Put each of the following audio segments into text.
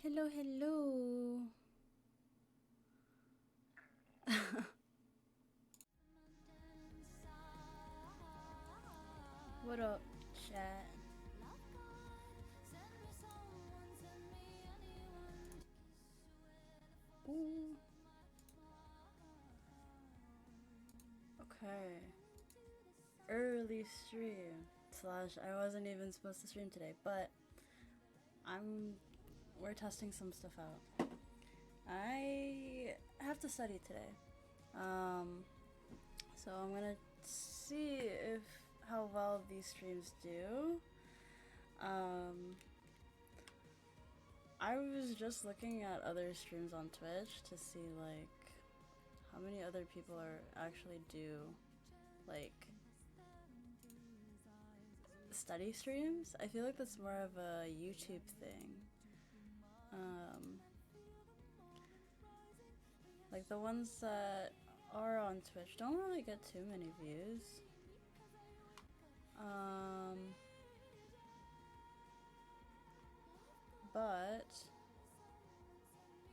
Hello, hello. What up, chat? Ooh. Okay. Early stream. Slash, I wasn't even supposed to stream today, but I'm. We're testing some stuff out. I have to study today. Um, so I'm gonna see if how well these streams do. Um, I was just looking at other streams on Twitch to see like how many other people are actually do like study streams. I feel like that's more of a YouTube thing. Um, like the ones that are on Twitch don't really get too many views. Um, but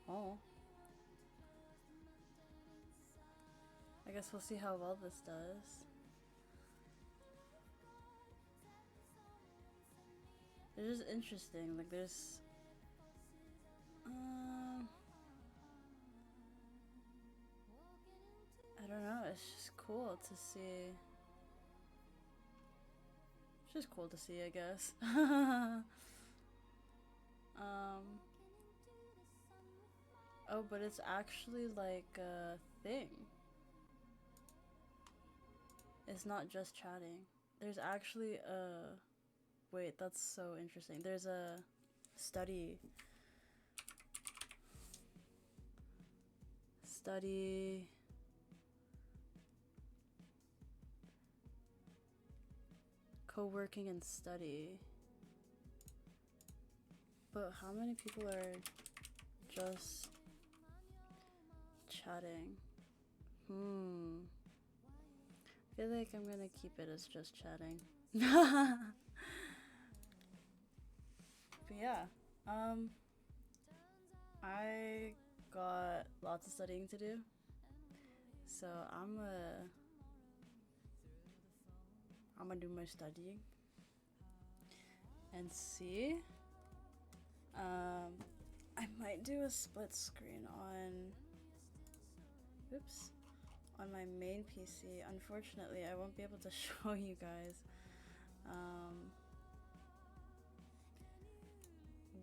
oh, I guess we'll see how well this does. It's just interesting. Like there's, I don't know. It's just cool to see. It's just cool to see, I guess. Oh, but it's actually like a thing. It's not just chatting. There's actually a. Wait, that's so interesting. There's a study. Study. Co-working and study. But how many people are just chatting? I feel like I'm gonna keep it as just chatting. But yeah, I got lots of studying to do, so I'm gonna do my studying and see. I might do a split screen on. Oops. On my main PC. Unfortunately, I won't be able to show you guys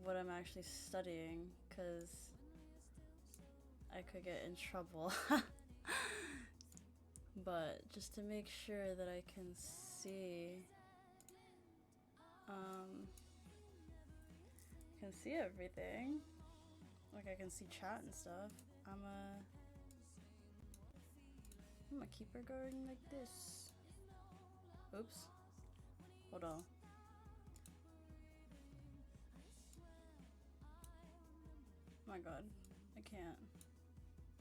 what I'm actually studying because I could get in trouble. But just to make sure that I can see everything, like I can see chat and stuff, I'm gonna keep her going like this. Oops. Hold on. Oh my god. I can't.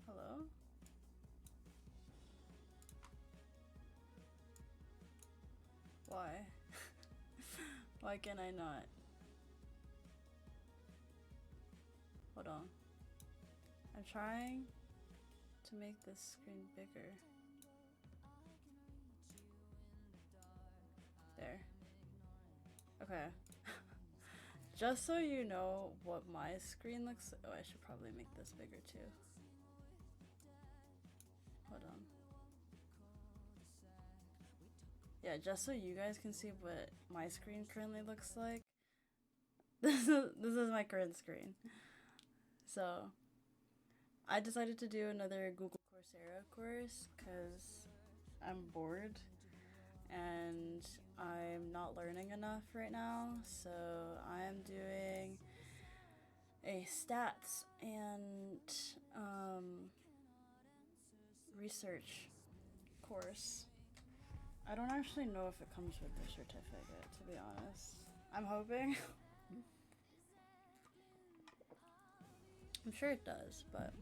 Hello? Why? Why can I not? Hold on. I'm trying to make this screen bigger. There. Okay. Just so you know what my screen looks. Oh, I should probably make this bigger too. Hold on. Yeah, just so you guys can see what my screen currently looks like. This is my current screen. So, I decided to do another Google Coursera course because I'm bored and I'm not learning enough right now. So, I'm doing a stats and research course. I don't actually know if it comes with the certificate, to be honest. I'm hoping. I'm sure it does, but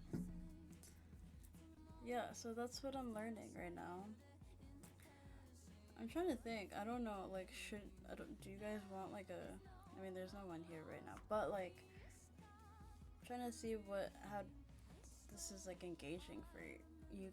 yeah, so that's what I'm learning right now. I'm trying to think. I don't know, like, do you guys want like a, I mean, there's no one here right now, but like, trying to see what how this is like engaging for you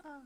Oh.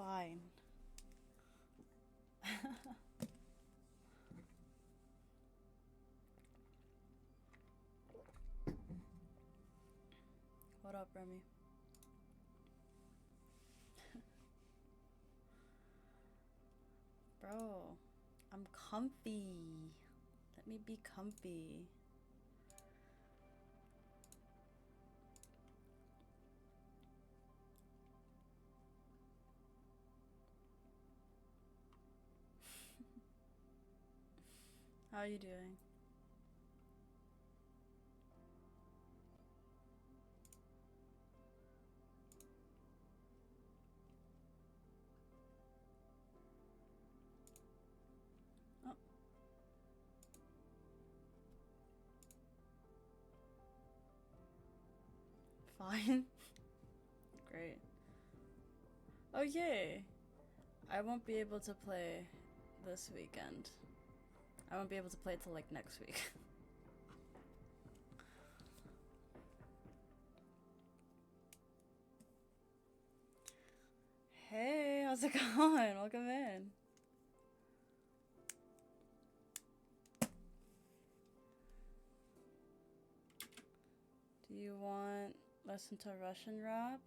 fine. What up, Remy? Bro, I'm comfy. Let me be comfy. How are you doing? Oh. Fine. Great. Oh, yay! I won't be able to play this weekend. I won't be able to play till like next week. Hey, how's it going? Welcome in. Do you want listen to Russian rap?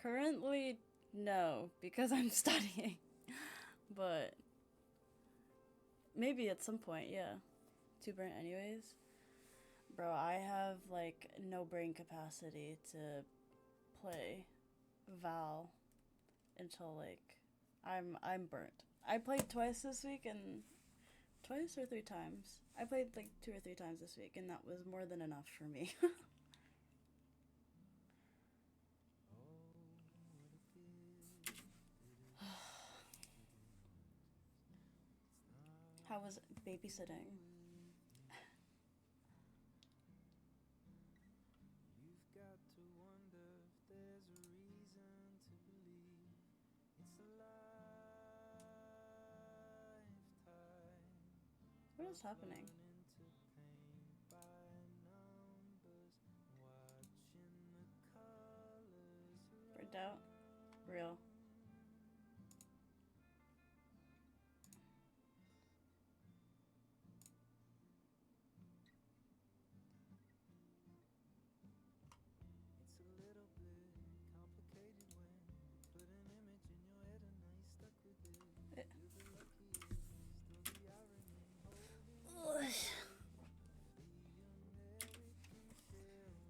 Currently, no, because I'm studying. But maybe at some point, yeah. Too burnt anyways. Bro, I have like no brain capacity to play Val until like I'm burnt. I played twice this week and twice or three times. I played like 2 or 3 times this week and that was more than enough for me. How was babysitting? What is happening? Burnt out? Real.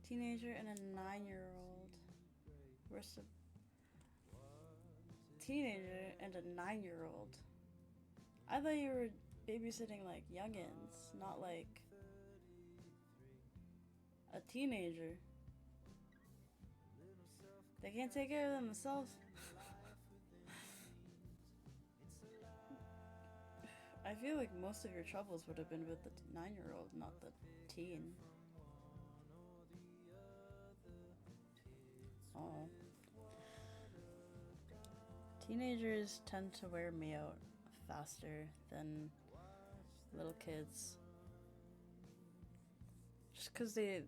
Teenager and a 9-year-old. Teenager and a 9-year-old. I thought you were babysitting like youngins, not like a teenager. They can't take care of themselves. I feel like most of your troubles would have been with the 9-year-old, not the teen. Oh. Teenagers tend to wear me out faster than little kids. Just because they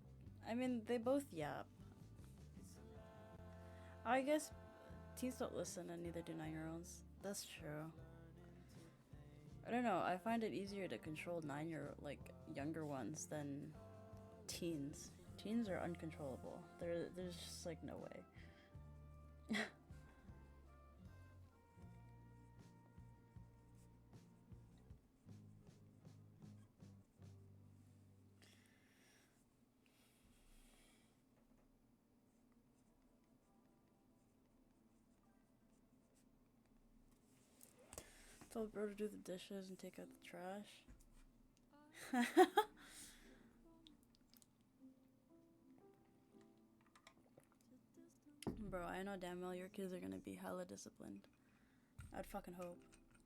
both yap. I guess teens don't listen and neither do 9-year-olds. That's true. I don't know, I find it easier to control younger ones than teens. Teens are uncontrollable. There's just like no way. Told bro to do the dishes and take out the trash. Bro, I know damn well your kids are gonna be hella disciplined. I'd fucking hope.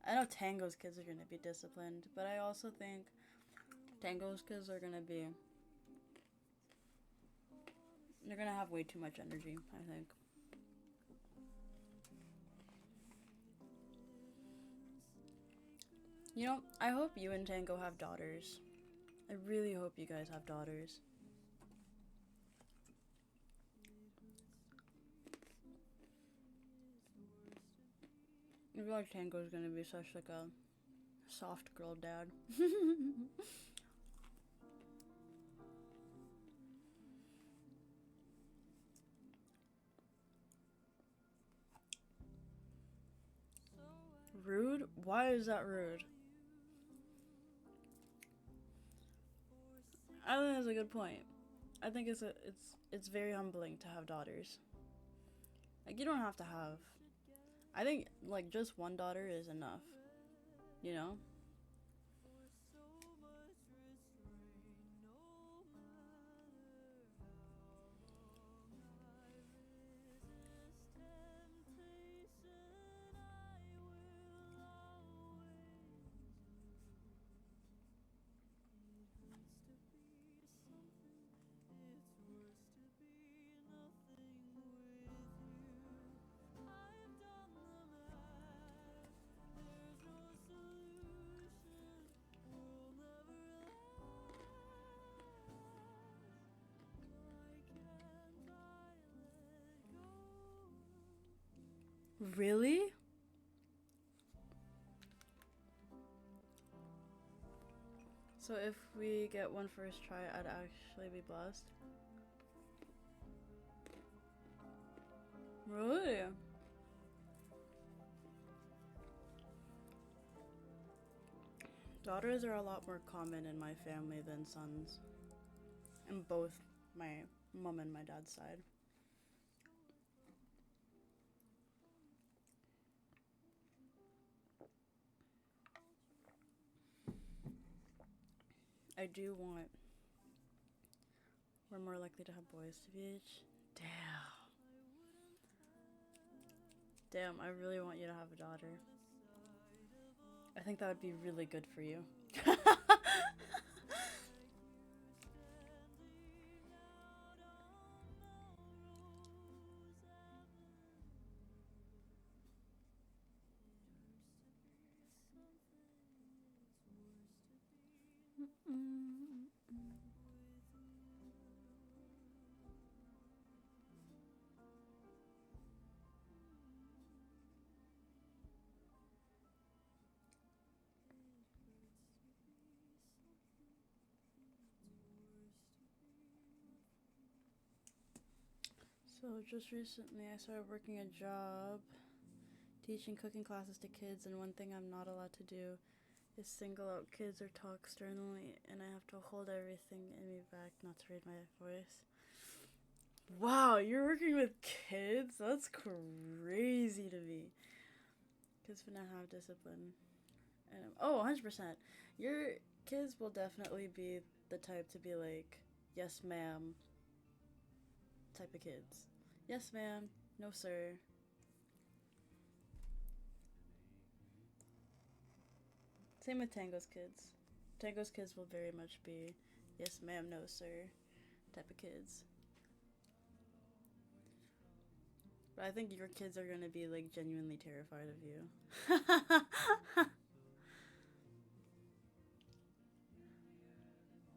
I know Tango's kids are gonna be disciplined, but I also think Tango's kids are gonna be... They're gonna have way too much energy, I think. You know, I hope you and Tango have daughters. I really hope you guys have daughters. I feel like Tango's gonna be such like a soft girl dad. Rude? Why is that rude? I think that's a good point. I think it's very humbling to have daughters. Like you don't have to have. I think like just one daughter is enough. You know? Really? So if we get one first try, I'd actually be blessed. Really? Daughters are a lot more common in my family than sons. In both my mom and my dad's side. I do want. We're more likely to have boys to beach. Damn. Damn, I really want you to have a daughter. I think that would be really good for you. So just recently I started working a job teaching cooking classes to kids, and one thing I'm not allowed to do is single out kids or talk sternly, and I have to hold everything in me back not to raise my voice. Wow, you're working with kids? That's crazy to me. Kids finna have discipline. And oh, 100%. Your kids will definitely be the type to be like, yes, ma'am, type of kids. Yes, ma'am. No, sir. Same with Tango's kids. Tango's kids will very much be yes, ma'am, no, sir type of kids. But I think your kids are gonna be like genuinely terrified of you.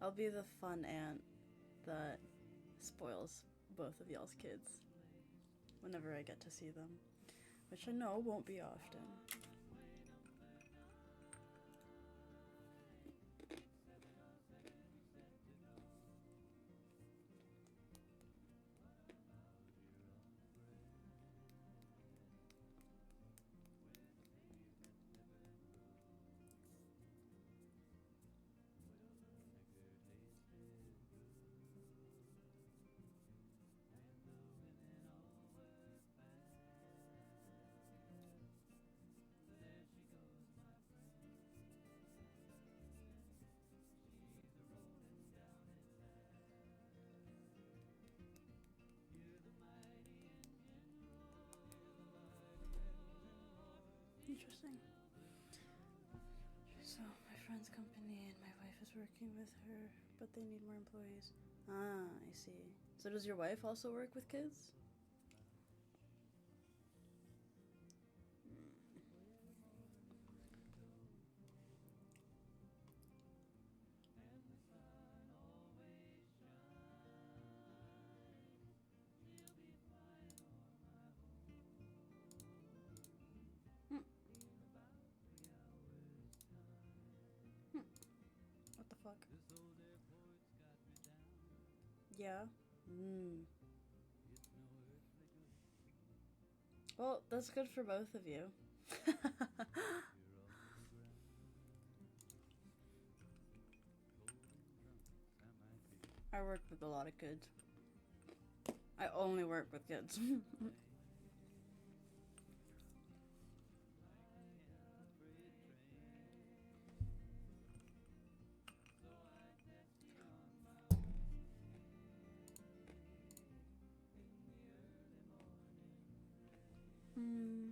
I'll be the fun aunt that spoils both of y'all's kids whenever I get to see them, which I know won't be often. Interesting. So, my friend's company and my wife is working with her, but they need more employees. Ah, I see. So, does your wife also work with kids? Yeah. Mm. Well, that's good for both of you. I work with a lot of kids. I only work with kids. Hmm.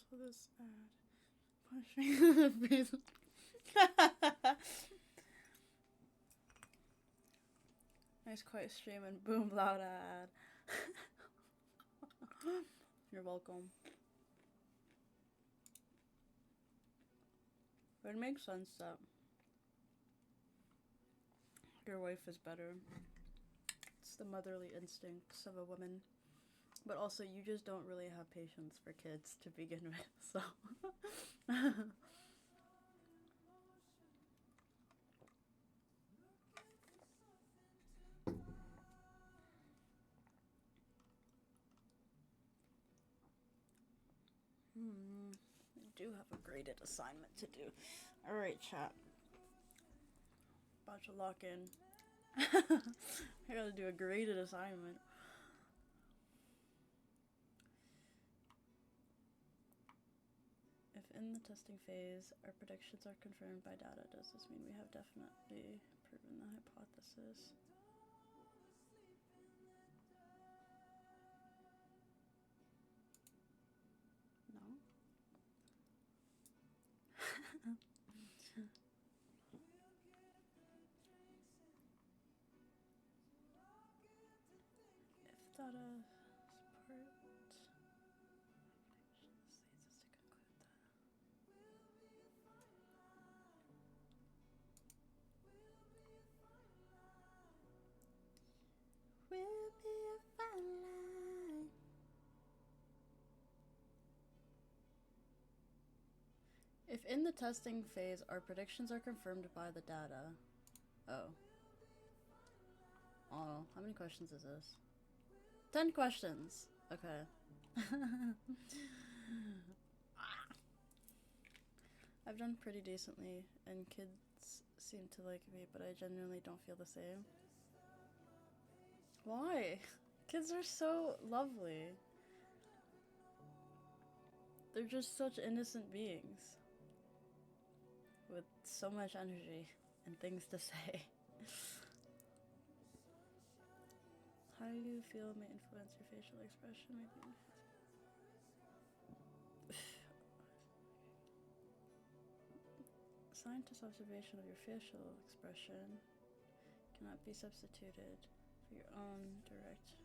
So this ad pushing the face. Nice quiet stream and boom loud ad. You're welcome. It makes sense that your wife is better. It's the motherly instincts of a woman. But also, you just don't really have patience for kids to begin with, so. I do have a graded assignment to do. Alright, chat. About to lock in. I gotta do a graded assignment. If in the testing phase our predictions are confirmed by data, does this mean we have definitely proven the hypothesis? No? If data support leads us to conclude that. Will be a fine line. If in the testing phase our predictions are confirmed by the data. Oh. Oh, how many questions is this? 10 questions. Okay. I've done pretty decently, and kids seem to like me, but I genuinely don't feel the same. Why? Kids are so lovely. They're just such innocent beings with so much energy and things to say. How do you feel may influence your facial expression? Maybe. Scientist observation of your facial expression cannot be substituted for your own direct.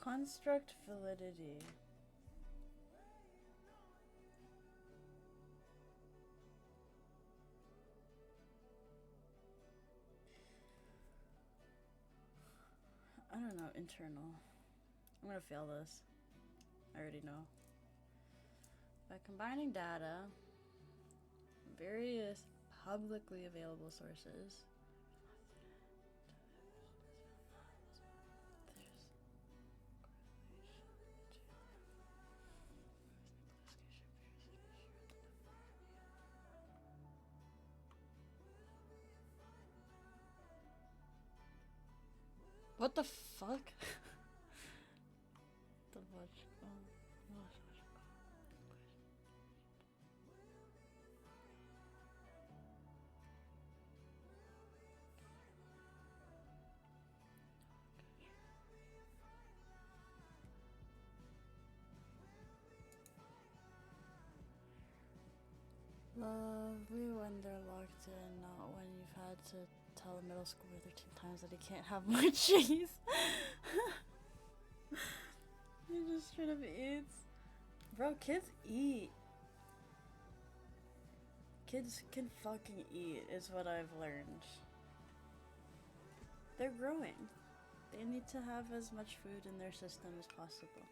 Construct validity. I don't know, internal. I'm gonna fail this. I already know. By combining data from various publicly available sources, what the fuck? The watch. Lovely when they're locked in, not when you've had to tell a middle schooler 13 times that he can't have more cheese. He just straight up eats. Bro, kids eat. Kids can fucking eat, is what I've learned. They're growing. They need to have as much food in their system as possible.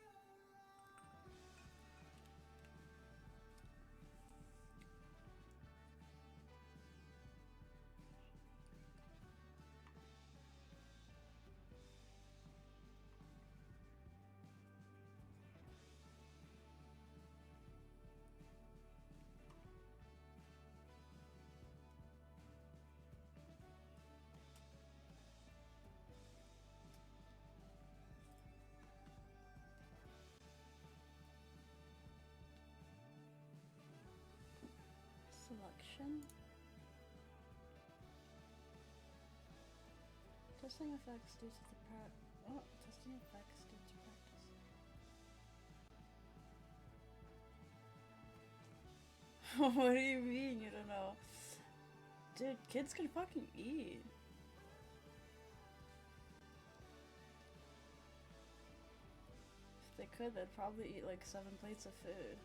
Selection. Testing effects due to the testing effects due to practice. What do you mean you don't know? Dude, kids can fucking eat. If they could, they'd probably eat like 7 plates of food.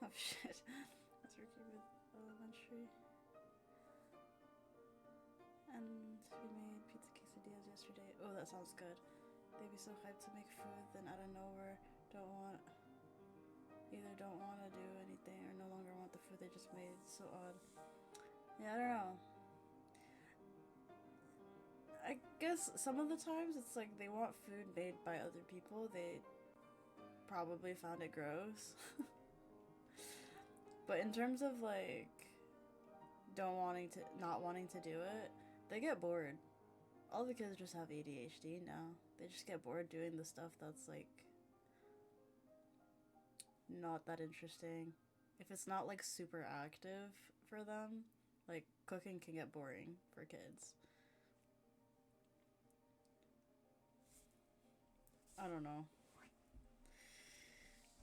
Oh shit. I was working with elementary. And we made pizza quesadillas yesterday. Oh, that sounds good. They'd be so hyped to make food, then out of nowhere either don't want to do anything or no longer want the food they just made. It's so odd. Yeah, I don't know. I guess some of the times it's like they want food made by other people. They probably found it gross. But in terms of like not wanting to do it, they get bored. All the kids just have ADHD now. They just get bored doing the stuff that's like not that interesting. If it's not like super active for them, like cooking can get boring for kids. I don't know.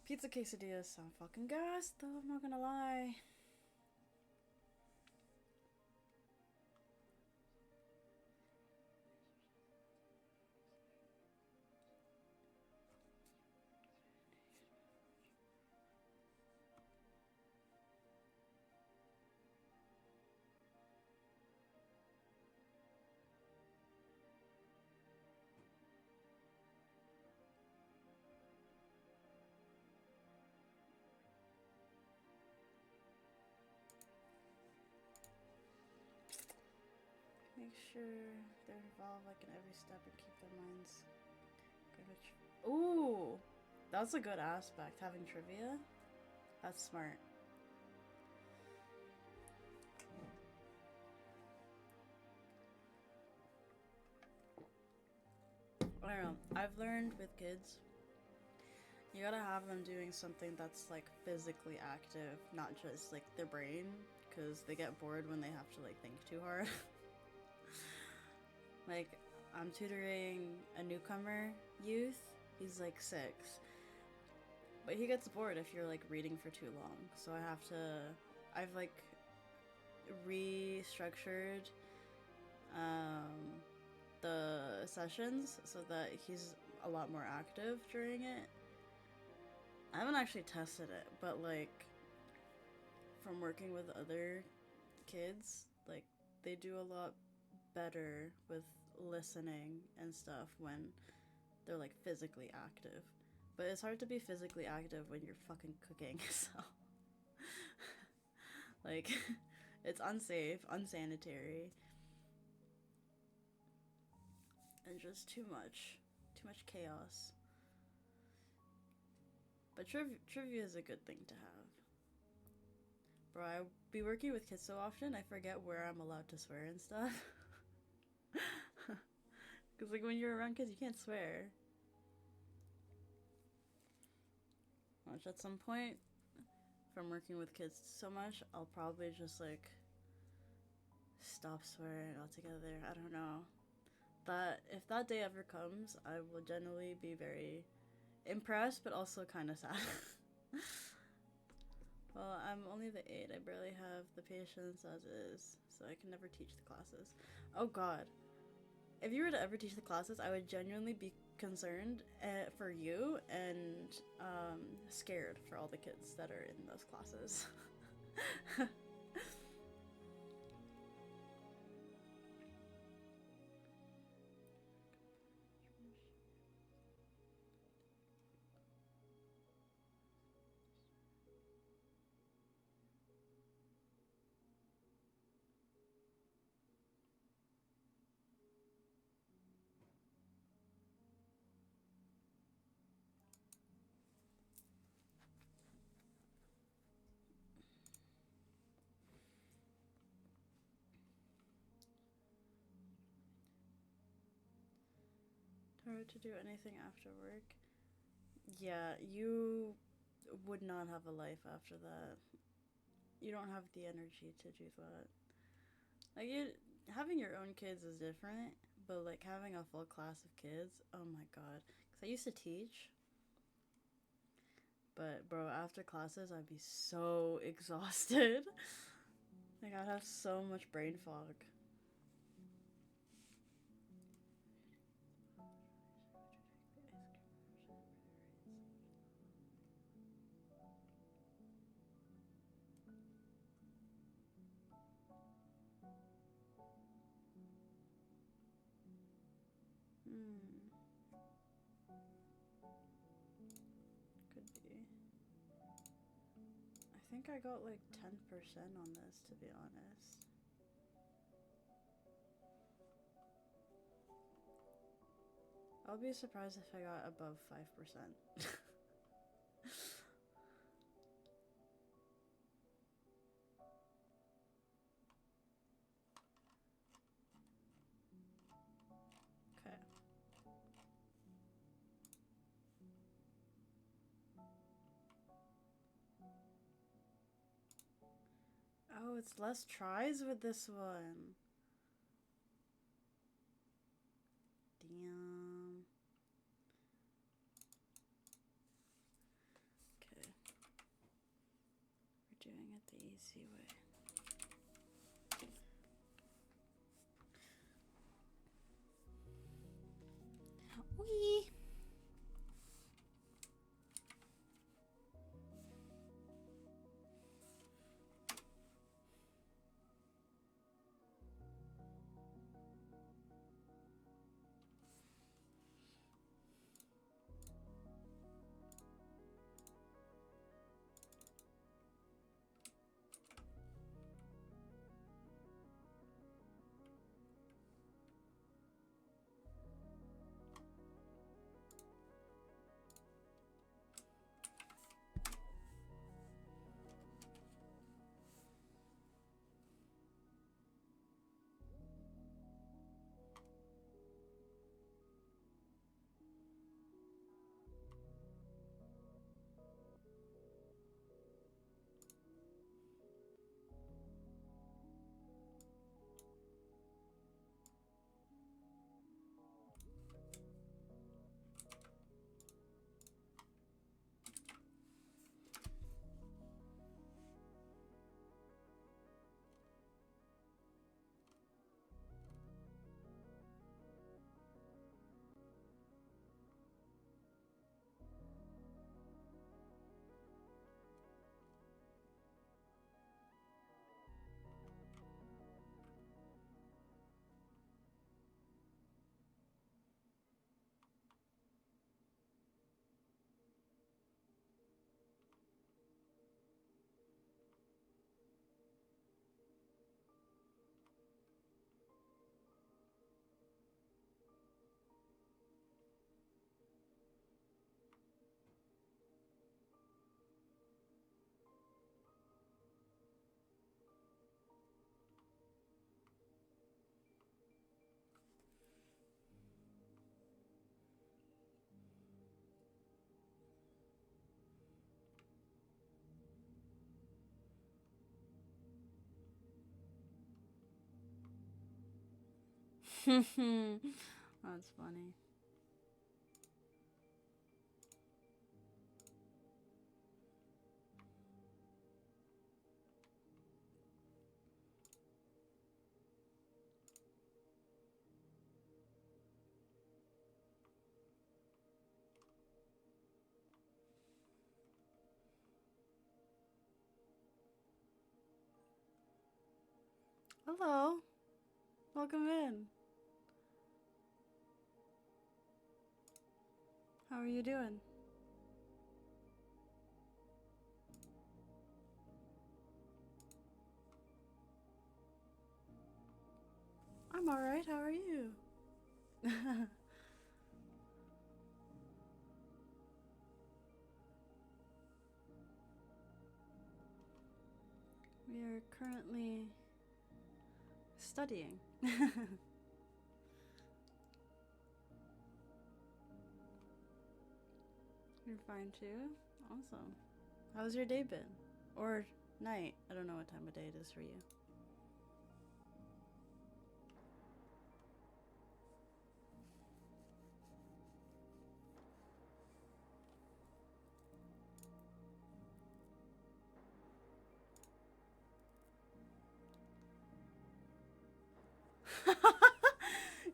Pizza quesadillas sound fucking gas though, I'm not gonna lie. Make sure they're involved like in every step and keep their minds good. Ooh, that's a good aspect. Having trivia, that's smart. I don't know. I've learned with kids, you gotta have them doing something that's like physically active, not just like their brain, because they get bored when they have to like think too hard. Like, I'm tutoring a newcomer youth. He's like 6, but he gets bored if you're like reading for too long. So I've like restructured the sessions so that he's a lot more active during it. I haven't actually tested it, but like from working with other kids, like they do a lot better with listening and stuff when they're like physically active. But it's hard to be physically active when you're fucking cooking, so like it's unsafe, unsanitary, and just too much chaos. But trivia is a good thing to have. Bro, I be working with kids so often, I forget where I'm allowed to swear and stuff. Because, like, when you're around kids, you can't swear. Which, at some point, from working with kids so much, I'll probably just, like, stop swearing altogether. I don't know. That, if that day ever comes, I will generally be very impressed, but also kind of sad. Well, I'm only the 8. I barely have the patience as is, so I can never teach the classes. Oh god. If you were to ever teach the classes, I would genuinely be concerned for you and scared for all the kids that are in those classes. Hard to do anything after work. Yeah, you would not have a life after that. You don't have the energy to do that. Like you having your own kids is different, but like having a full class of kids, oh my god. Cuz I used to teach, but bro, after classes I'd be so exhausted. Like I'd have so much brain fog. Hmm, could be. I think I got like 10% on this, to be honest. I'll be surprised if I got above 5%. Okay. Oh, it's less tries with this one. Damn. Okay. We're doing it the easy way. Wee. That's funny. Hello. Welcome in. How are you doing? I'm alright. How are you? We are currently studying. You're fine too? Awesome. How's your day been? Or night? I don't know what time of day it is for you.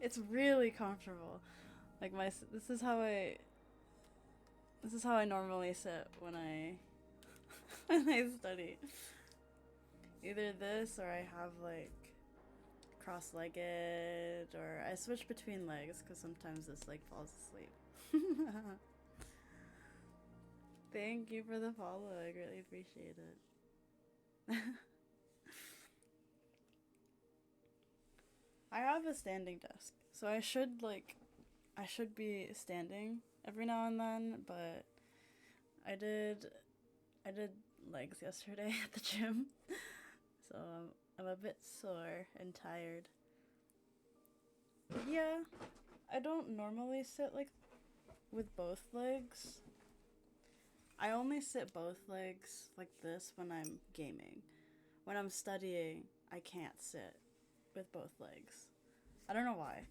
It's really comfortable. Like this is how I normally sit when I when I study. Either this or I have like cross-legged, or I switch between legs because sometimes this leg falls asleep. Thank you for the follow. I greatly appreciate it. I have a standing desk, so I should be standing every now and then, but I did I did legs yesterday at the gym, so I'm a bit sore and tired. Yeah, I don't normally sit like with both legs. I only sit both legs like this when I'm gaming. When I'm studying, I can't sit with both legs. I don't know why.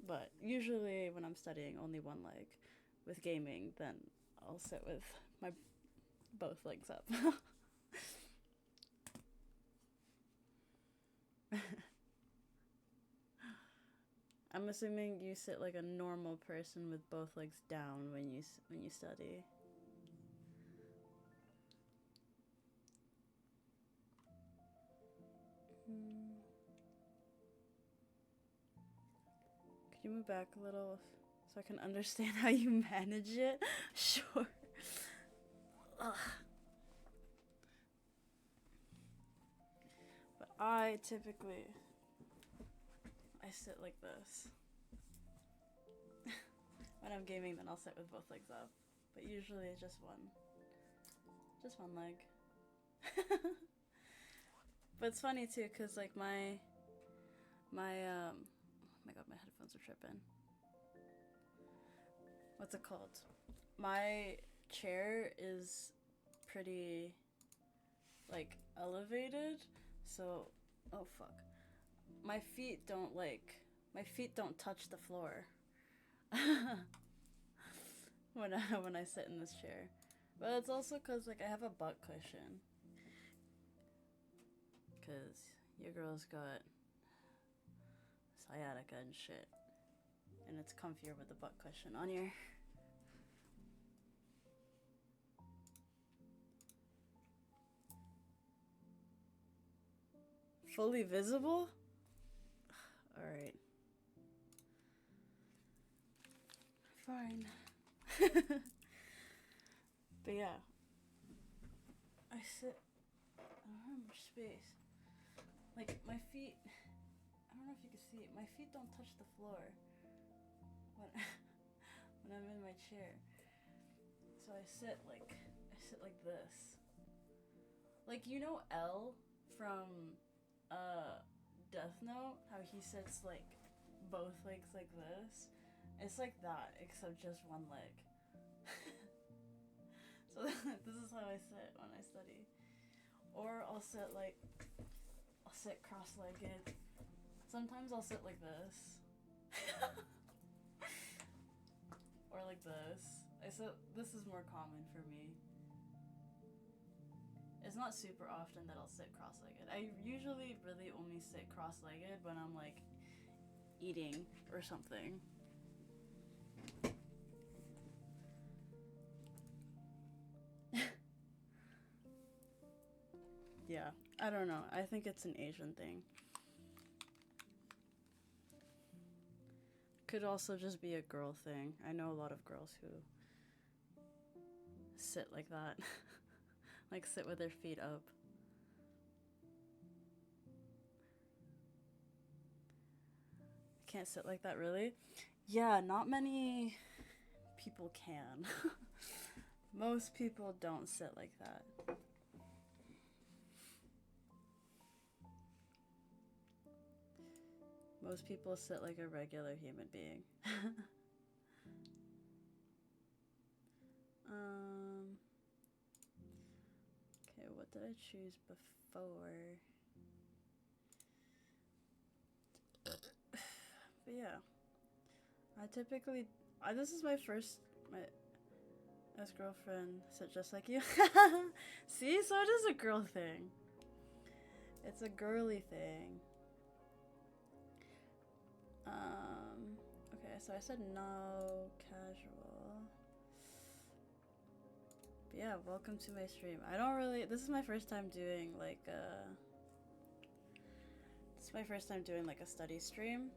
But usually when I'm studying only one leg. With gaming, then I'll sit with my both legs up. I'm assuming you sit like a normal person with both legs down when you study. Hmm. Could you move back a little so I can understand how you manage it? Sure. Ugh. But I sit like this. When I'm gaming, then I'll sit with both legs up. But usually it's just one leg. But it's funny too, cause like oh my god, my headphones are tripping. What's it called? My chair is pretty like elevated, so oh fuck. My feet don't touch the floor when I sit in this chair. But it's also cuz like I have a butt cushion, cuz your girl's got sciatica and shit, and it's comfier with the butt cushion on your. Fully visible? Alright. Fine. But yeah. I sit. I don't have much space. Like, my feet. I don't know if you can see it. My feet don't touch the floor when, when I'm in my chair. So I sit like this. Like, you know L from Death Note? How he sits like both legs like this? It's like that, except just one leg. So this is how I sit when I study. Or I'll sit like, oh I'll sit cross-legged. Sometimes I'll sit like this. Or like this. This is more common for me. It's not super often that I'll sit cross-legged. I usually really only sit cross-legged when I'm like eating or something. Yeah, I don't know. I think it's an Asian thing. Could also just be a girl thing. I know a lot of girls who sit like that. Like sit with their feet up. Can't sit like that, really? Yeah, not many people can. Most people don't sit like that. Most people sit like a regular human being. Okay, what did I choose before? But yeah, I typically, this is my ex-girlfriend said just like you. See, so it is a girl thing. It's a girly thing. Okay, so I said no casual. But yeah, welcome to my stream. This is my first time doing like a study stream.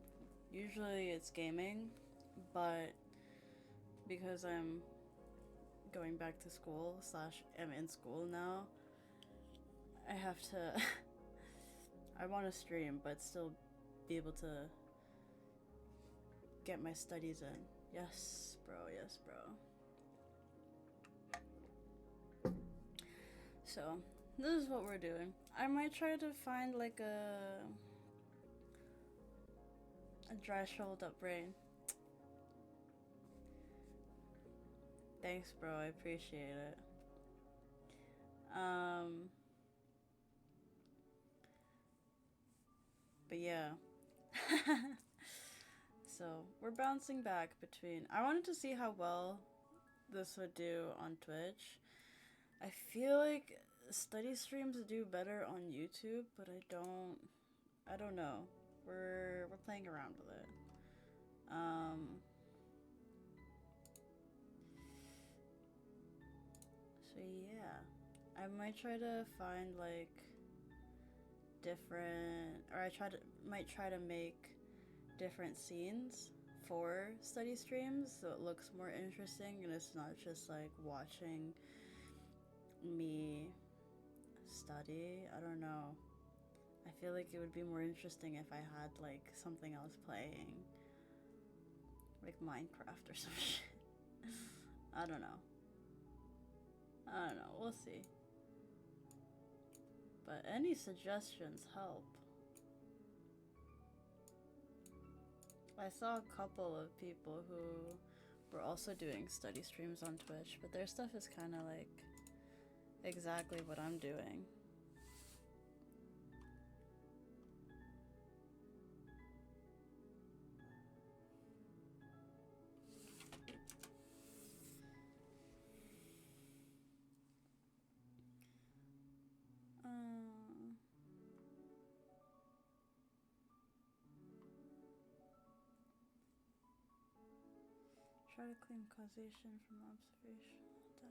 Usually it's gaming, but because I'm going back to school / am in school now, I have to I want to stream but still be able to get my studies in. Yes, bro. Yes, bro. So, this is what we're doing. I might try to find like a dry shriveled up brain. Thanks, bro. I appreciate it. But yeah. So, we're bouncing back between... I wanted to see how well this would do on Twitch. I feel like study streams do better on YouTube, but I don't know. We're playing around with it. So yeah, I might try to find like different, or might try to make different scenes for study streams so it looks more interesting and it's not just like watching me study. I don't know. I feel like it would be more interesting if I had like something else playing, like Minecraft or some shit. I don't know. We'll see. But any suggestions help. I saw a couple of people who were also doing study streams on Twitch, but their stuff is kind of like exactly what I'm doing. Try to claim causation from observational data.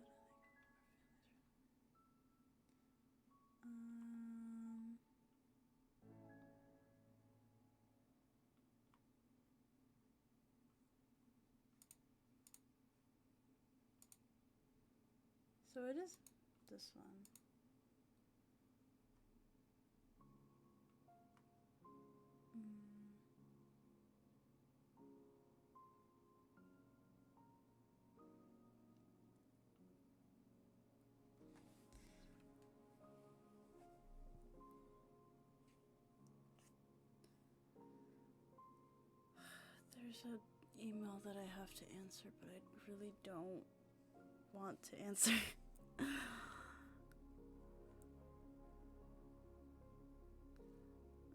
So it is this one. There's an email that I have to answer, but I really don't want to answer.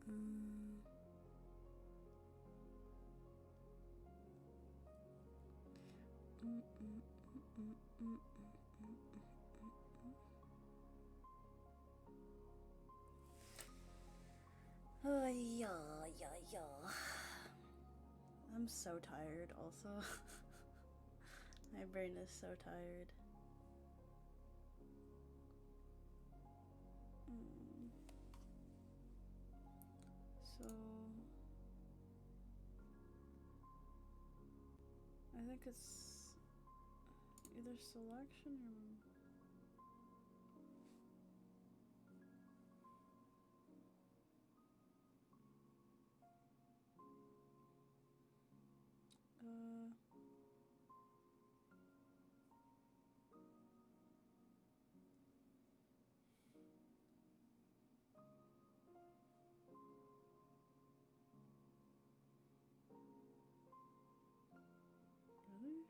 Mm. Mm, mm, mm, mm, mm, mm, mm, mm. Oh, yeah. I'm so tired also. My brain is so tired. Mm. So I think it's either selection or really?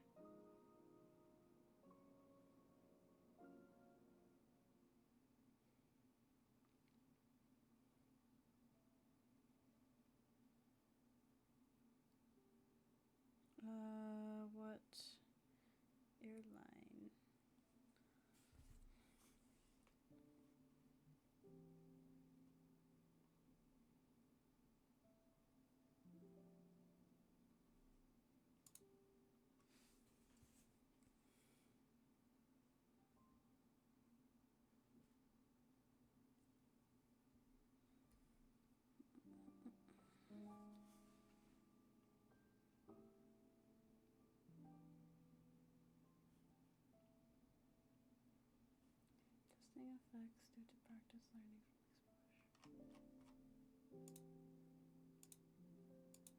What airline? Testing effects due to practice learning from exposure.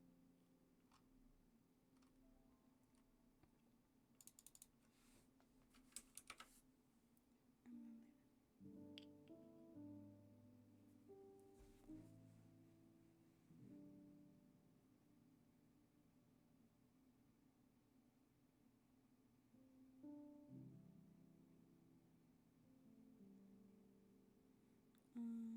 Um,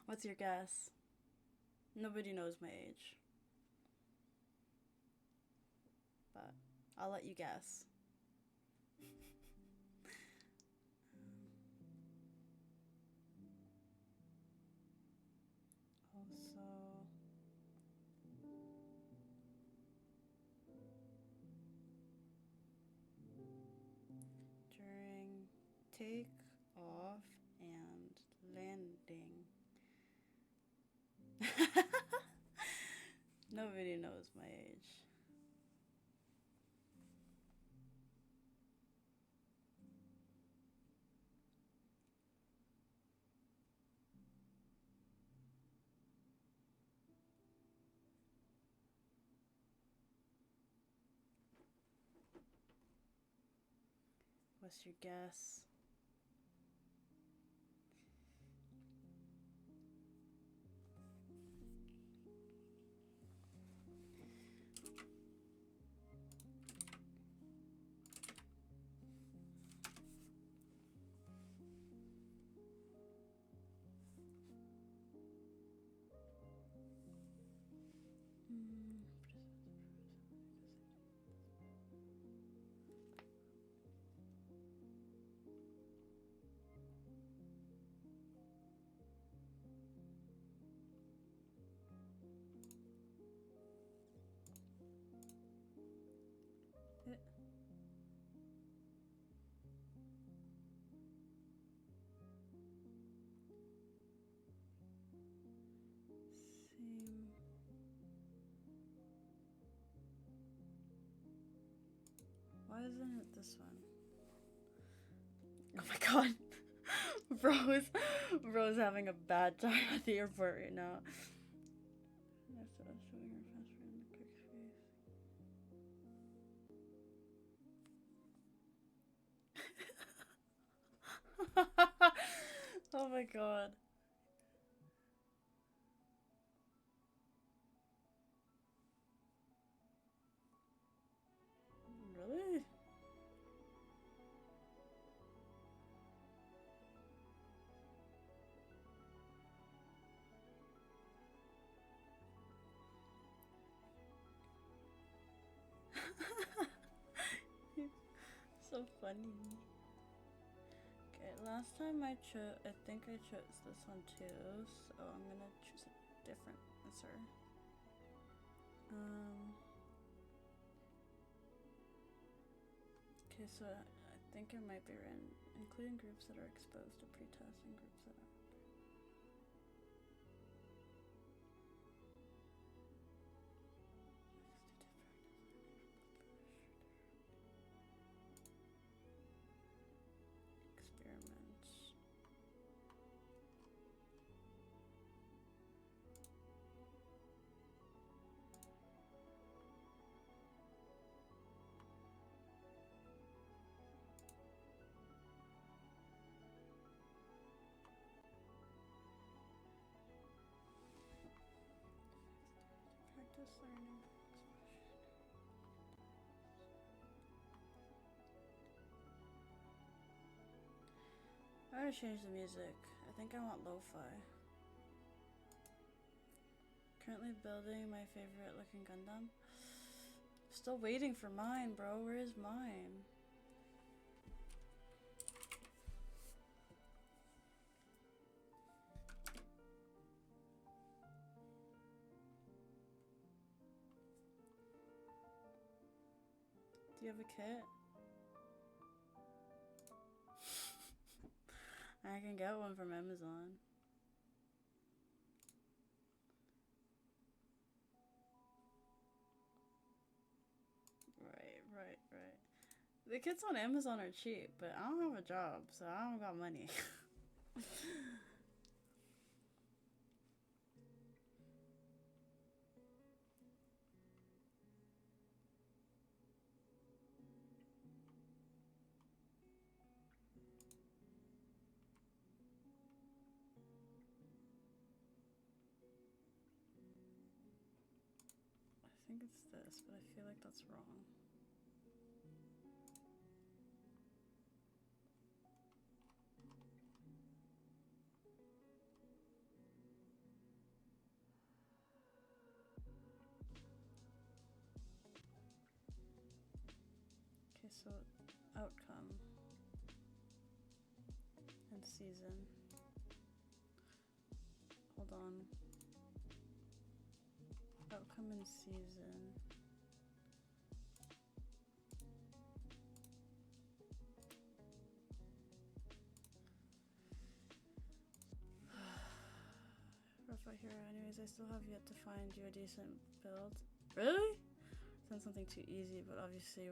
What's your guess? Nobody knows my age, but I'll let you guess. Also, during take off and landing. Nobody knows my age. What's your guess? Mm. It seem. Why isn't it this one? Oh my god. Bro's having a bad time at the airport right now. Showing her fast friend in the my god. Really? So funny. Okay, last time I think I chose this one too, so I'm gonna choose a different answer. Okay, so I think it might be written, including groups that are exposed to pretest and groups that aren't. Experiments. Practice learning. I'm gonna change the music. I think I want lo-fi. Currently building my favorite looking Gundam. Still waiting for mine, bro. Where is mine? Do you have a kit? I can get one from Amazon. Right. The kits on Amazon are cheap, but I don't have a job, so I don't got money. I think it's this, but I feel like that's wrong. Okay, so outcome and season. Hold on. Outcome and season. Rough hero. Anyways, I still have yet to find you a decent build. Really? Sounds something too easy, but obviously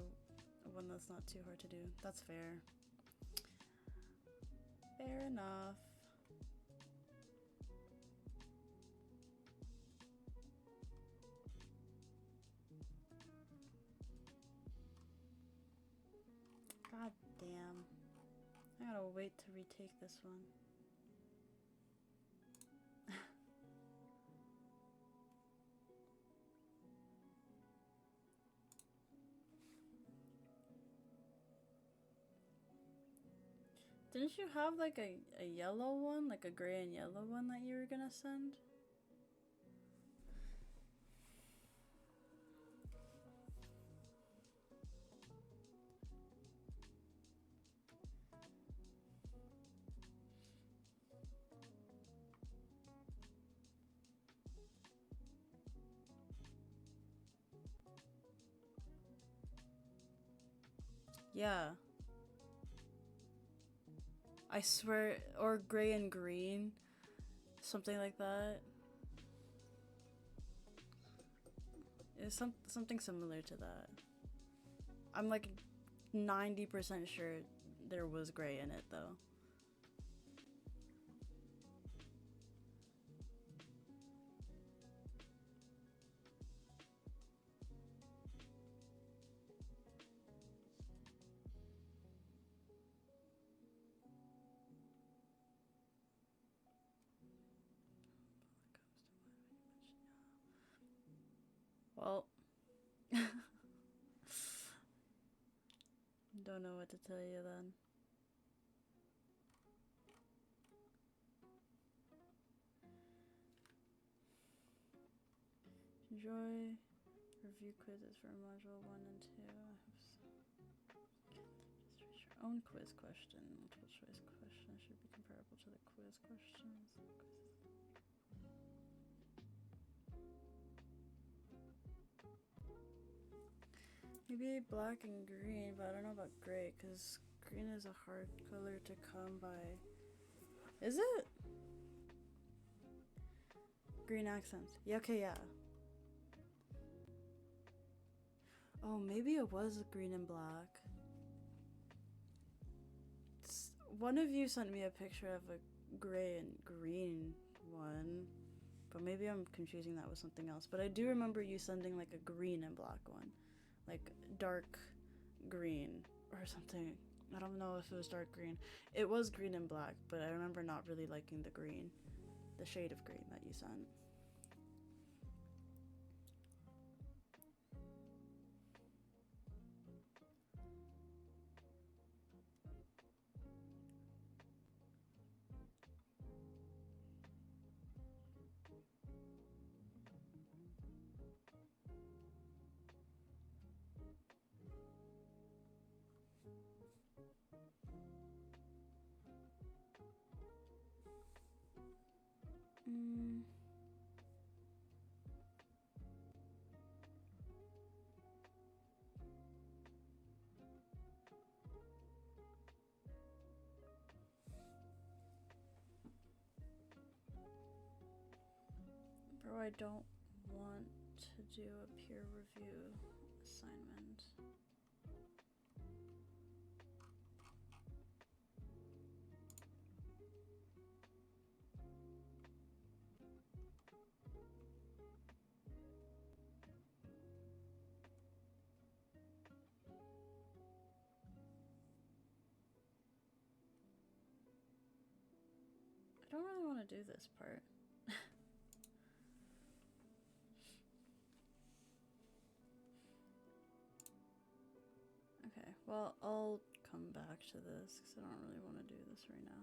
one that's not too hard to do. That's fair. Fair enough. God damn. I gotta wait to retake this one. Didn't you have like a yellow one, like a gray and yellow one that you were gonna send? Yeah. I swear, or gray and green. Something like that. It's something similar to that. I'm like 90% sure there was gray in it though. Don't know what to tell you then. Enjoy review quizzes for module 1 and 2. Just write your own quiz question. Multiple choice questions should be comparable to the quiz questions. Maybe black and green, but I don't know about gray because green is a hard color to come by. Is it? Green accents. Yeah, okay, yeah. Oh, maybe it was green and black. One of you sent me a picture of a gray and green one, but maybe I'm confusing that with something else. But I do remember you sending like a green and black one, like dark green or something. I don't know if it was dark green. It was green and black, but I remember not really liking the green, the shade of green that you sent. Bro, I don't want to do a peer review assignment. I don't really want to do this part. Okay, well, I'll come back to this because I don't really want to do this right now.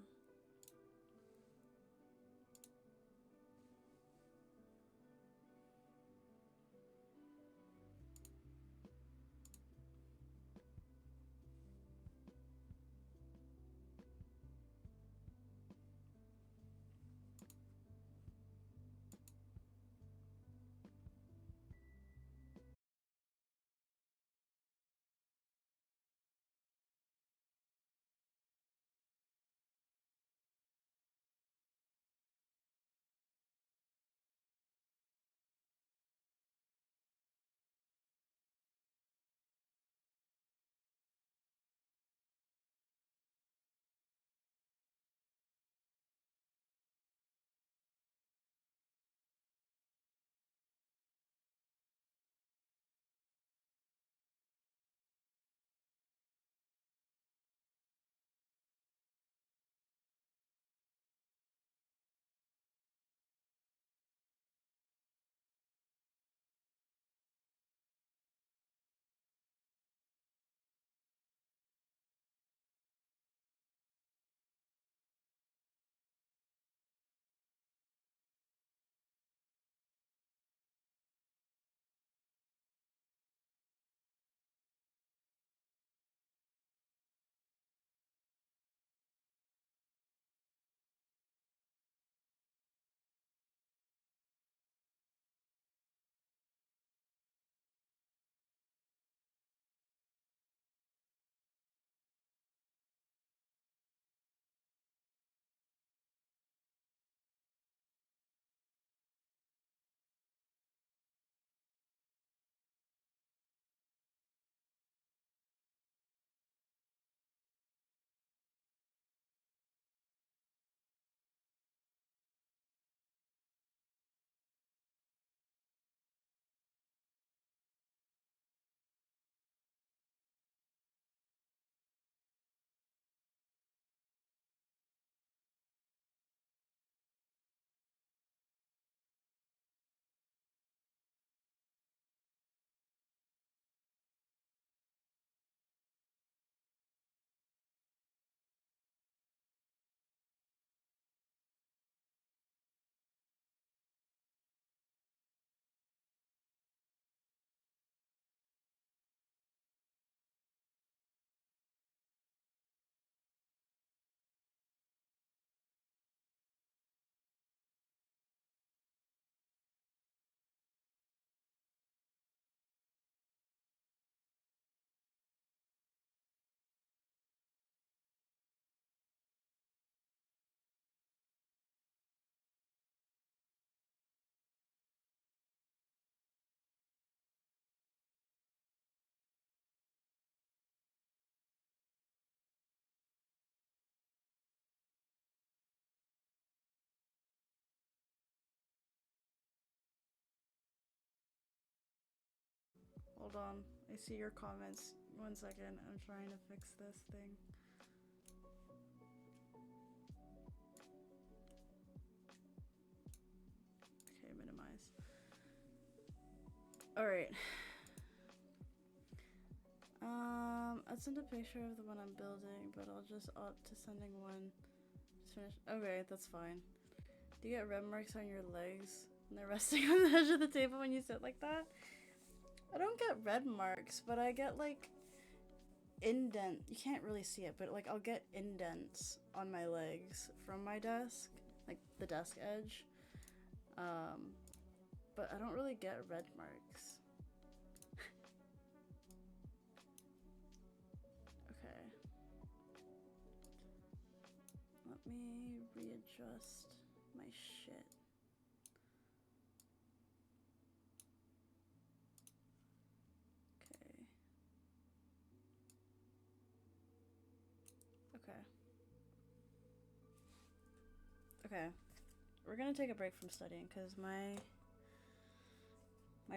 hold on. I see your comments. 1 second. I'm trying to fix this thing. Okay, minimize. Alright. I'd send a picture of the one I'm building, but I'll just opt to sending one. Just finish. Okay, that's fine. Do you get red marks on your legs when they're resting on the edge of the table when you sit like that? I don't get red marks, but I get like indent. You can't really see it, but like I'll get indents on my legs from my desk, like the desk edge. But I don't really get red marks. Okay. Let me readjust my shit. Okay. Okay. We're gonna take a break from studying because my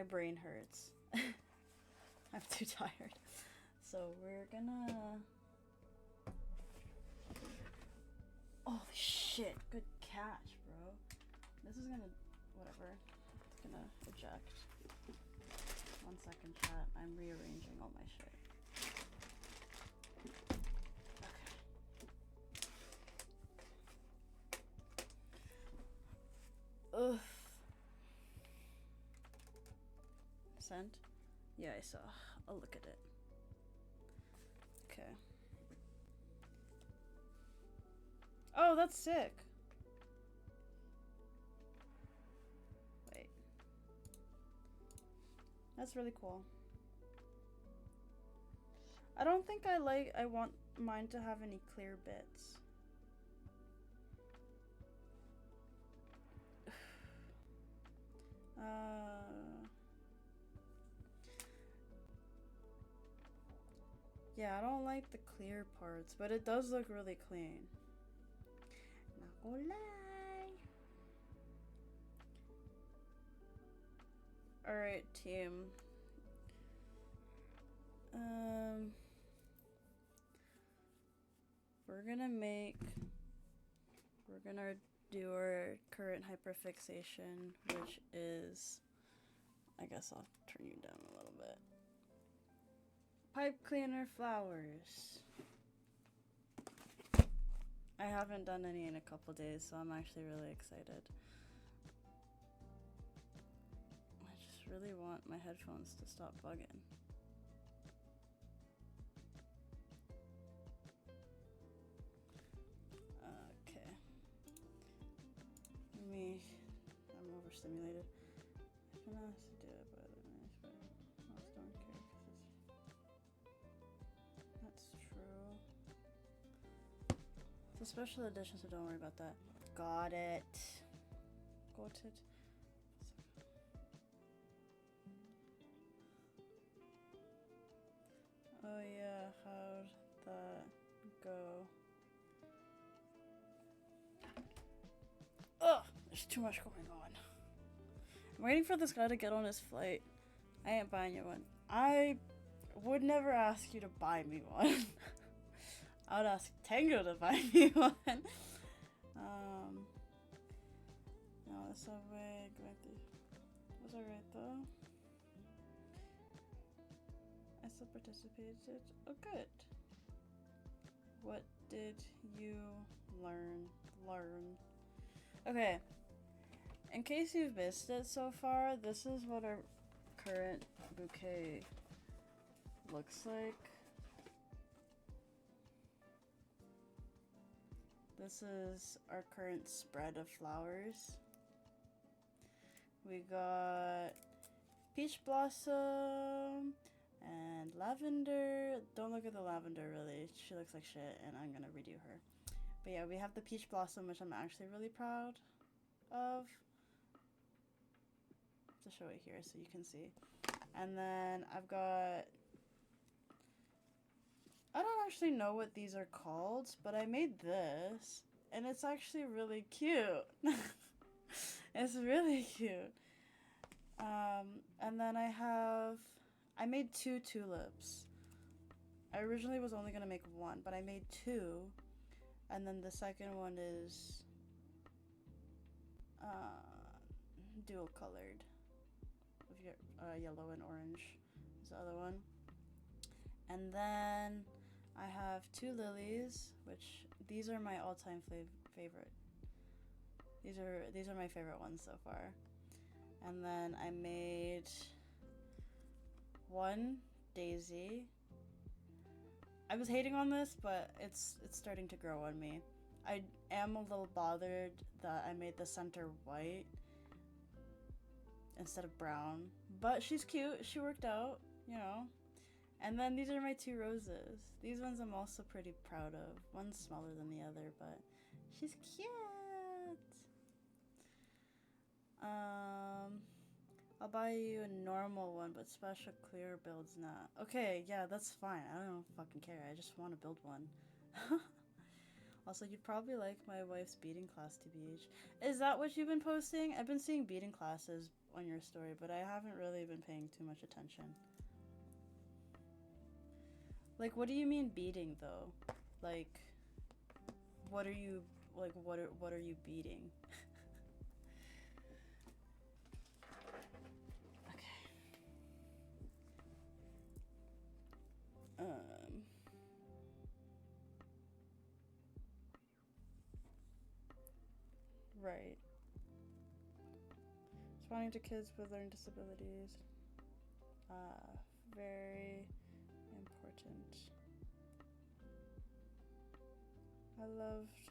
brain hurts. I'm too tired. So we're gonna... Holy shit, good catch, bro. This is gonna... whatever. It's gonna eject. 1 second, chat. I'm rearranging all my shit. Okay. Ugh. Sent? Yeah, I saw. I'll look at it. Okay. Oh, that's sick. Wait. That's really cool. I don't think I want mine to have any clear bits. Yeah, I don't like the clear parts, but it does look really clean. Not gonna lie. Alright, team. We're gonna do our current hyperfixation, which is, I guess I'll turn you down a little bit. Pipe cleaner flowers. I haven't done any in a couple days, so I'm actually really excited. I just really want my headphones to stop bugging. Okay. I'm overstimulated. I've been asked to do it, but I most don't care because that's true. It's a special edition, so don't worry about that. Got it. Got it. Oh yeah, how'd that go? Ugh, there's too much going on. I'm waiting for this guy to get on his flight. I ain't buying you one. I would never ask you to buy me one. I would ask Tango to buy me one. No, the subway going through was alright though. I still participated. Oh, good. What did you learn? Okay. In case you've missed it so far, this is what our current bouquet looks like. This is our current spread of flowers. We got peach blossom and lavender. Don't look at the lavender really. She looks like shit and I'm gonna redo her. But yeah, we have the peach blossom, which I'm actually really proud of. To show it here so you can see. And then I've got, I don't actually know what these are called, but I made this and it's actually really cute. It's really cute. And then I I made 2 tulips. I originally was only gonna make 1, but I made 2, and then the second one is dual colored, with yellow and orange is the other one. And then I have 2 lilies, which these are my all-time favorite. These are my favorite ones so far. And then I made 1 daisy. I was hating on this, but it's starting to grow on me. I am a little bothered that I made the center white instead of brown, but she's cute. She worked out, you know. And then these are my 2 roses. These ones I'm also pretty proud of. One's smaller than the other, but she's cute. I'll buy you a normal one, but special clear build's not. Okay, yeah, that's fine. I don't fucking care. I just want to build one. Also, you'd probably like my wife's beading class, TBH. Is that what you've been posting? I've been seeing beading classes on your story, but I haven't really been paying too much attention. Like, what do you mean beading, though? Like, what are you, like, what are you beading? Right. Responding to kids with learning disabilities. Very important. I loved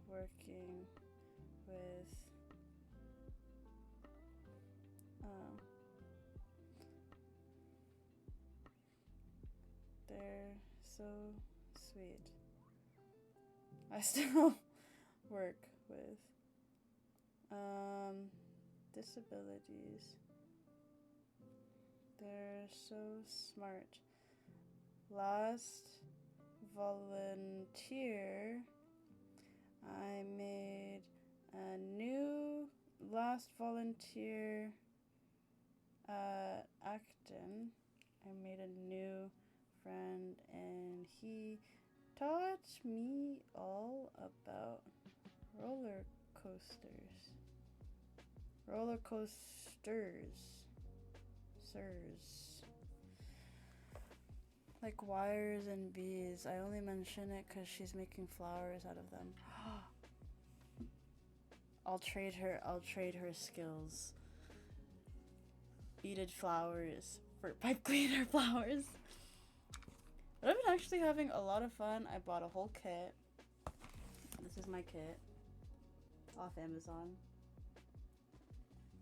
working with they're so sweet. I still work with disabilities. They're so smart. Last volunteer, I made a new last volunteer at Acton. I made a new friend and he taught me all about roller coasters. Roller coasters. Sirs. Like wires and bees. I only mention it because she's making flowers out of them. I'll trade her skills. Beaded flowers for pipe cleaner flowers. But I've been actually having a lot of fun. I bought a whole kit. This is my kit. Off Amazon.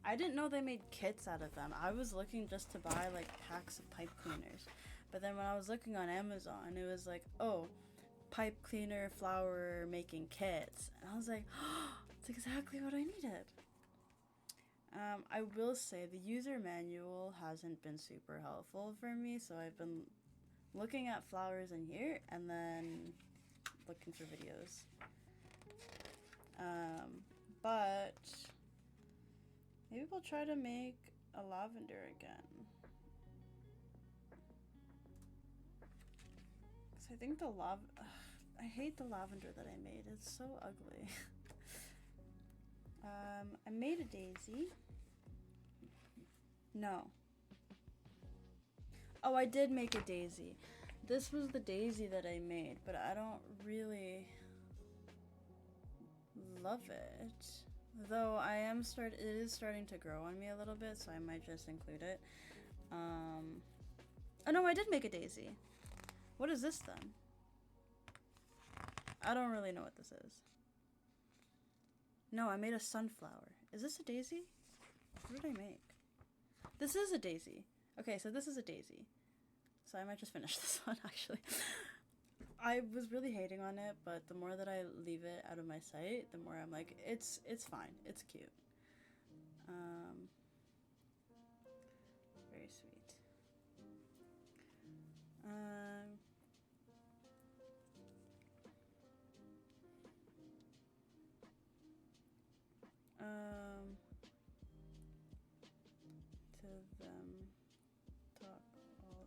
I didn't know they made kits out of them. I was looking just to buy like packs of pipe cleaners. But then when I was looking on Amazon, it was like, oh, pipe cleaner flower making kits. And I was like, oh, it's exactly what I needed. I will say the user manual hasn't been super helpful for me, so I've been looking at flowers in here and then looking for videos. But maybe we'll try to make a lavender again. Because I think I hate the lavender that I made. It's so ugly. I made a daisy. No. Oh, I did make a daisy. This was the daisy that I made, but I don't really love it. Though it is starting to grow on me a little bit, so I might just include it. Oh no, I did make a daisy. What is this then? I don't really know what this is. No, I made a sunflower. Is this a daisy? What did I make? This is a daisy. Okay, so this is a daisy. So I might just finish this one, actually. I was really hating on it, but the more that I leave it out of my sight, the more I'm like, it's fine. It's cute. Very sweet. To them, talk all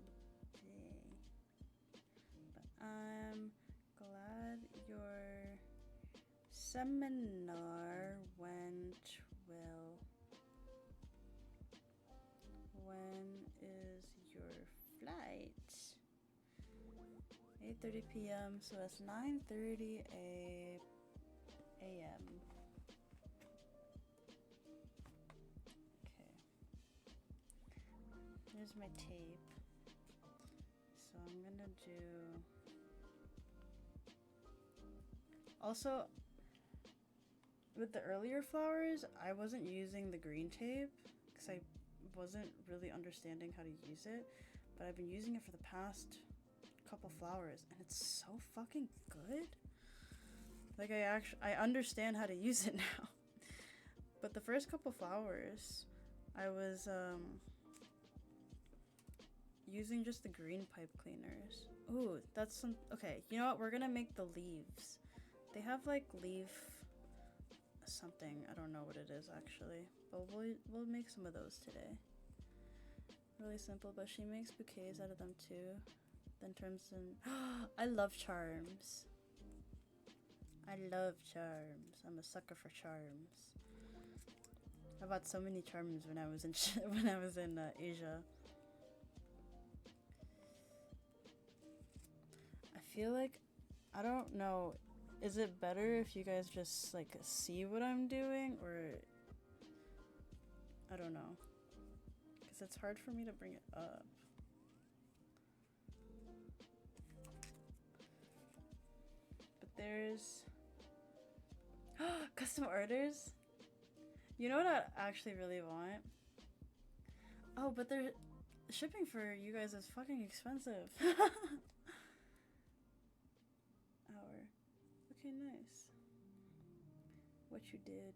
seminar went well. When is your flight? 8:30 p.m. So it's 9:30 a.m. Okay. Here's my tape. So I'm gonna do. Also, with the earlier flowers, I wasn't using the green tape because I wasn't really understanding how to use it, but I've been using it for the past couple flowers and it's so fucking good. Like I understand how to use it now. But the first couple flowers, I was using just the green pipe cleaners. Ooh, that's some. Okay, you know what? We're gonna make the leaves. They have like leaf something. I don't know what it is actually, but we'll make some of those today. Really simple, but she makes bouquets out of them too. Then turns in. I love charms. I love charms. I'm a sucker for charms. I bought so many charms when I was in Asia. I feel like, I don't know, is it better if you guys just like see what I'm doing, or I don't know, because it's hard for me to bring it up. But there's custom orders. You know what I actually really want? Oh, but they're shipping for you guys is fucking expensive. Hour. Okay, nice. What you did.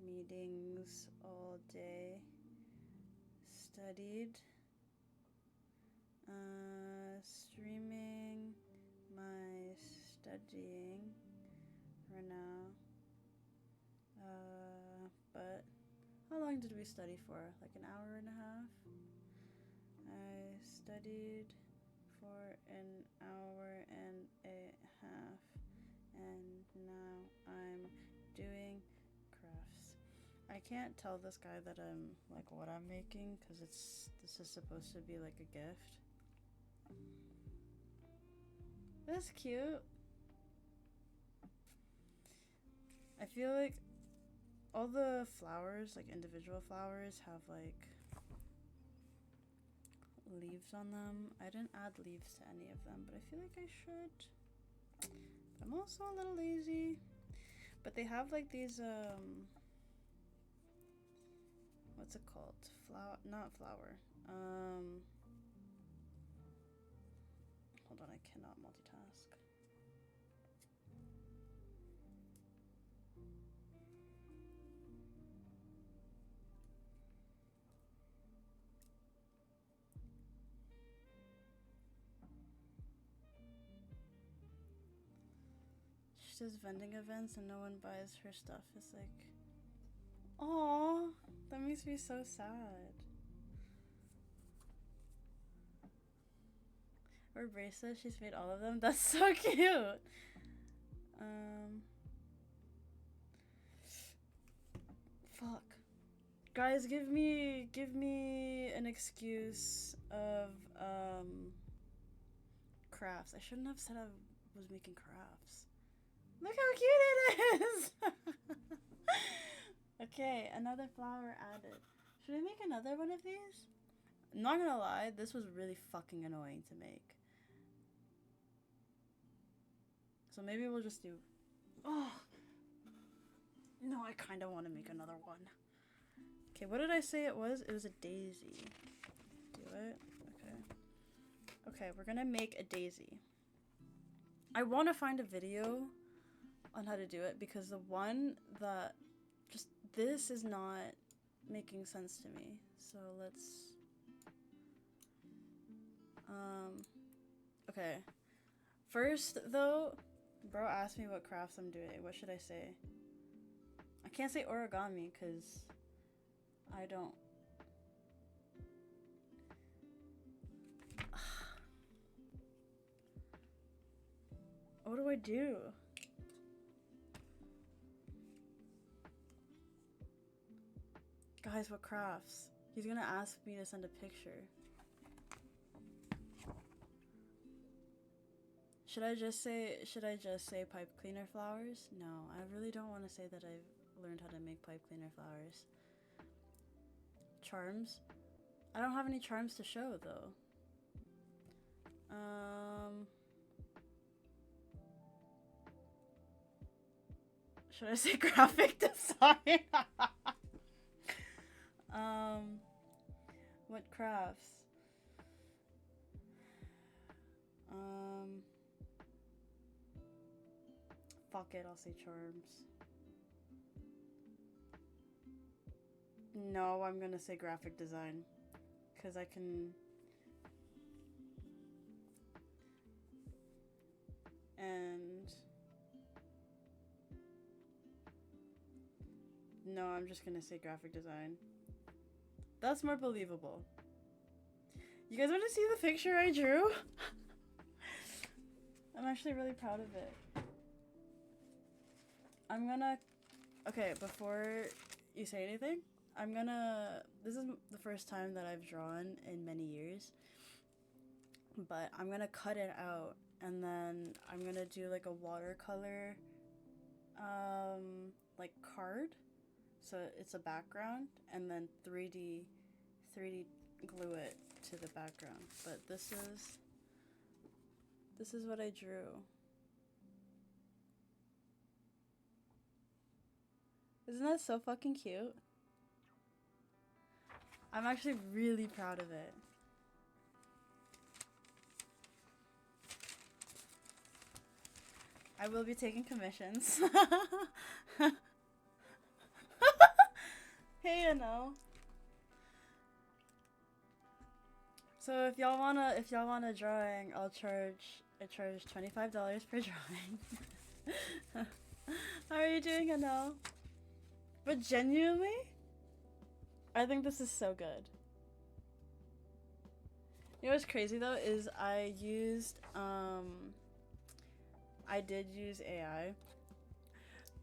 Meetings all day. Studied. Streaming my studying for now. But how long did we study for? Like an hour and a half? I studied for an hour and a half, and now I'm doing crafts. I can't tell this guy that I'm like what I'm making because this is supposed to be like a gift. That's cute. I feel like all the flowers, like individual flowers, have like leaves on them. I didn't add leaves to any of them, but I feel like I should. I'm also a little lazy. But they have like these what's it called? Not flower. Hold on, I cannot multitask. She does vending events and no one buys her stuff. It's like, aww, that makes me so sad. Or bracelets, she's made all of them. That's so cute. Fuck. Guys, give me an excuse of crafts. I shouldn't have said I was making crafts. Look how cute it is! Okay, another flower added. Should I make another one of these? I'm not gonna lie, this was really fucking annoying to make. So maybe we'll just do... Oh! No, I kind of want to make another one. Okay, what did I say it was? It was a daisy. Do it? Okay. Okay, we're gonna make a daisy. I want to find a video on how to do it because the one that... Just, this is not making sense to me. So let's... Okay. First, though, bro asked me what crafts I'm doing. What should I say? I can't say origami because I don't... What do I do? Guys, what crafts? He's gonna ask me to send a picture. Should I just say pipe cleaner flowers? No, I really don't want to say that I've learned how to make pipe cleaner flowers. Charms? I don't have any charms to show though. Should I say graphic design? What crafts? Fuck it, I'll say charms. No, I'm gonna say graphic design. Because I can... And... No, I'm just gonna say graphic design. That's more believable. You guys want to see the picture I drew? I'm actually really proud of it. I'm gonna... Okay, before you say anything, I'm gonna... This is the first time that I've drawn in many years. But I'm gonna cut it out. And then I'm gonna do like a watercolor... like card. So it's a background. And then 3D glue it to the background. But this is what I drew. Isn't that so fucking cute? I'm actually really proud of it. I will be taking commissions. Hey, you know. So if y'all want a drawing, I charge $25 per drawing. How are you doing, Anel? But genuinely, I think this is so good. You know what's crazy though is I did use AI,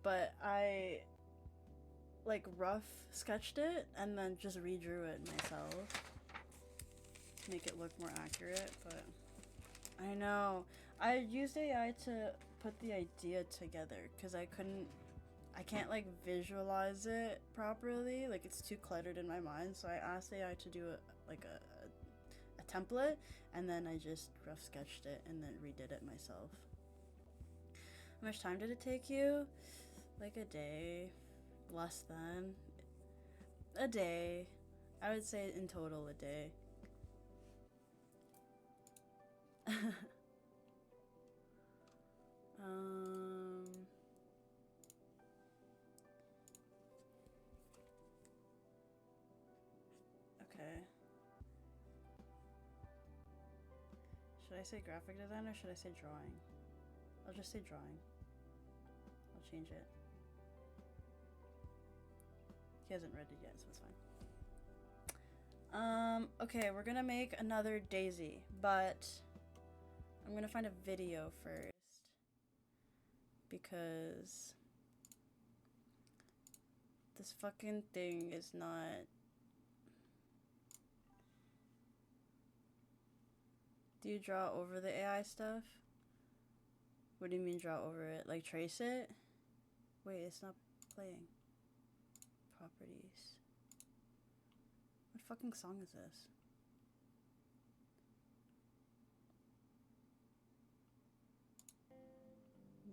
but I like rough sketched it and then just redrew it myself to make it look more accurate. But I know I used AI to put the idea together because I can't like visualize it properly, like it's too cluttered in my mind, so I asked AI to do a template, and then I just rough sketched it and then redid it myself. How much time did it take you? Like a day, less than a day. I would say in total a day. Okay. Should I say graphic design or should I say drawing? I'll just say drawing. I'll change it. He hasn't read it yet, so it's fine. Okay, we're gonna make another daisy, but I'm gonna find a video first because this fucking thing is not... Do you draw over the AI stuff? What do you mean draw over it? Like trace it? Wait, it's not playing. Properties. What fucking song is this?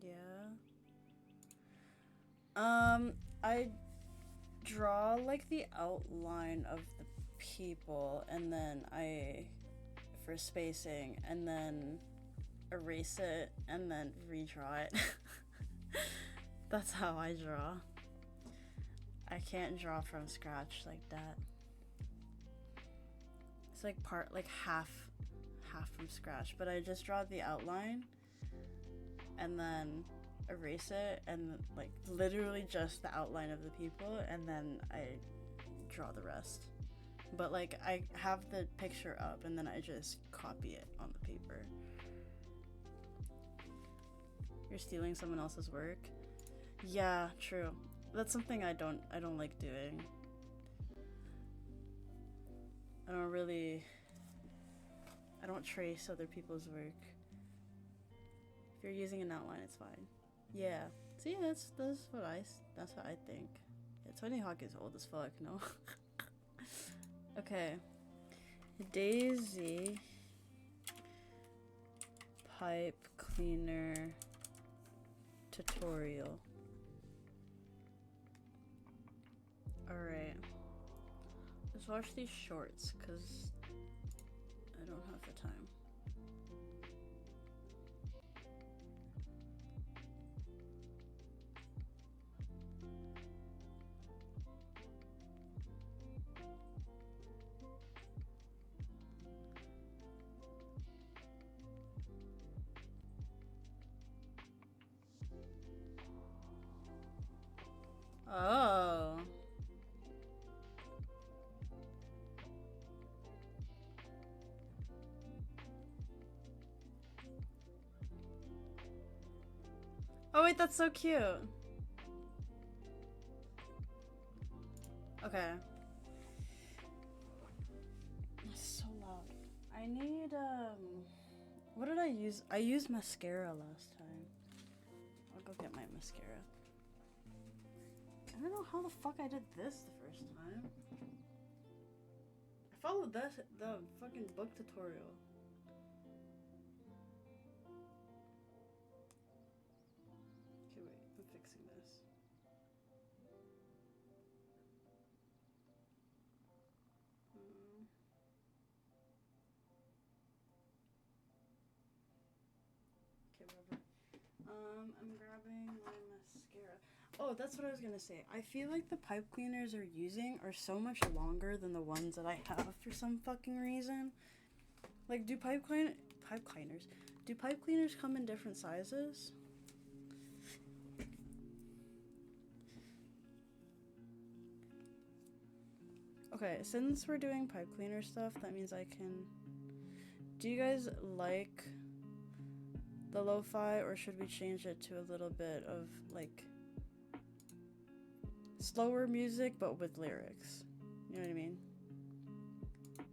Yeah. I draw like the outline of the people and then for spacing, and then erase it and then redraw it. That's how I draw. I can't draw from scratch like that. It's like half from scratch, but I just draw the outline and then erase it and like literally just the outline of the people, and then I draw the rest. But like I have the picture up and then I just copy it on the paper. You're stealing someone else's work. Yeah, true. That's something I don't like doing. I don't trace other people's work. If you're using an outline, it's fine. Yeah. See, that's what I think. Yeah, Tony Hawk is old as fuck, no? Okay. Daisy pipe cleaner tutorial. Alright. Let's watch these shorts, because I don't have the time. Oh. Oh wait, that's so cute. Okay. It's so loud. I need what did I use? I used mascara last time. I'll go get my mascara. I don't know how the fuck I did this the first time. I followed the fucking book tutorial. Okay, wait, I'm fixing this. Okay, whatever. I'm grabbing my mascara. Oh, that's what I was gonna say. I feel like the pipe cleaners are using are so much longer than the ones that I have for some fucking reason. Like, do pipe cleaners come in different sizes? Okay, since we're doing pipe cleaner stuff, that means I can... Do you guys like the lo-fi, or should we change it to a little bit of, like, slower music, but with lyrics? You know what I mean?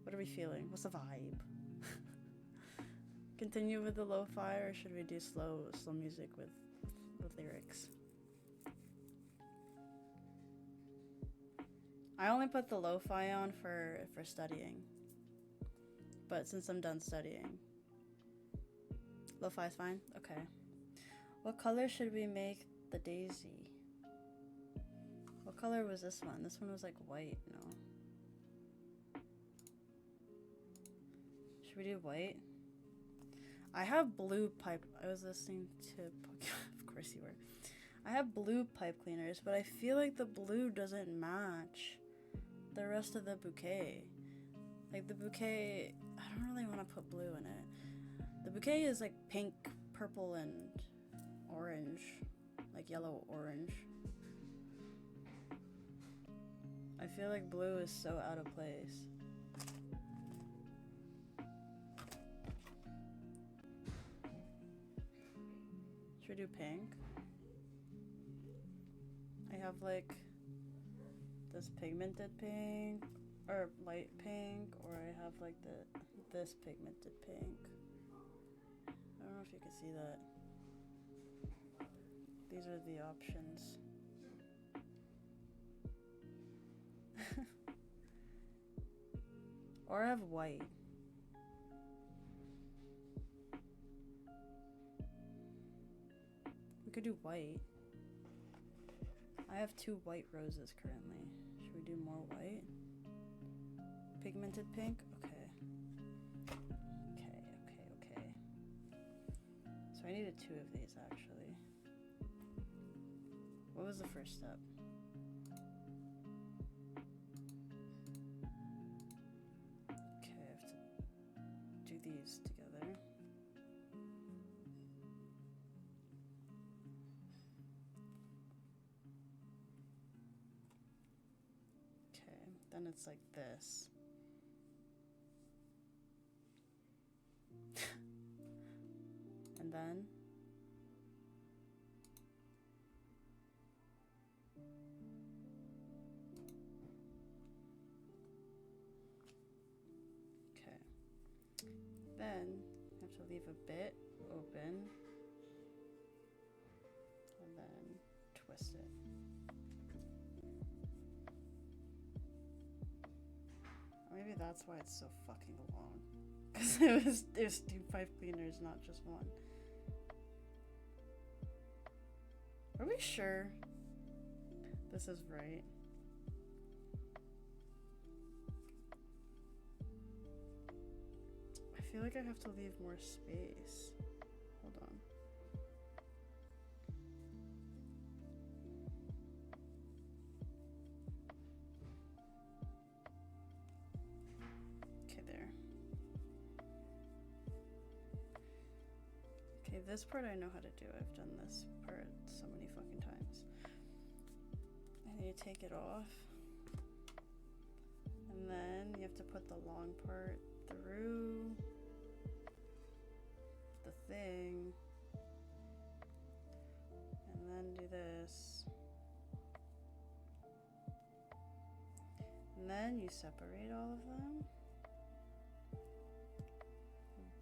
What are we feeling? What's the vibe? Continue with the lo-fi, or should we do slow music with lyrics? I only put the lo-fi on for studying. But since I'm done studying, lo-fi's fine? Okay. What color should we make the daisy? What color was this one? This one was like white, no? Should we do white? I have blue pipe. I was listening to of course you were. I have blue pipe cleaners, but I feel like the blue doesn't match the rest of the bouquet. Like the bouquet, I don't really want to put blue in it. The bouquet is like pink, purple, and orange. Like yellow orange. I feel like blue is so out of place. Should we do pink? I have like this pigmented pink, or light pink, or I have like this pigmented pink. I don't know if you can see that. These are the options. Or I have white. We could do white. I have 2 white roses currently. Should we do more white? Pigmented pink? Okay. Okay. So I needed 2 of these actually. What was the first step? Okay, I have to do these together. Okay, then it's like this. And then to leave a bit open and then twist it. Maybe that's why it's so fucking long. Because there's 2 pipe cleaners, not just one. Are we sure this is right? I feel like I have to leave more space. Hold on. Okay, there. Okay, this part I know how to do. I've done this part so many fucking times. I need to take it off. And then you have to put the long part through the thing. And then do this. And then you separate all of them.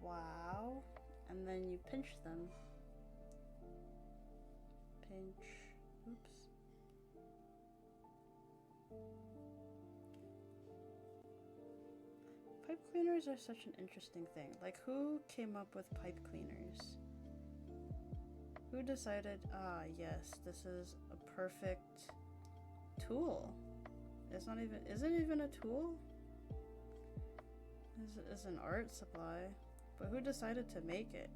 Wow. And then you pinch them. Pinch. Oops. Pipe cleaners are such an interesting thing. Like, who came up with pipe cleaners? Who decided, yes, this is a perfect tool? It's not even, is it even a tool? It's an art supply. But who decided to make it?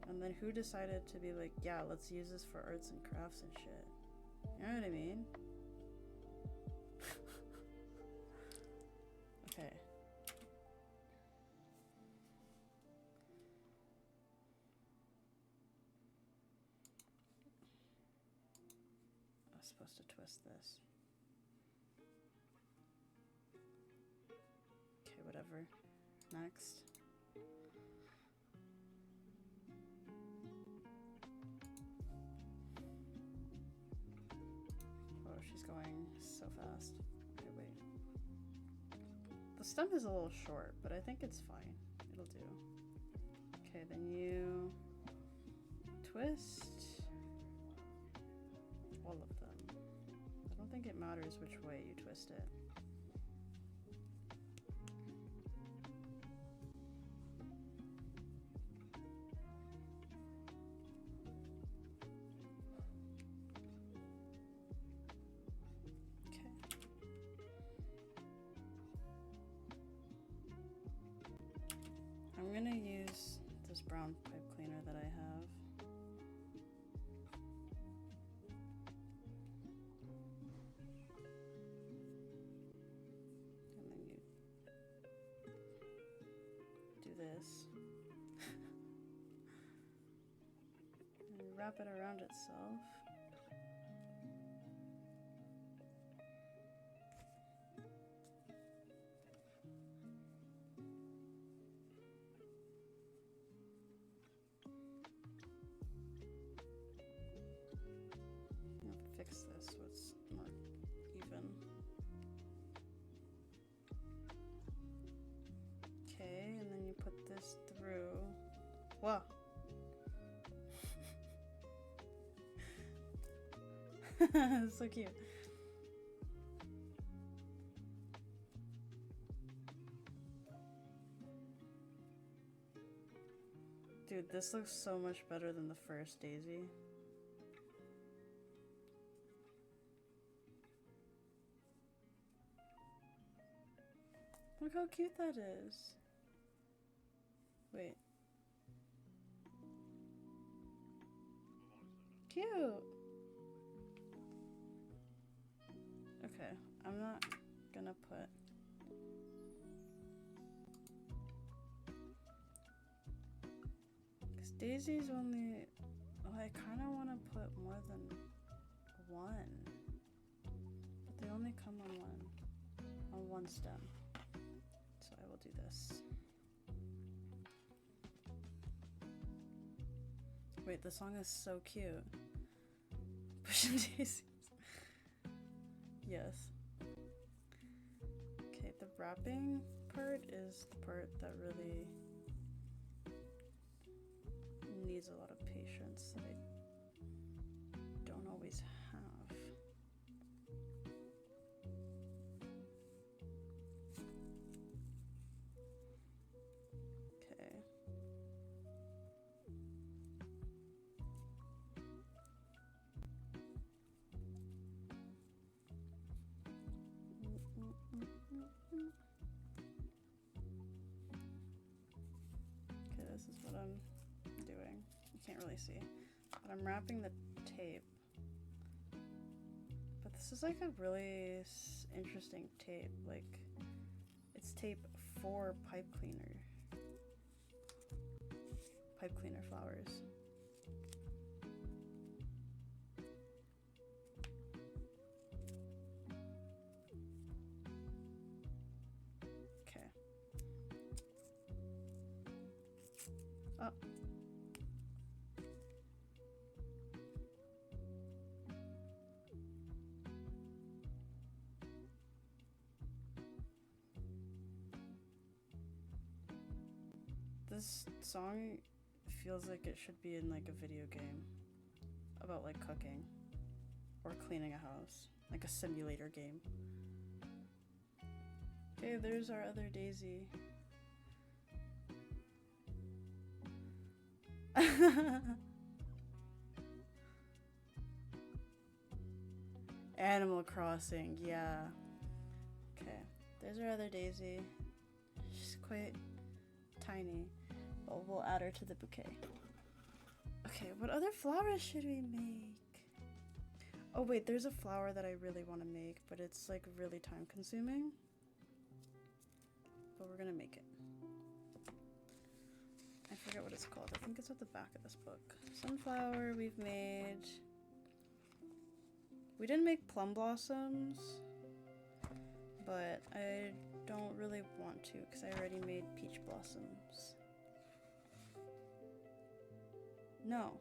And then who decided to be like, yeah, let's use this for arts and crafts and shit? You know what I mean? Okay. I was supposed to twist this. Okay, whatever. Next. Oh, she's going so fast. Okay, wait. The stem is a little short, but I think it's fine. It'll do. Okay, then you twist all of them. I don't think it matters which way you twist it. I'm gonna use this brown pipe cleaner that I have. And then you do this. And wrap it around itself. Fix this so it's more even. Okay, and then you put this through. Whoa! So cute. Dude, this looks so much better than the first daisy. Look how cute that is. Wait. Cute. Okay, I'm not gonna put because Daisy's only, oh, I kind of want to put more than one, but they only come on one stem. So I will do this. Wait, the song is so cute. Pushing daisies. Yes. Okay, the wrapping part is the part that really needs a lot of patience that I don't always have. Okay. Okay, this is what I'm doing. You can't really see, but I'm wrapping the tape. But this is like a really interesting tape. Like, it's tape for pipe cleaner flowers. Okay. Oh. This song feels like it should be in like a video game about like cooking or cleaning a house, like a simulator game. Okay, there's our other daisy. Animal Crossing, yeah. Okay, there's our other daisy. She's quite tiny, but we'll add her to the bouquet. Okay, what other flowers should we make? Oh wait, there's a flower that I really want to make, but it's like really time consuming. But we're gonna make it. I forget what it's called. I think it's at the back of this book. Sunflower we've made. We didn't make plum blossoms, but I don't really want to because I already made peach blossoms. No.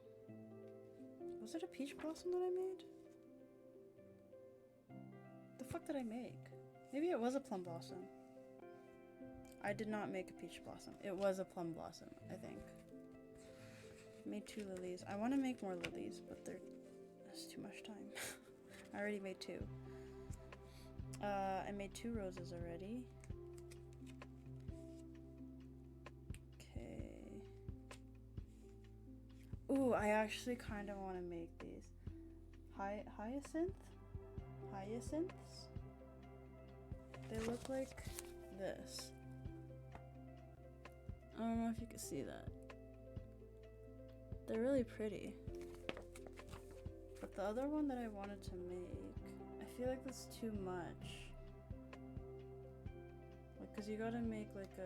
Was it a peach blossom that I made? The fuck did I make? Maybe it was a plum blossom. I did not make a peach blossom. It was a plum blossom, I think. I made 2 lilies. I want to make more lilies, but there's too much time. I already made 2. I made 2 roses already. Okay. Ooh, I actually kind of want to make these. Hyacinths? They look like this. I don't know if you can see that. They're really pretty. But the other one that I wanted to make, I feel like that's too much. Like, cause you gotta make like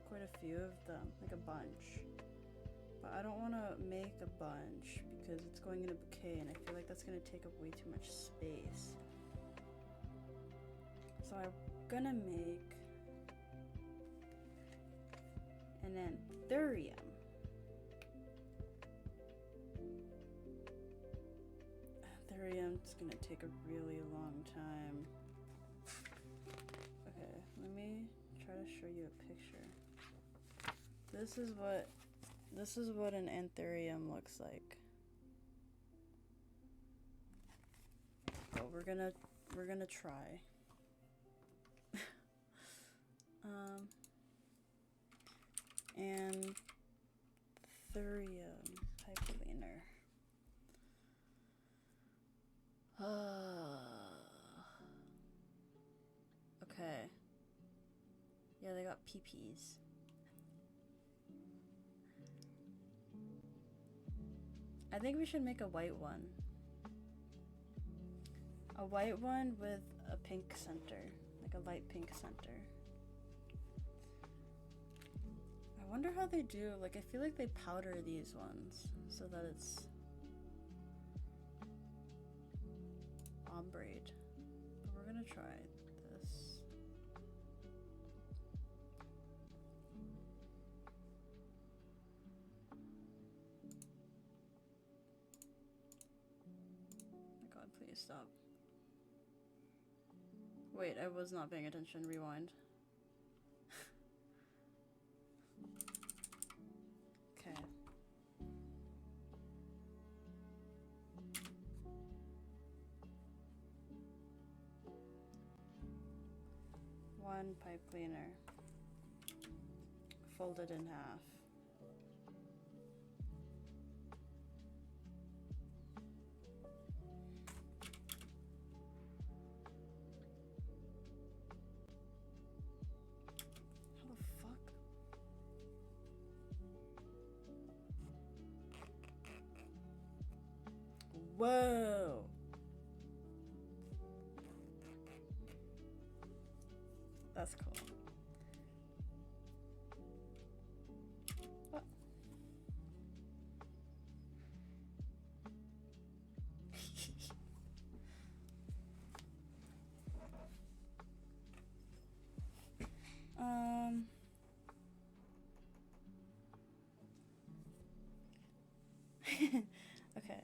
quite a few of them, like a bunch. But I don't want to make a bunch because it's going in a bouquet, and I feel like that's gonna take up way too much space. So I'm gonna make an anthurium. Anthurium's gonna take a really long time. Okay, let me try to show you a picture. This is what an anthurium looks like. But we're gonna try. Anthurium pipe cleaner. Okay. Yeah, they got PPs. I think we should make a white one. A white one with a pink center, like a light pink center. I wonder how they do, like I feel like they powder these ones so that it's ombre. But we're gonna try this. Oh my god, please stop. Wait, I was not paying attention. Rewind. Okay. one pipe cleaner folded in half. How the fuck? Whoa! That's cool. What? Okay.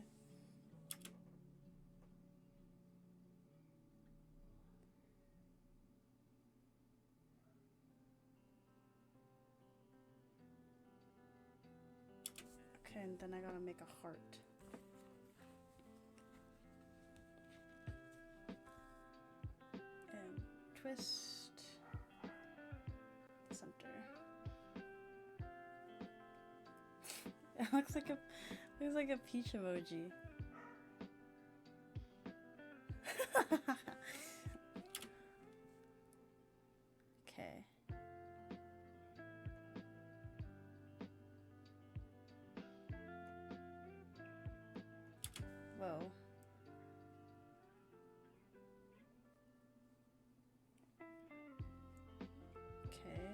Okay, and then I gotta make a heart. And twist the center. It looks like a peach emoji. Okay. Whoa. Okay.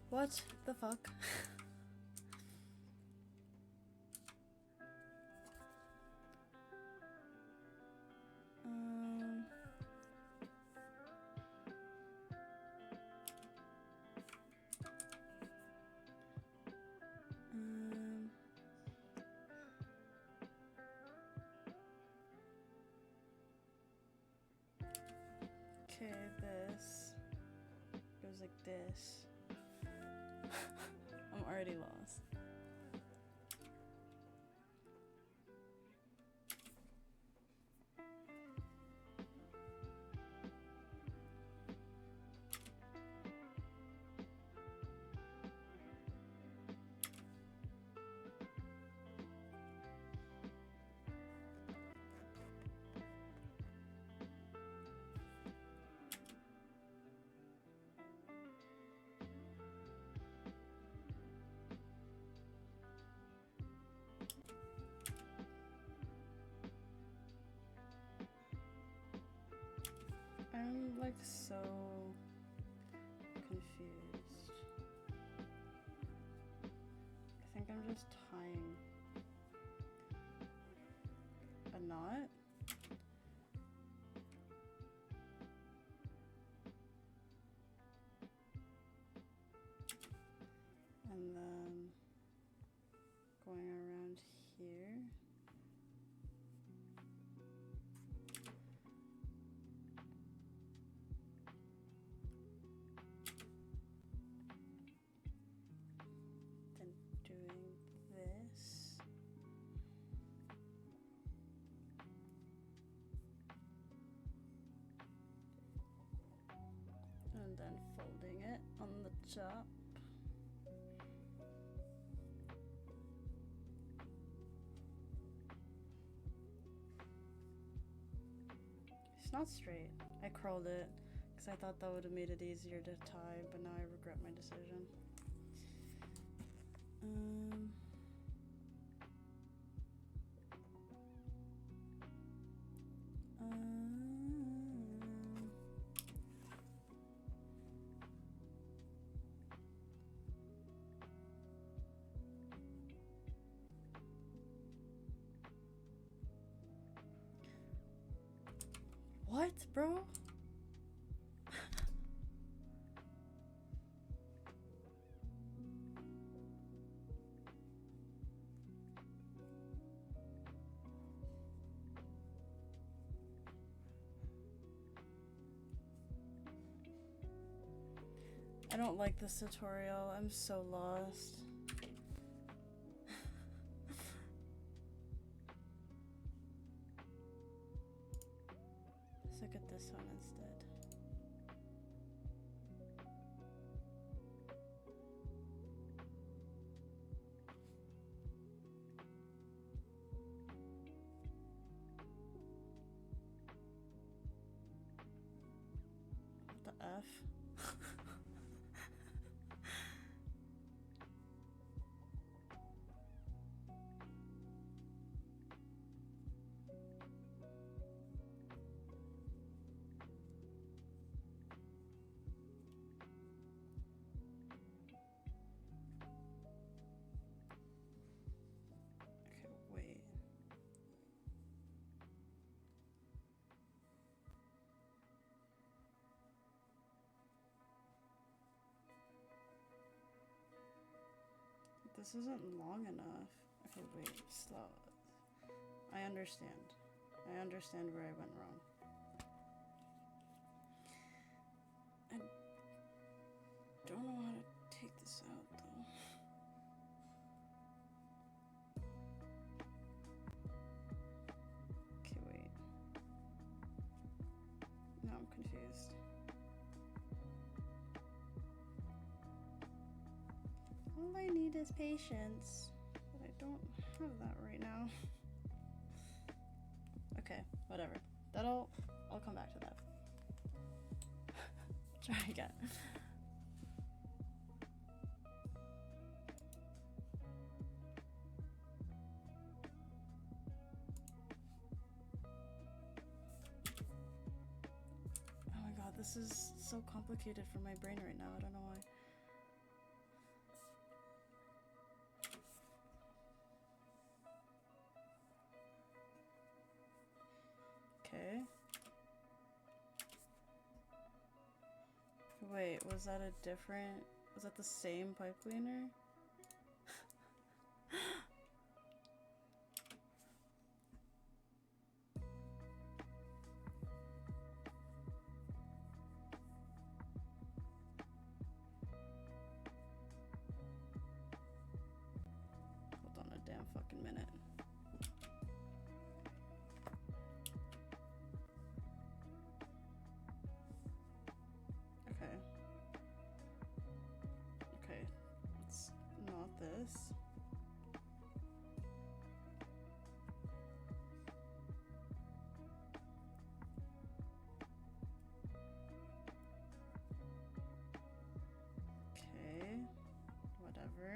What the fuck? Okay, this goes like this. I'm already lost. I'm like so confused. I think I'm just tying a knot. And then going around here. Then doing this. And then folding it on the top. It's not straight. I curled it because I thought that would have made it easier to tie, but now I regret my decision. What, bro? I don't like this tutorial. I'm so lost. Let's look at this one instead. What the F? Wait. This isn't long enough. Okay, wait, slow. I understand. I understand where I went wrong. I don't know how to take this out though. Okay, wait. Now I'm confused. All I need is patience, but I don't have that right now. Okay, whatever. I'll come back to that. Try again. Oh my god, this is so complicated for my brain right now. I don't know why. Okay. Wait, was that the same pipe cleaner? Hold on a damn fucking minute. Okay, it's not this. Okay, whatever.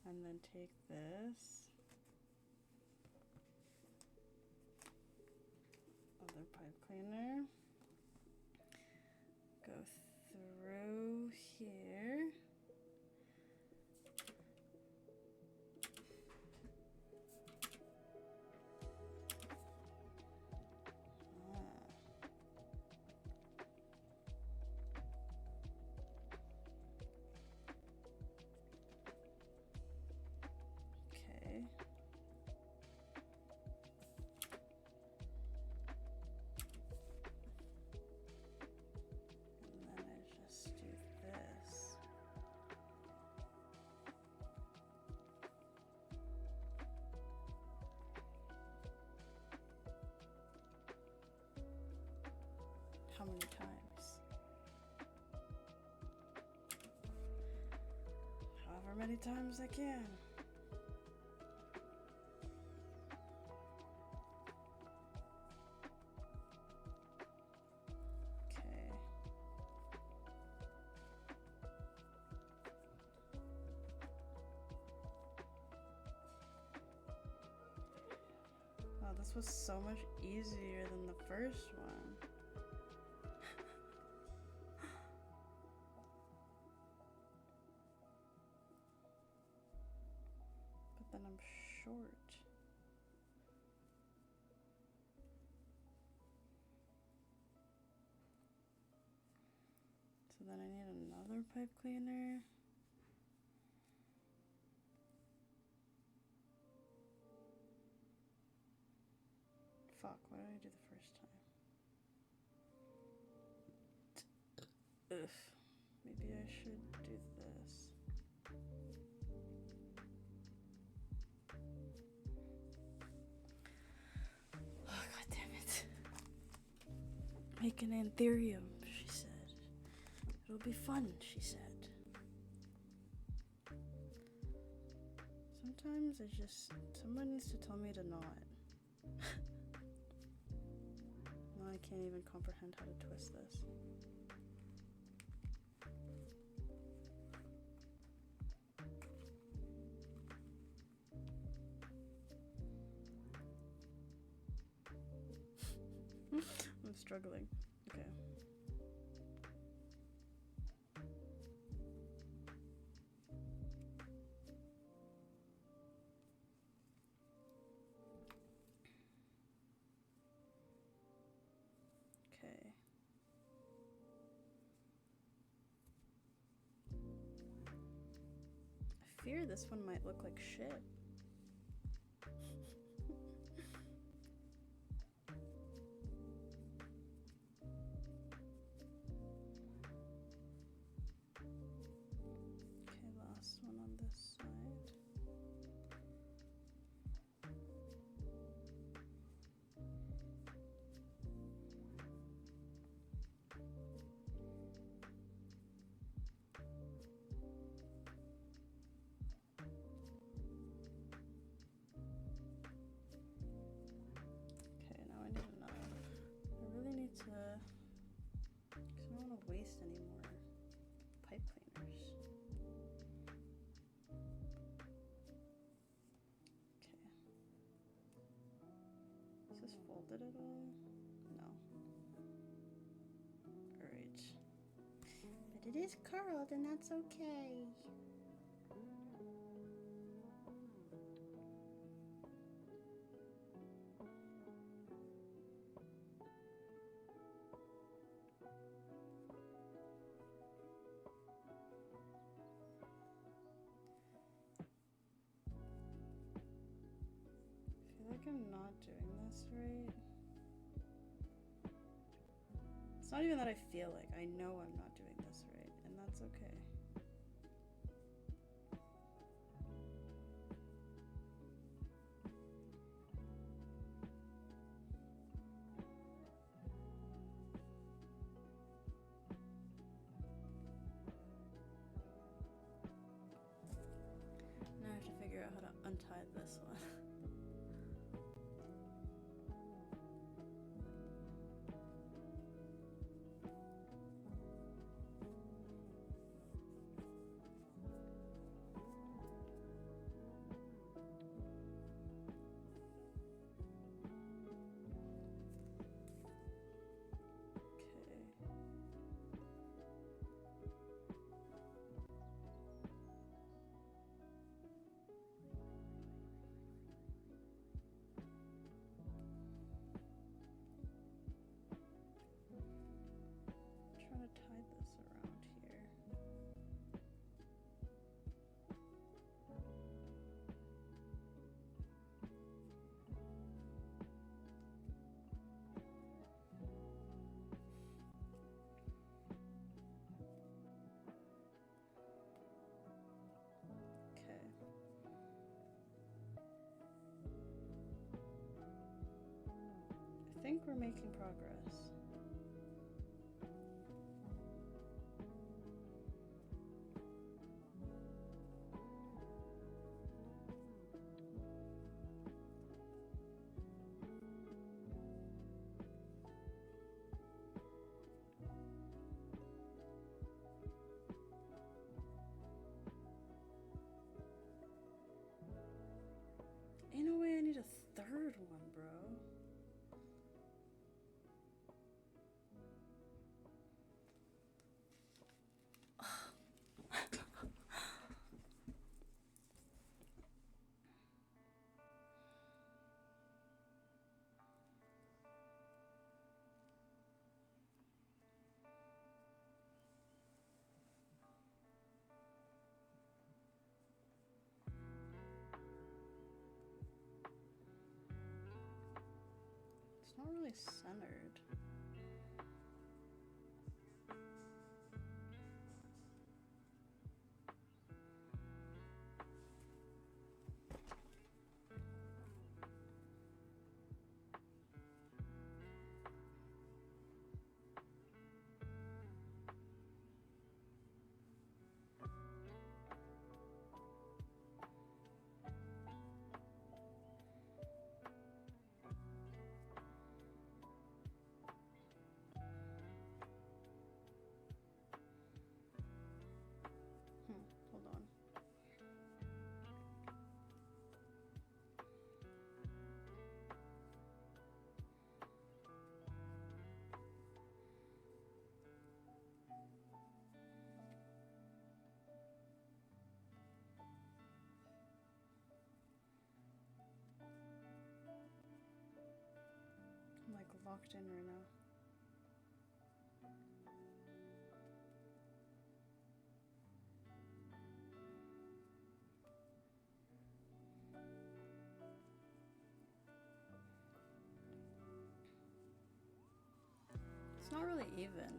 And then take this. Other pipe cleaner. Go through here. Okay. And then I just do this. How many times? However many times I can. Okay. Wow, this was so much easier than the first one. But then I'm short. So then I need another pipe cleaner. Fuck, what did I do the first time? Ugh. Maybe I should do this. Oh, god damn it. Make an anthurium, she said. It'll be fun, she said. Sometimes I just... someone needs to tell me to not. Now I can't even comprehend how to twist this. I'm struggling. Okay. Okay. I fear this one might look like shit. Okay, last one on this side. Okay, now I need another. I really need to, because I don't want to waste any more pipe cleaners. Okay. Is this folded at all? No. Alright. But it is curled and that's okay. I feel like I'm not doing this right. It's not even that I feel like. I know I'm not doing this right, and that's okay. Now I have to figure out how to untie this one. Trying to tie this around here. Okay. I think we're making progress. Ain't no way I need a third one, bro. It's not really centered. locked in right now. It's not really even.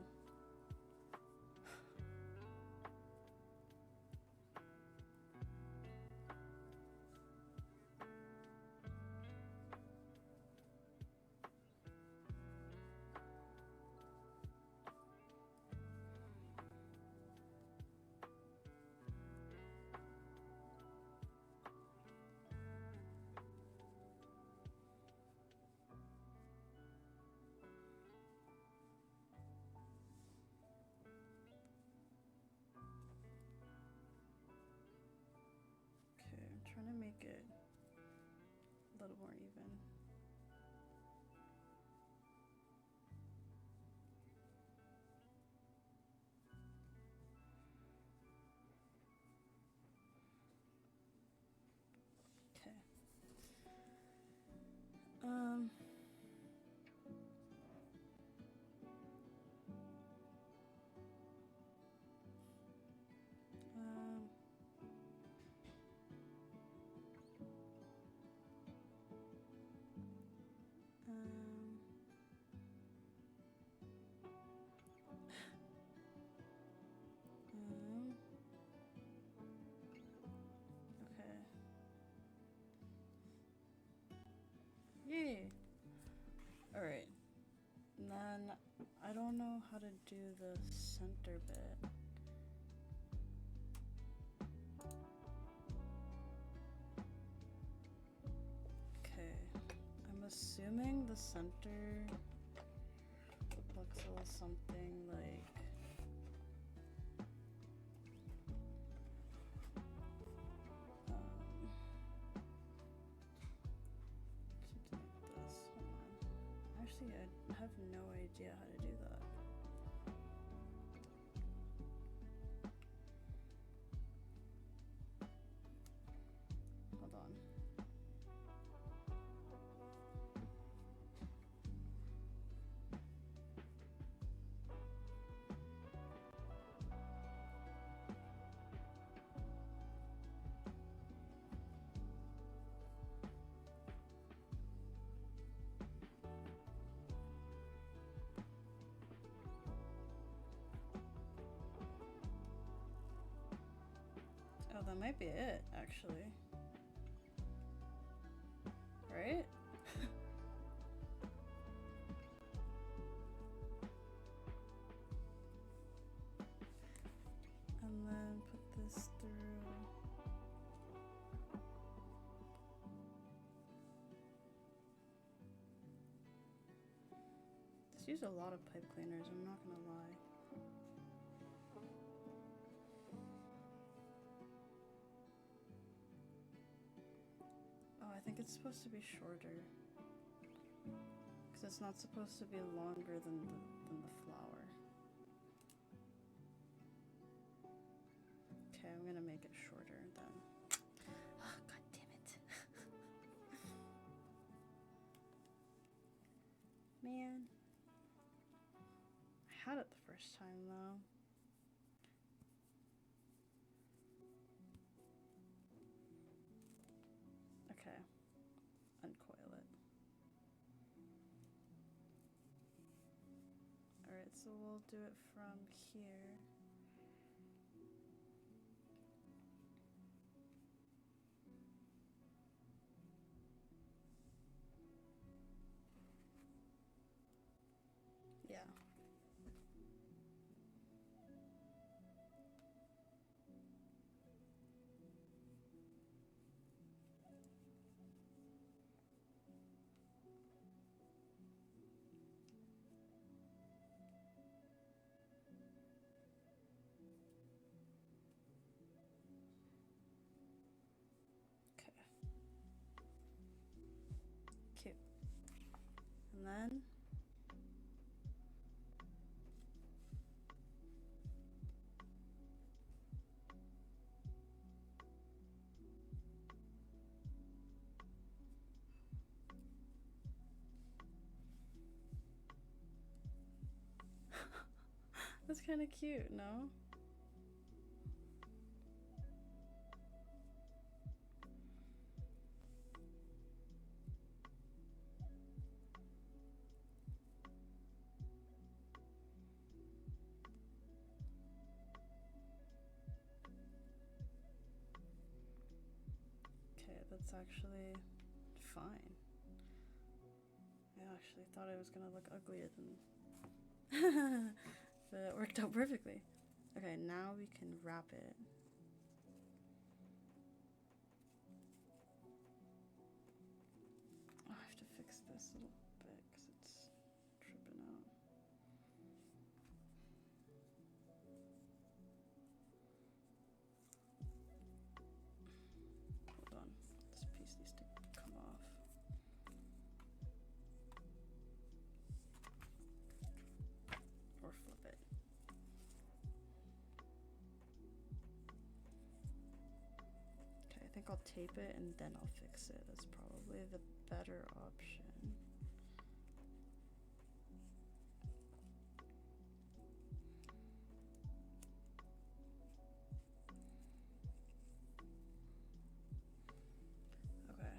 Okay, I'm trying to make it a little more even. Okay. Um, um, um, okay. Yay! Alright. And then I don't know how to do the center bit. Okay. I'm assuming the center pixel is something like something like this. Hold on. Actually, I have no idea how to do that. Hold on. Oh, that might be it, actually. Right? And then put this through. This used a lot of pipe cleaners, I'm not gonna lie. Oh, I think it's supposed to be shorter. Because it's not supposed to be longer than the flower. Okay, I'm gonna make it shorter then. Oh, God damn it. Man. I had it the first time though. Okay. Uncoil it. Alright, so we'll do it from here. Yeah. Okay. Cute. And then That's kind of cute, no? Okay, that's actually fine. I actually thought it was gonna look uglier than but it worked out perfectly. Okay, now we can wrap it. Oh, I have to fix this little bit because it's tripping out. Hold on, this piece needs to come off. Or flip it. Okay, I think I'll tape it and then I'll fix it. That's probably the better option. Okay.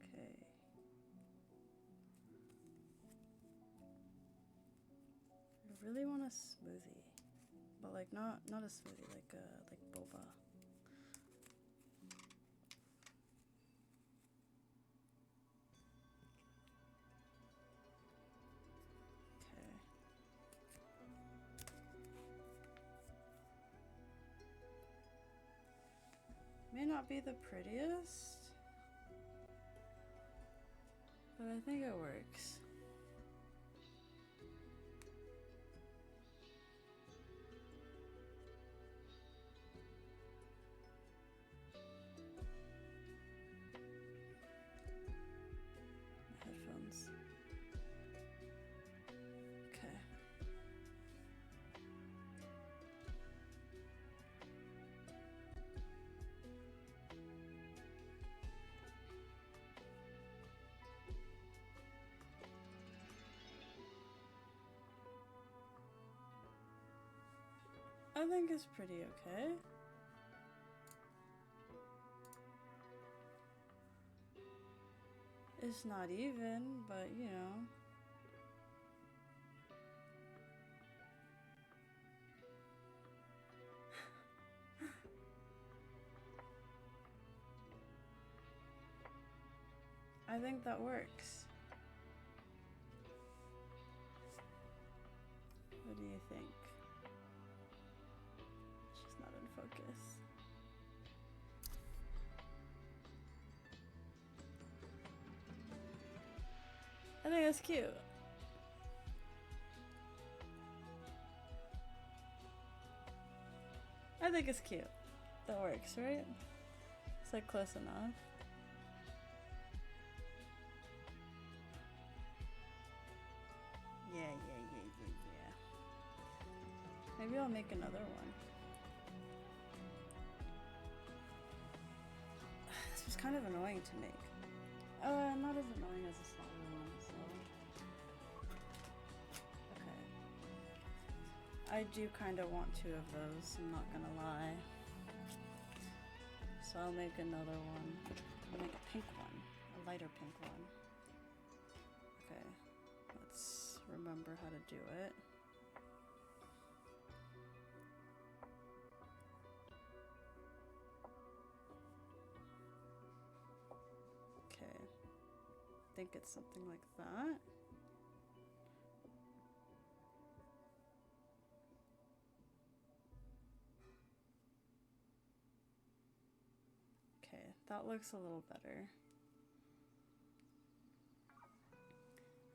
Okay. I really want a smoothie, but like not a smoothie, like boba. Okay. May not be the prettiest, but I think it works. Headphones. Okay. I think it's pretty okay. It's not even, but you know. I think that works. What do you think? She's not in focus. I think it's cute. I think it's cute. That works, right? It's like close enough. Yeah. Maybe I'll make another one. This was kind of annoying to make. Not as annoying as a smaller one, so. Okay. I do kind of want 2 of those, I'm not gonna lie. So I'll make another one. I'll make a pink one, a lighter pink one. Okay, let's remember how to do it. Okay, I think it's something like that. Okay, that looks a little better.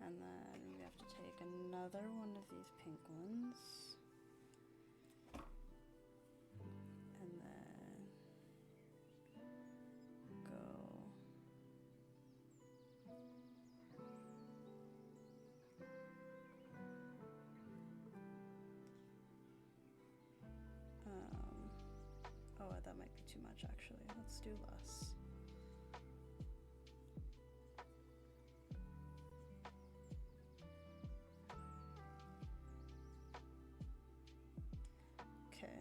And then we have to take another one of these pink ones. And then Oh, that might be too much actually. Let's do less. Okay.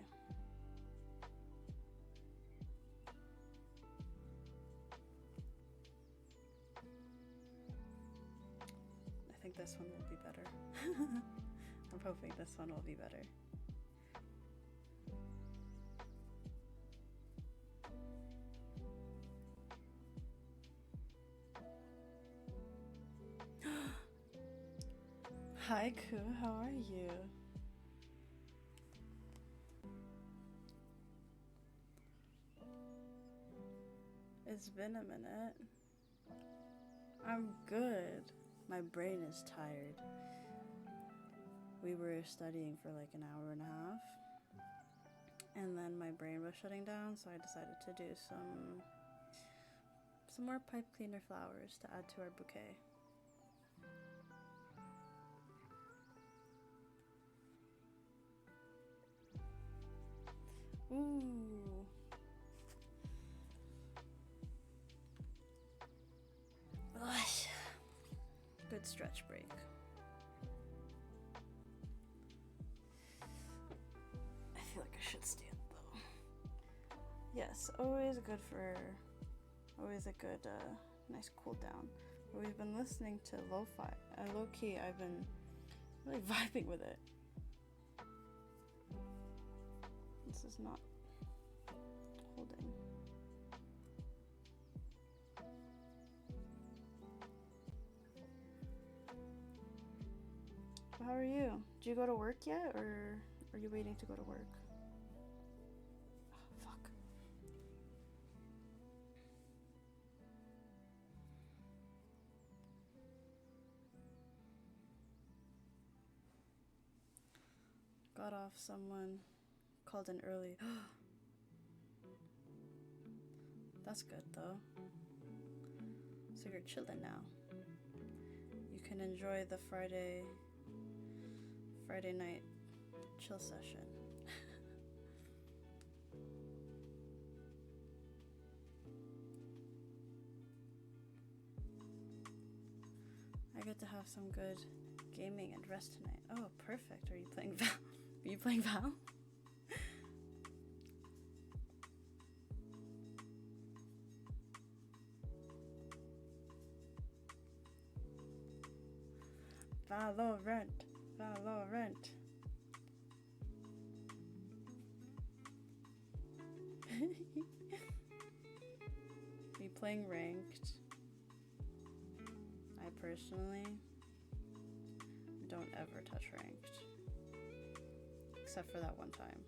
I think this one will be better. I'm hoping this one will be better. Hi, Ku, how are you? It's been a minute. I'm good. My brain is tired. We were studying for like an hour and a half, and then my brain was shutting down, so I decided to do some more pipe cleaner flowers to add to our bouquet. Ooh. Gosh. Good stretch break. I feel like I should stand though. Yes, always a good nice cool down. We've been listening to lo-fi. Low-key, I've been really vibing with it. This is not holding. How are you? Do you go to work yet, or are you waiting to go to work? Oh, fuck. Got off someone, called in early. That's good though. So you're chilling now. You can enjoy the Friday night chill session. I get to have some good gaming and rest tonight. Oh, perfect. Are you playing Val? Are you playing Val? Valorant. Be playing ranked. I personally don't ever touch ranked. Except for that one time.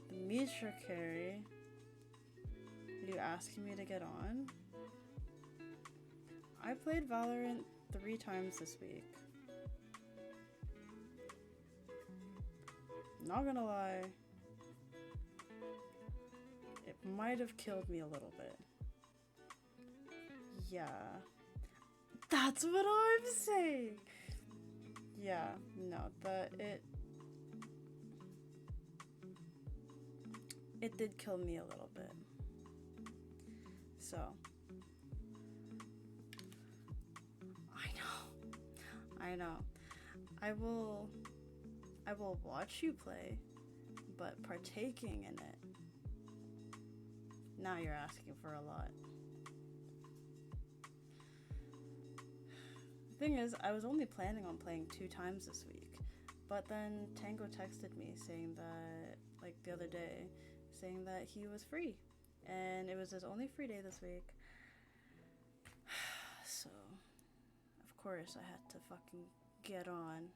The Mishra carry. Are you asking me to get on? I played Valorant 3 times this week. Not gonna lie, it might have killed me a little bit. Yeah. That's what I'm saying! Yeah, no, it did kill me a little bit. So I know. I will watch you play, but partaking in it, now you're asking for a lot. The thing is, I was only planning on playing 2 times this week, but then Tango texted me saying that, like the other day, saying that he was free, and it was his only free day this week. So, of course, I had to fucking get on.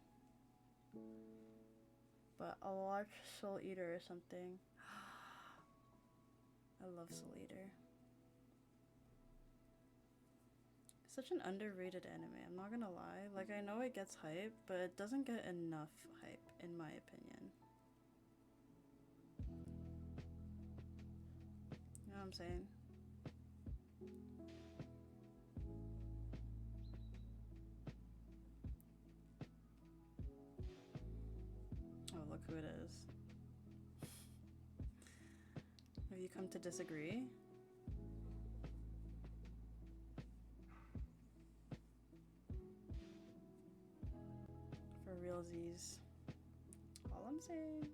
But I'll watch Soul Eater or something. I love Soul Eater. Such an underrated anime, I'm not gonna lie. Like, I know it gets hype, but it doesn't get enough hype, in my opinion. You know what I'm saying? who it is. Have you come to disagree? For realsies. All I'm saying.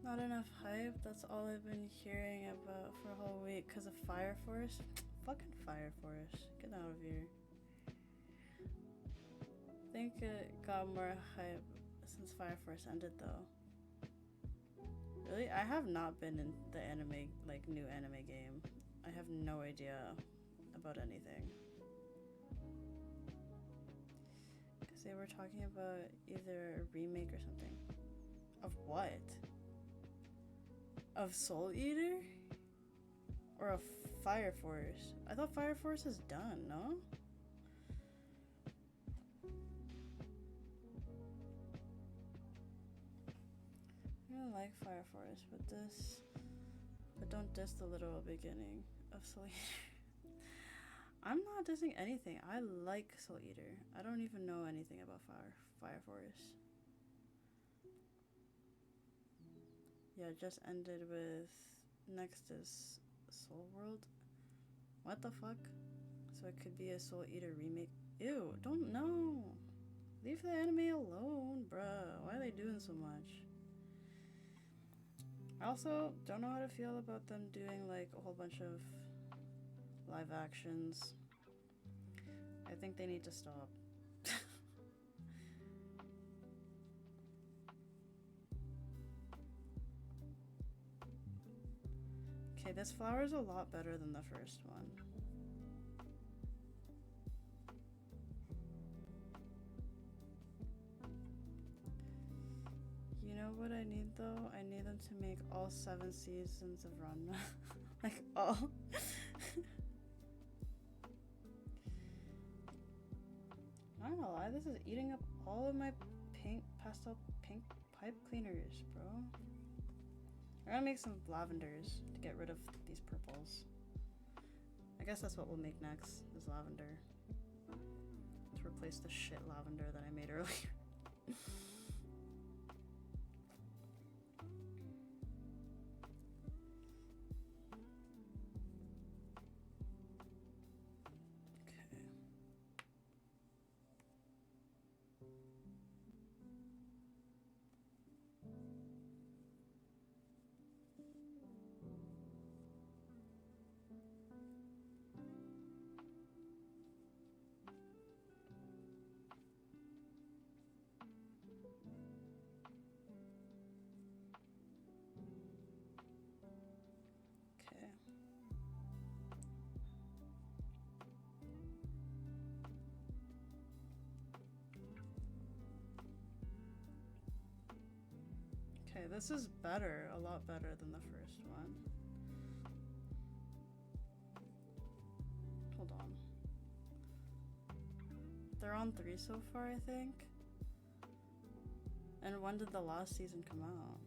Not enough hype, that's all I've been hearing about for a whole week because of Fire Force. Fucking Fire Force, get out of here. I think it got more hype since Fire Force ended though. Really? I have not been in the anime, like new anime game. I have no idea about anything. Because they were talking about either a remake or something. Of what? Of Soul Eater? Or of Fire Force? I thought Fire Force is done, no? I really like Fire Force, but don't diss the literal beginning of Soul Eater. I'm not dissing anything. I like Soul Eater. I don't even know anything about Fire Force. Yeah, it just ended with next is Soul World. What the fuck? So it could be a Soul Eater remake. Ew, don't know. Leave the anime alone, bruh. Why are they doing so much? I also don't know how to feel about them doing like a whole bunch of live actions. I think they need to stop. Okay, this flower is a lot better than the first one. You know what I need though? I need them to make all 7 seasons of Ranma. Like all. Not gonna lie, this is eating up all of my pink, pastel pink pipe cleaners, bro. I'm gonna make some lavenders to get rid of these purples. I guess that's what we'll make next, is lavender. To replace the shit lavender that I made earlier. Okay, this is better, a lot better than the first one. Hold on. They're on 3 so far, I think. And when did the last season come out?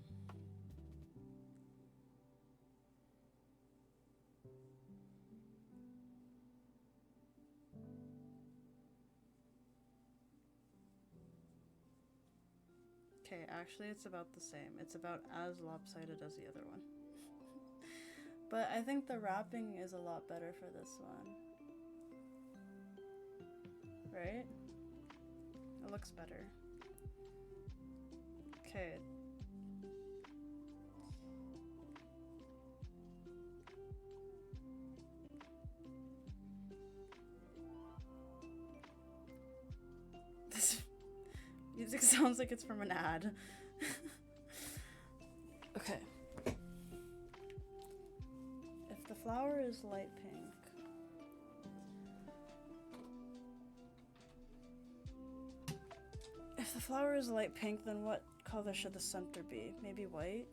Okay, actually it's about the same. It's about as lopsided as the other one. But I think the wrapping is a lot better for this one. Right? It looks better. Okay. This music sounds like it's from an ad. Okay. If the flower is light pink, then what color should the center be? Maybe white?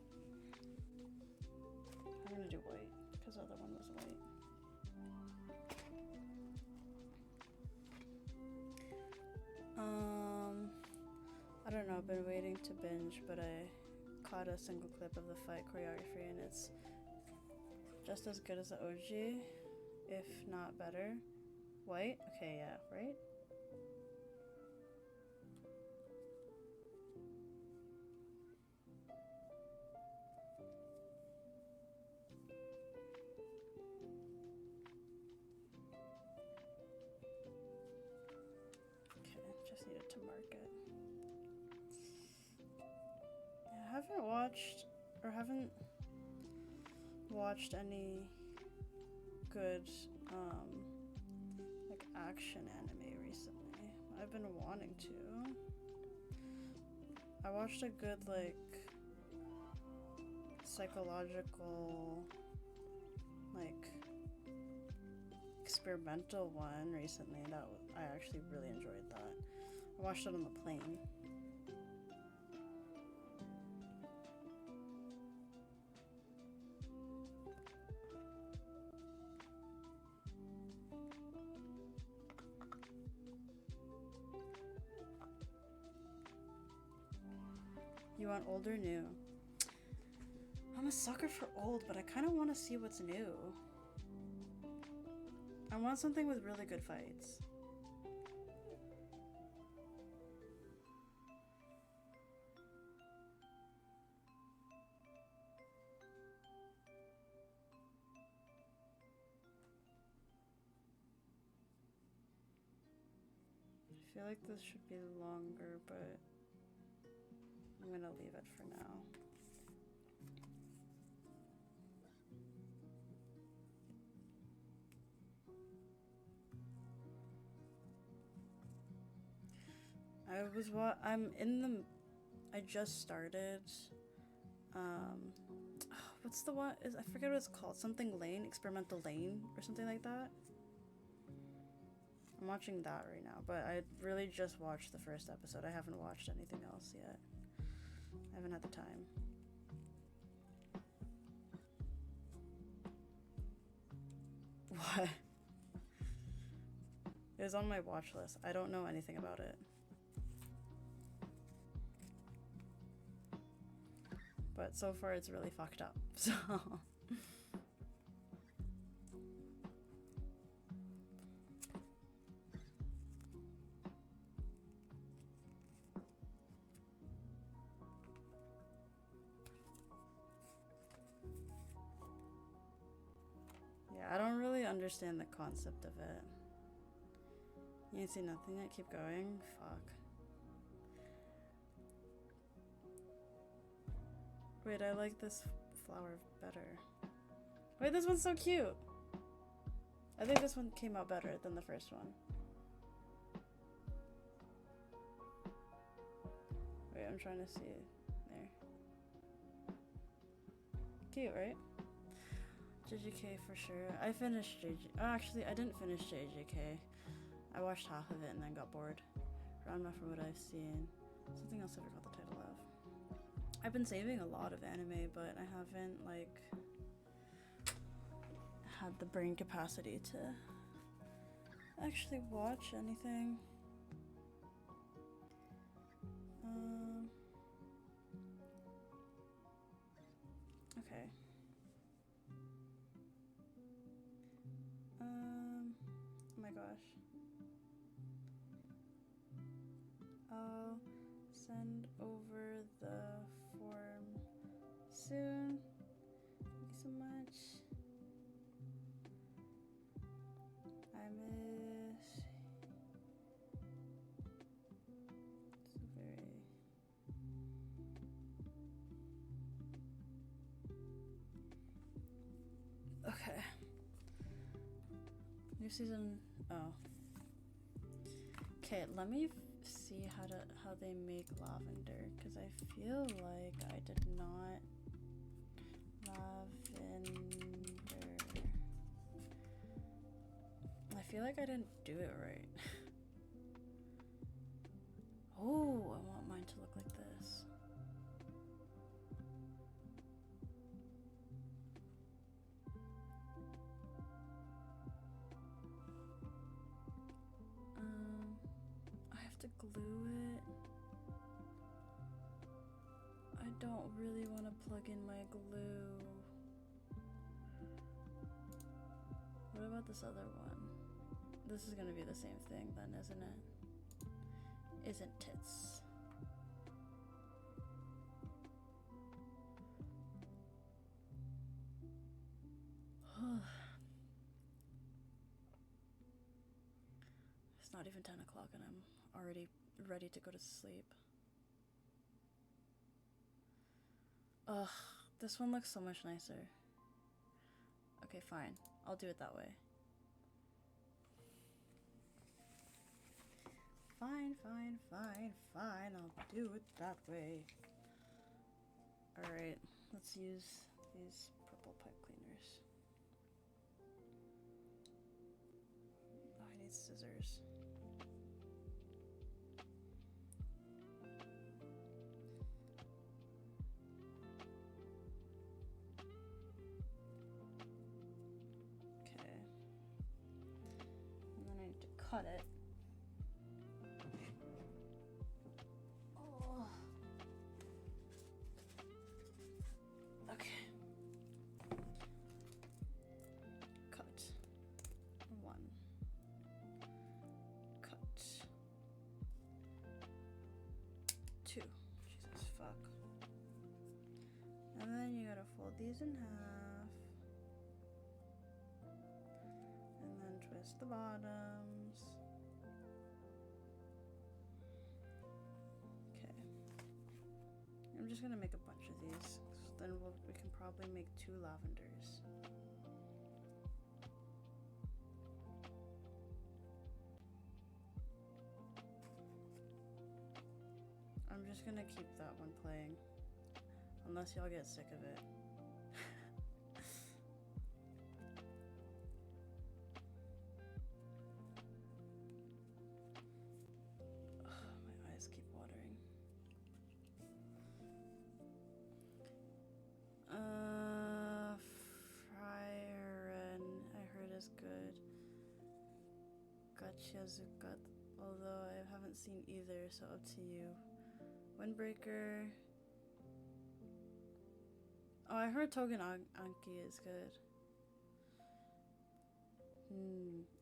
I'm gonna do white because the other one was white. I don't know, I've been waiting to binge, but I caught a single clip of the fight choreography and it's just as good as the OG, if not better. White? Okay, yeah, right? Okay, just needed to mark it. I haven't watched any good like action anime recently. I've been wanting to. I watched a good like psychological like experimental one recently that I actually really enjoyed that. I watched it on the plane. You want old or new? I'm a sucker for old, but I kind of want to see what's new. I want something with really good fights. I feel like this should be longer, but I'm gonna leave it for now. I just started, what's the one, I forget what it's called, something Lane, Experimental Lane, or something like that. I'm watching that right now, but I really just watched the first episode. I haven't watched anything else yet. I haven't had the time. What? It was on my watch list. I don't know anything about it. But so far it's really fucked up, so... Yeah, I don't really understand the concept of it. You see nothing yet? Keep going? Fuck. Wait, I like this flower better. Wait, this one's so cute! I think this one came out better than the first one. Wait, I'm trying to see it. There. Cute, right? JJK for sure. I finished Oh, actually, I didn't finish JJK. I watched half of it and then got bored. Ranma from what I've seen. Something else I forgot the title of. I've been saving a lot of anime, but I haven't, like, had the brain capacity to actually watch anything. Okay. Oh my gosh. I'll send over the form soon. Thank you so much. I miss so very okay. New season. Oh. Okay, let me see how they make lavender, because I feel like I did not lavender. I feel like I didn't do it right. Oh, I want mine to look like this. glue it. I don't really want to plug in my glue. What about this other one? This is gonna be the same thing then, isn't it? Isn't it? It's not even 10 o'clock and I'm already ready to go to sleep. Ugh, this one looks so much nicer. Okay, fine. I'll do it that way. Fine, fine, fine, fine. I'll do it that way. Alright, let's use these purple pipe cleaners. Oh, I need scissors. Okay. And then I need to cut it. Jesus fuck. And then you gotta fold these in half. And then twist the bottoms. Okay. I'm just gonna make a bunch of these. Then we can probably make 2 lavenders. I'm just gonna keep that one playing. Unless y'all get sick of it. Ugh, my eyes keep watering. Frieren, I heard is good. Gachiazuka, although I haven't seen either, so up to you. Windbreaker. Oh, I heard Togen Anki is good.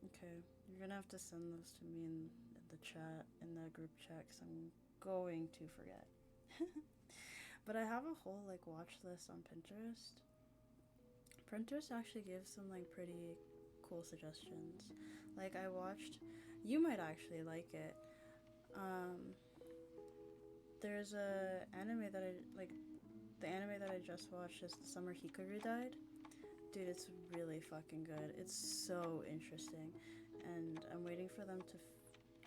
Okay. You're gonna have to send those to me in the chat, in the group chat, because I'm going to forget. But I have a whole like watch list on Pinterest. Pinterest actually gives some like pretty cool suggestions. Like I watched, you might actually like it. There's a anime that I like. The anime that I just watched is The Summer Hikaru Died. Dude, it's really fucking good. It's so interesting, and I'm waiting for them to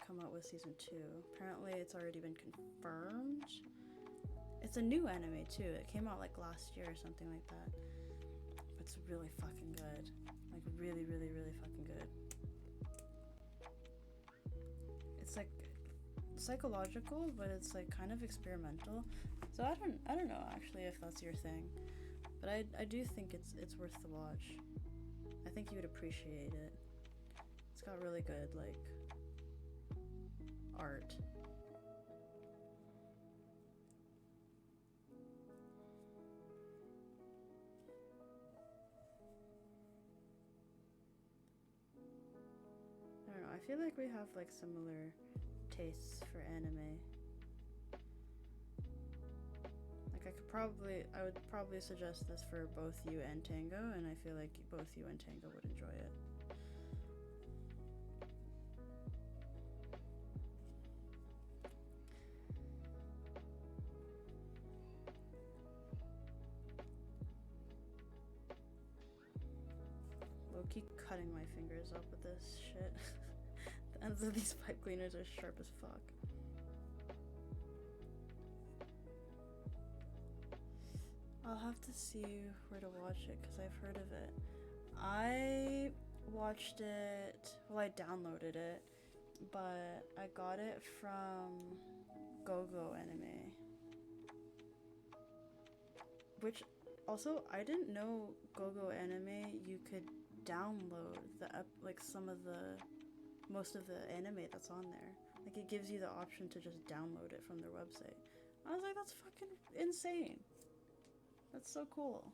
come out with season 2. Apparently, it's already been confirmed. It's a new anime too. It came out like last year or something like that. It's really fucking good. Like really, really, really fucking good. It's like psychological, but it's like kind of experimental. So I don't know actually if that's your thing, but I do think it's worth the watch. I think you would appreciate it. It's got really good like art. I don't know. I feel like we have like similar tastes for anime. Like I would probably suggest this for both you and Tango, and I feel like both you and Tango would enjoy it. Low-key cutting my fingers up with this shit. The ends of these pipe cleaners are sharp as fuck. I'll have to see where to watch it because I've heard of it. I watched it, well I downloaded it, but I got it from GoGo Anime. Which, also, I didn't know GoGo Anime, you could download the, like some of the, most of the anime that's on there. Like, it gives you the option to just download it from their website. I was like, that's fucking insane. That's so cool.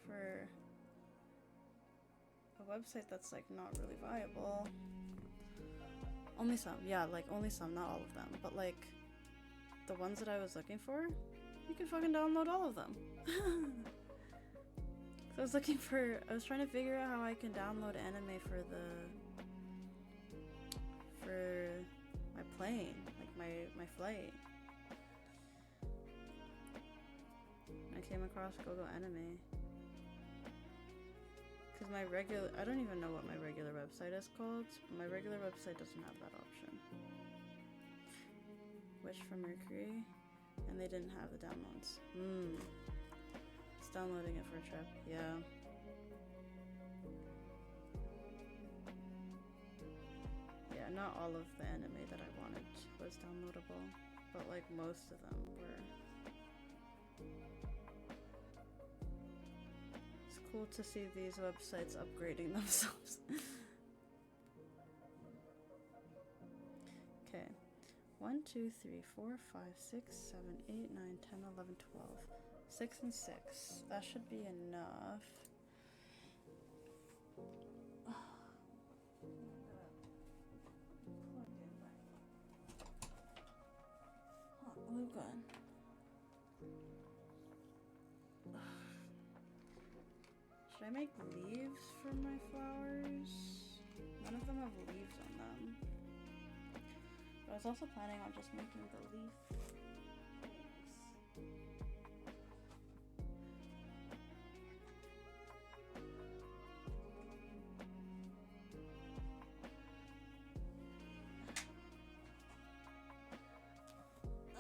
For a website that's like not really viable. Only some, yeah, like only some, not all of them. But like the ones that I was looking for, you can fucking download all of them. So I was trying to figure out how I can download anime for my plane, like my flight. I came across GoGo Anime. Because I don't even know what my regular website is called. My regular website doesn't have that option. Wish for Mercury, and they didn't have the downloads. It's downloading it for a trip, yeah. Yeah, not all of the anime that I wanted was downloadable, but like most of them were. It's cool to see these websites upgrading themselves. Okay. 1, 2, 3, 4, 5, 6, 7, 8, 9, 10, 11, 12. 6 and 6. That should be enough. Glue gun. Should I make leaves for my flowers? None of them have leaves on them. But I was also planning on just making the leaf things.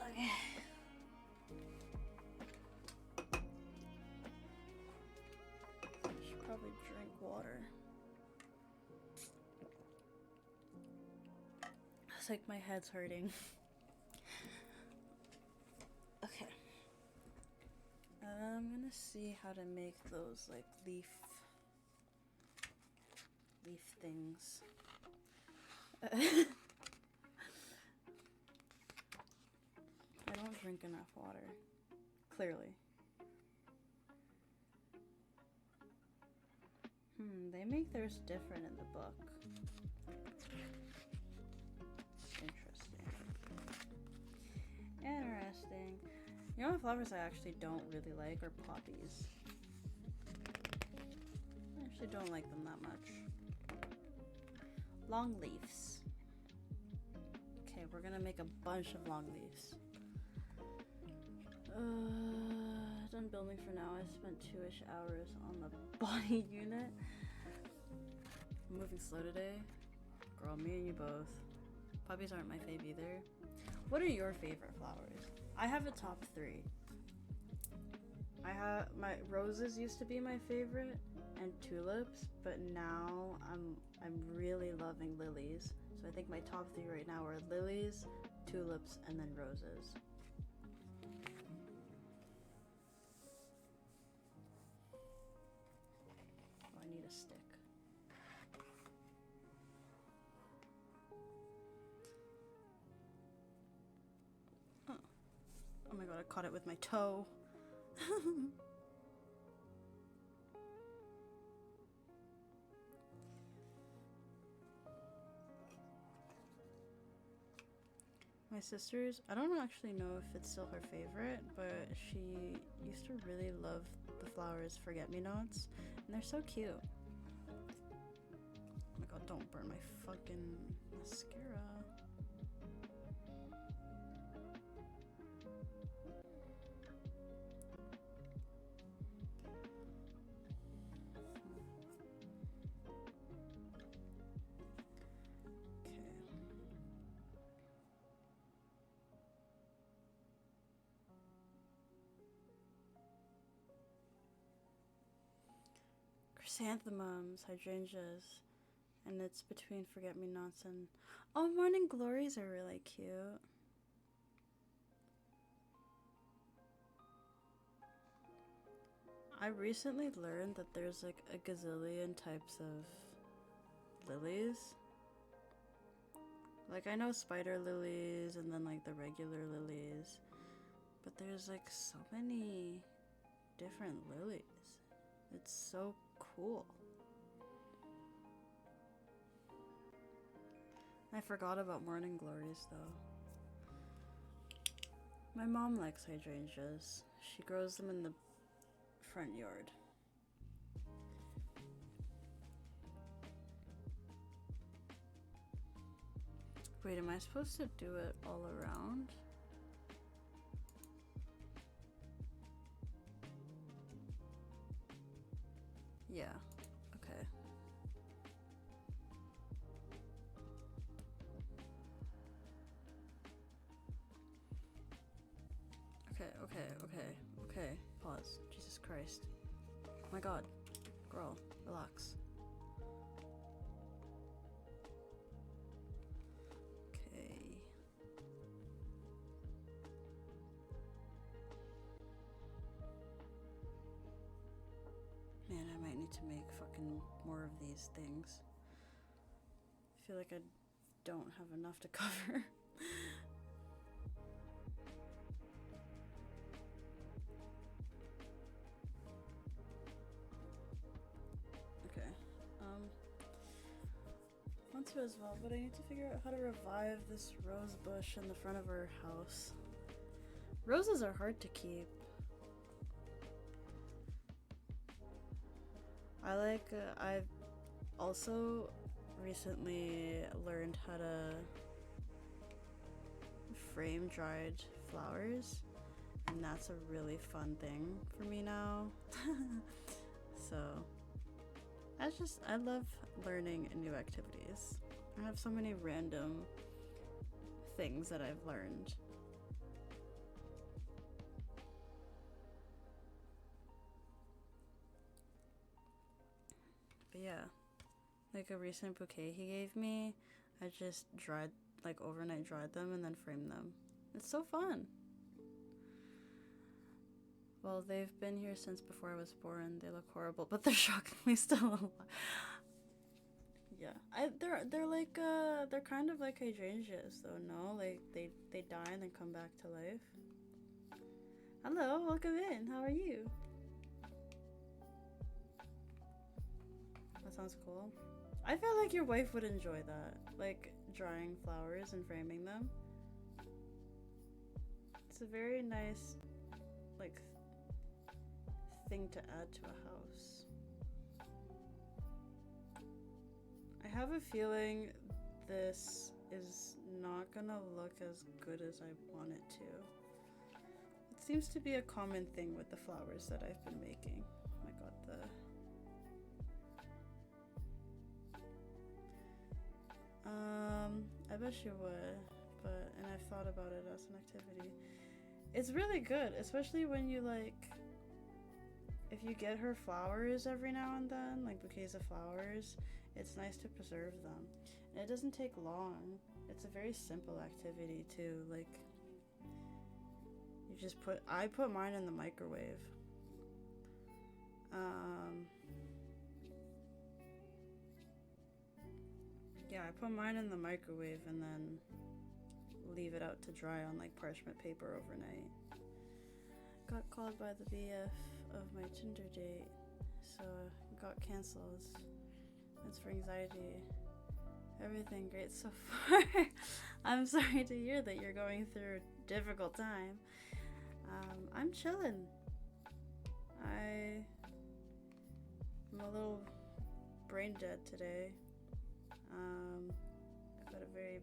Okay. Should probably drink water. It's like my head's hurting. Okay. I'm gonna see how to make those like leaf things. I don't drink enough water. Clearly. They make theirs different in the book. Interesting. You know what flowers I actually don't really like are poppies. I actually don't like them that much. Long leaves. Okay, we're gonna make a bunch of long leaves. Done building for now. I spent 2-ish hours on the body unit. I'm moving slow today. Girl, me and you both. Poppies aren't my fave either. What are your favorite flowers? I have a top 3. My roses used to be my favorite, and tulips, but now I'm really loving lilies. So I think my top 3 right now are lilies, tulips, and then roses. Oh, I need a stick. Oh my god, I caught it with my toe. My sister's, I don't actually know if it's still her favorite, but she used to really love the flowers forget-me-nots, and they're so cute. Oh my god, don't burn my fucking mascara. Chrysanthemums, hydrangeas, and it's between forget-me-nots and... Oh, morning glories are really cute. I recently learned that there's like a gazillion types of lilies. Like I know spider lilies and then like the regular lilies, but there's like so many different lilies. It's so cool. I forgot about morning glories though. My mom likes hydrangeas. She grows them in the front yard. Wait, am I supposed to do it all around? Yeah, okay. Okay. Pause. Jesus Christ. Oh my god. Girl, relax. Okay. Man, I might need to make fucking more of these things. I feel like I don't have enough to cover. Okay. Want to as well, but I need to figure out how to revive this rose bush in the front of our house. Roses are hard to keep. I've also recently learned how to frame dried flowers, and that's a really fun thing for me now. So I love learning new activities. I have so many random things that I've learned. But yeah, like a recent bouquet he gave me, I just overnight dried them and then framed them. It's so fun. Well, they've been here since before I was born. They look horrible, but they're shockingly still alive. Yeah, they're kind of like hydrangeas though, no? Like they die and then come back to life. Hello, welcome in. How are you? That sounds cool. I feel like your wife would enjoy that, like drying flowers and framing them. It's a very nice, like, thing to add to a house. I have a feeling this is not gonna look as good as I want it to. It seems to be a common thing with the flowers that I've been making. Oh my god, I bet you would, and I've thought about it as an activity. It's really good, especially when you if you get her flowers every now and then, like bouquets of flowers, it's nice to preserve them. And it doesn't take long. It's a very simple activity too. Like, you just I put mine in the microwave. Yeah, I put mine in the microwave and then leave it out to dry on like parchment paper overnight. Got called by the BF of my Tinder date, so got cancelled. It's for anxiety. Everything great so far. I'm sorry to hear that you're going through a difficult time. I'm chilling. I'm a little brain dead today. I've had a very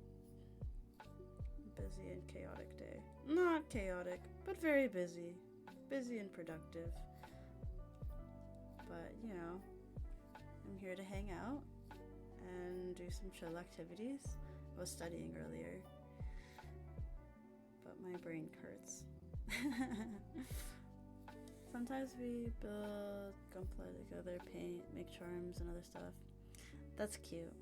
busy and chaotic day. Not chaotic, but very busy. Busy and productive. But, I'm here to hang out and do some chill activities. I was studying earlier, but my brain hurts. Sometimes we build gunpla together, paint, make charms, and other stuff. That's cute.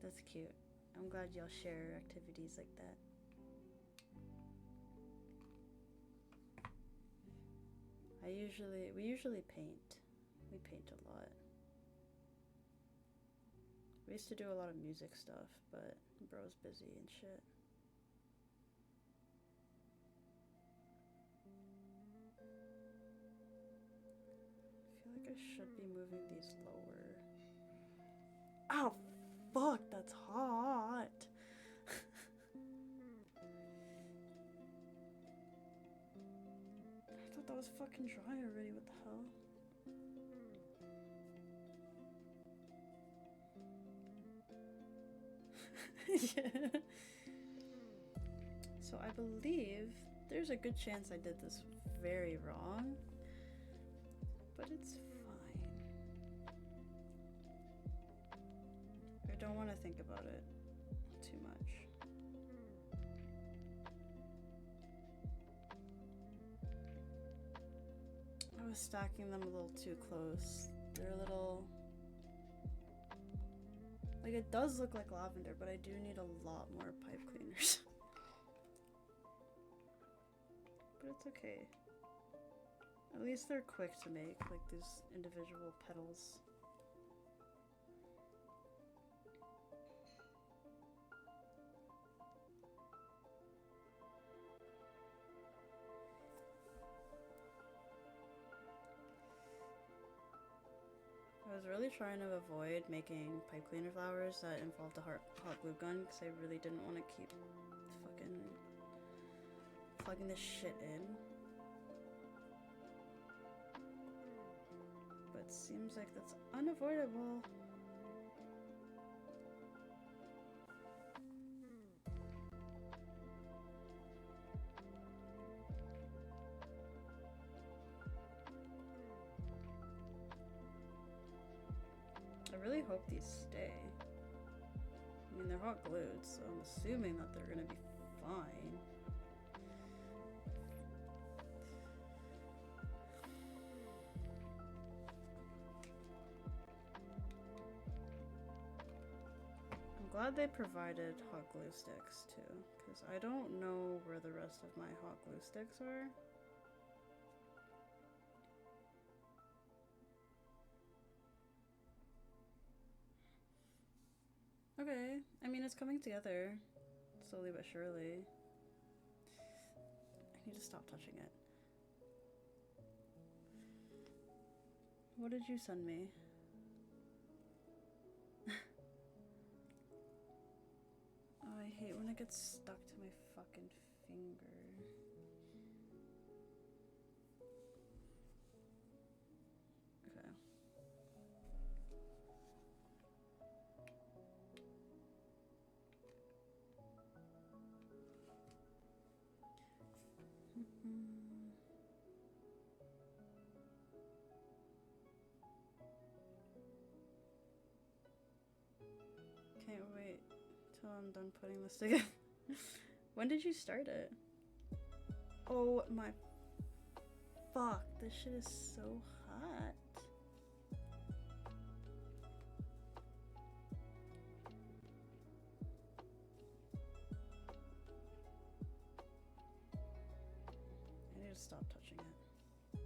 That's cute. I'm glad y'all share activities like that. I We usually paint. We paint a lot. We used to do a lot of music stuff, but bro's busy and shit. I feel like I should be moving these lower. Ow! Fuck, that's hot! I thought that was fucking dry already, what the hell? Yeah. So I believe there's a good chance I did this very wrong, but it's fine. I don't want to think about it too much. I was stacking them a little too close. They're a little... Like, it does look like lavender, but I do need a lot more pipe cleaners. But it's okay. At least they're quick to make, like these individual petals. I was really trying to avoid making pipe cleaner flowers that involved a hot glue gun because I really didn't want to keep fucking plugging this shit in. But seems like that's unavoidable. I really hope these stay. I mean, they're hot glued, so I'm assuming that they're gonna be fine. I'm glad they provided hot glue sticks too, because I don't know where the rest of my hot glue sticks are. Okay, I mean, it's coming together slowly but surely. I need to stop touching it. What did you send me? Oh, I hate when it gets stuck to my fucking finger. Okay. Can't wait till I'm done putting this together. When did you start it? Oh my fuck, this shit is so hot. I need to stop touching it.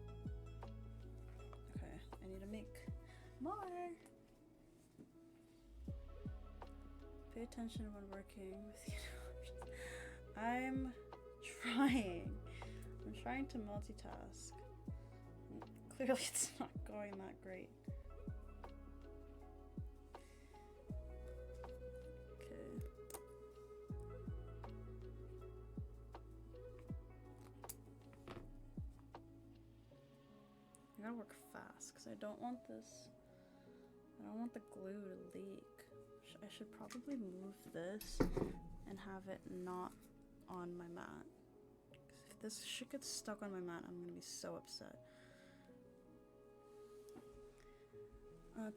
Okay, I need to make more. Pay attention when working with you. I'm trying. I'm trying to multitask. Clearly it's not going that great. Okay. I gotta work fast because I don't want this. I don't want the glue to leak. I should probably move this and have it not on my mat. If this shit gets stuck on my mat, I'm gonna be so upset.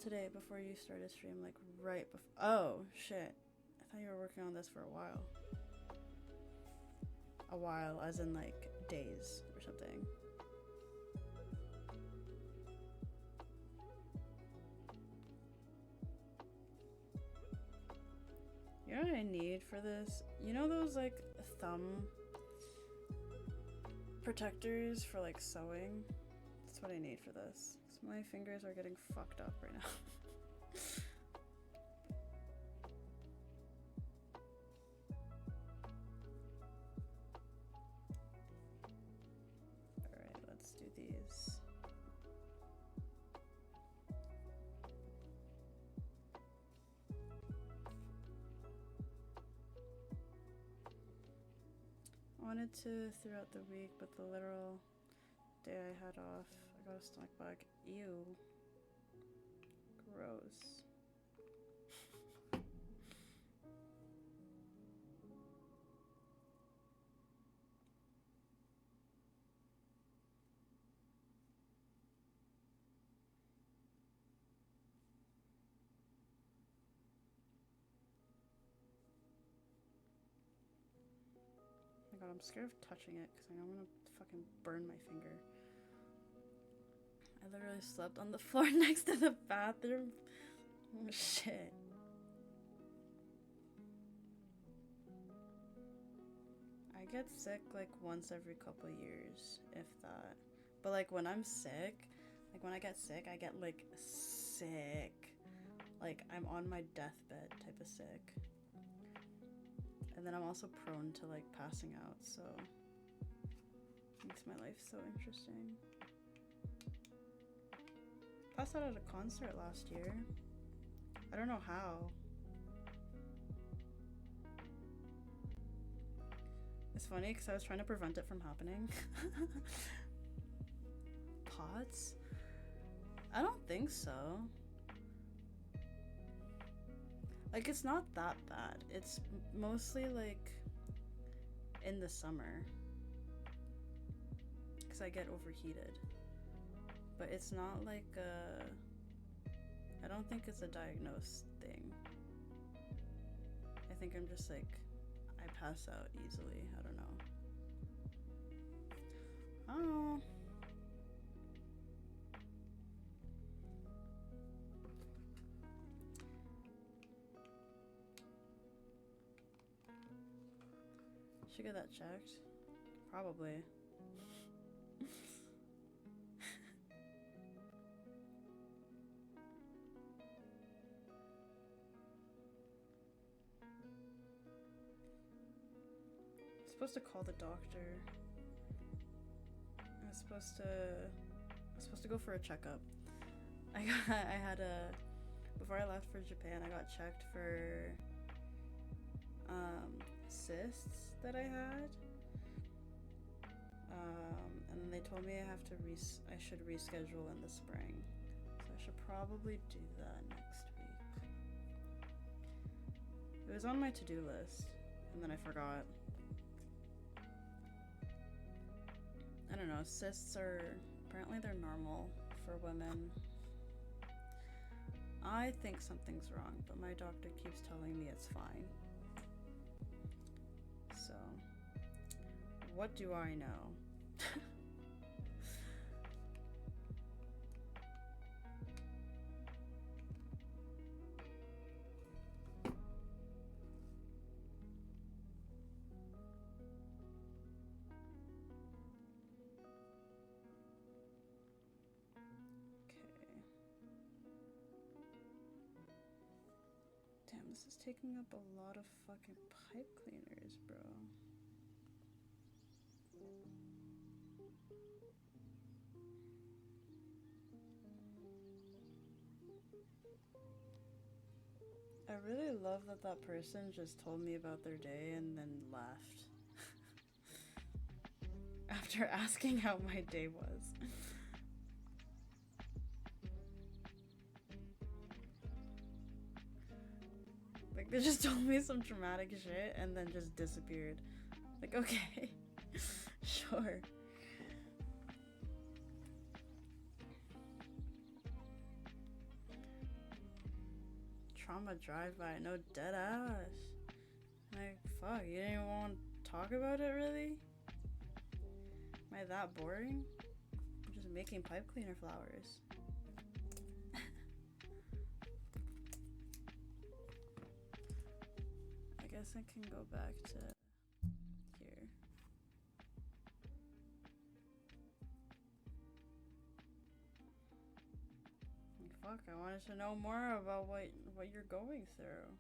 Today, before you started stream, like right before. Oh, shit. I thought you were working on this for a while. A while, as in like days or something. You know what I need for this? You know those like thumb protectors for like sewing? what I need for this. So my fingers are getting fucked up right now. Alright, let's do these. I wanted to throughout the week, but the literal day I had off, I got a stomach bug. Ew. Gross. Oh my god, I'm scared of touching it because I know I'm gonna fucking burn my finger. I literally slept on the floor next to the bathroom. Oh, shit. I get sick like once every couple years, if that. But like when I'm sick, like when I get sick, I get like sick. Like I'm on my deathbed type of sick. And then I'm also prone to like passing out, so it makes my life so interesting. Passed out at a concert last year. I don't know how. It's funny because I was trying to prevent it from happening. POTS? I don't think so. Like, it's not that bad. It's mostly like in the summer because I get overheated. But it's not like I don't think it's a diagnosed thing. I think I'm just like, I pass out easily. I don't know. Oh. Should get that checked. Probably. Supposed to call the doctor. I was supposed to go for a checkup. I had a, before I left for Japan, I got checked for cysts that I had. And then they told me I should reschedule in the spring. So I should probably do that next week. It was on my to-do list, and then I forgot. I don't know, cysts apparently they're normal for women. I think something's wrong, but my doctor keeps telling me it's fine. So, what do I know? This is taking up a lot of fucking pipe cleaners, bro. I really love that that person just told me about their day and then left. After asking how my day was. Like, they just told me some traumatic shit and then just disappeared. Like, okay. Sure. Trauma drive-by, no dead ass. Like, fuck, you didn't even want to talk about it, really? Am I that boring? I'm just making pipe cleaner flowers. I guess I can go back to here. I wanted to know more about what you're going through.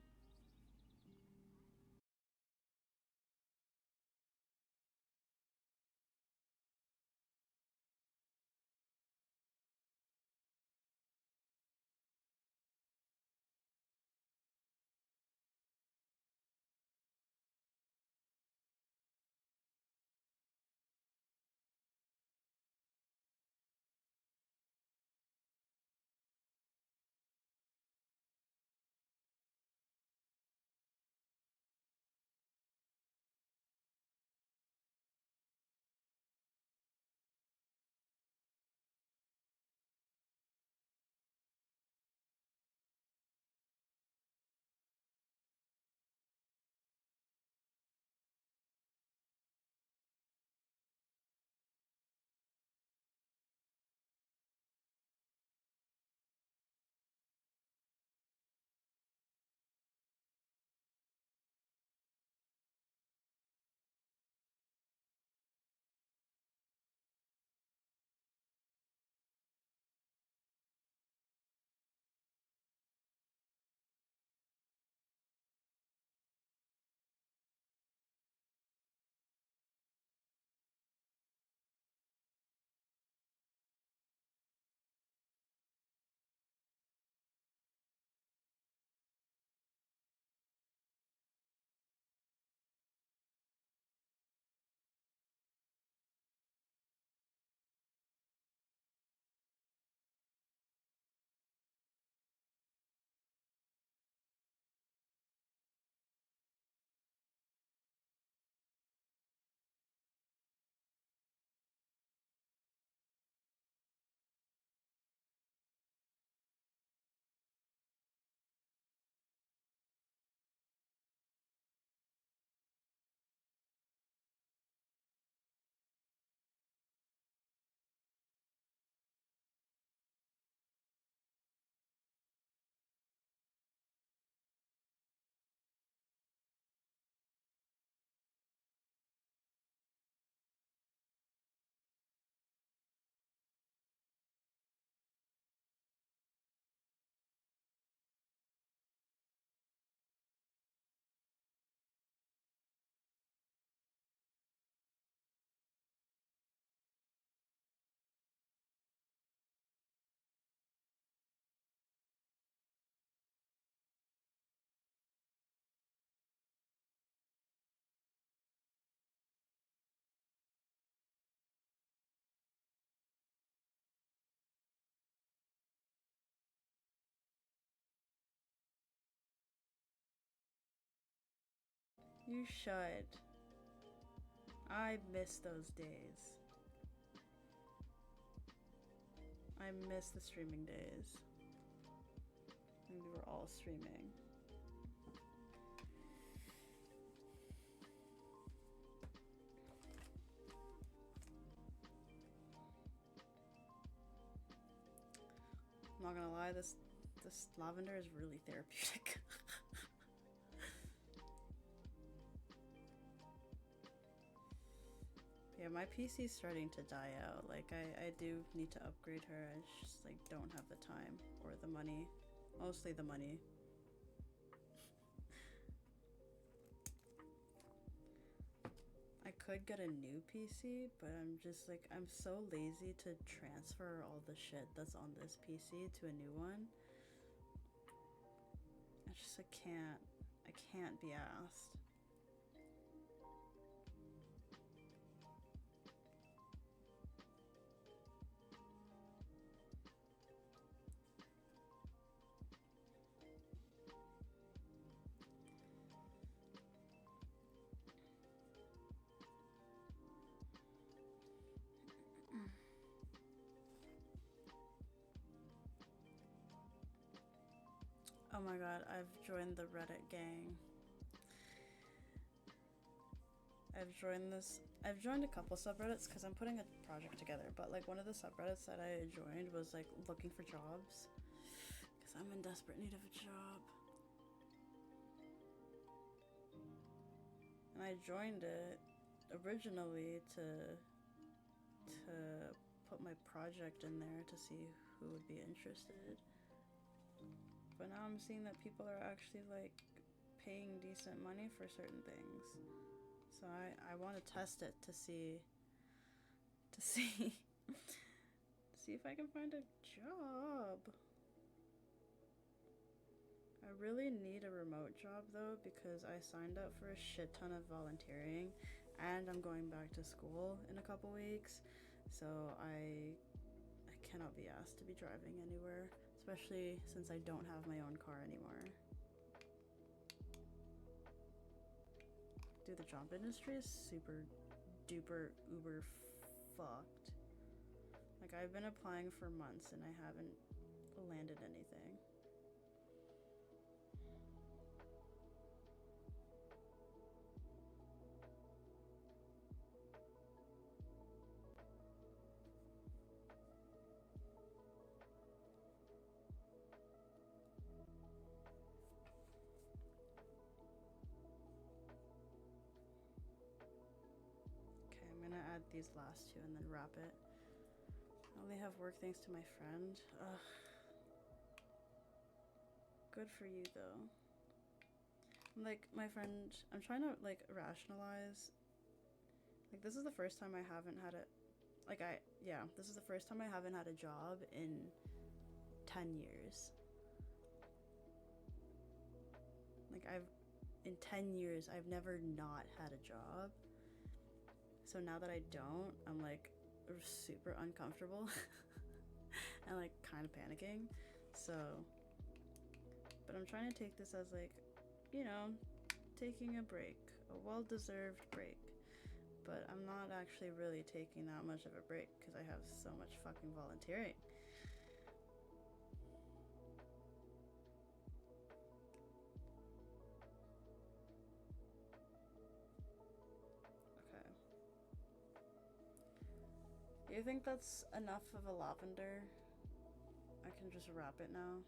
You should. I miss those days. I miss the streaming days. And we were all streaming. I'm not gonna lie, this lavender is really therapeutic. Yeah, my PC's starting to die out. Like, I do need to upgrade her. I just, like, don't have the time or the money. Mostly the money. I could get a new PC, but I'm just, like, I'm so lazy to transfer all the shit that's on this PC to a new one. I can't be asked. Oh my god, I've joined the Reddit gang. I've joined a couple subreddits because I'm putting a project together, but like one of the subreddits that I joined was like looking for jobs because I'm in desperate need of a job. And I joined it originally to put my project in there to see who would be interested. But now I'm seeing that people are actually like paying decent money for certain things. So I want to test it to see to see if I can find a job. I really need a remote job though, because I signed up for a shit ton of volunteering and I'm going back to school in a couple weeks. So I cannot be asked to be driving anywhere, especially since I don't have my own car anymore. Dude, the job industry is super duper uber fucked. Like, I've been applying for months and I haven't landed anything. Okay, I'm gonna add these last two and then wrap it. I only have work thanks to my friend. Ugh. Good for you though. Like, my friend, I'm trying to like rationalize. Like, this is the first time I haven't had a this is the first time I haven't had a job in 10 years. Like, in 10 years I've never not had a job. So now that I don't, I'm like super uncomfortable and like kind of panicking. So, but I'm trying to take this as like, you know, taking a break, a well-deserved break. But I'm not actually really taking that much of a break because I have so much fucking volunteering. Okay. Do you think that's enough of a lavender? I can just wrap it now.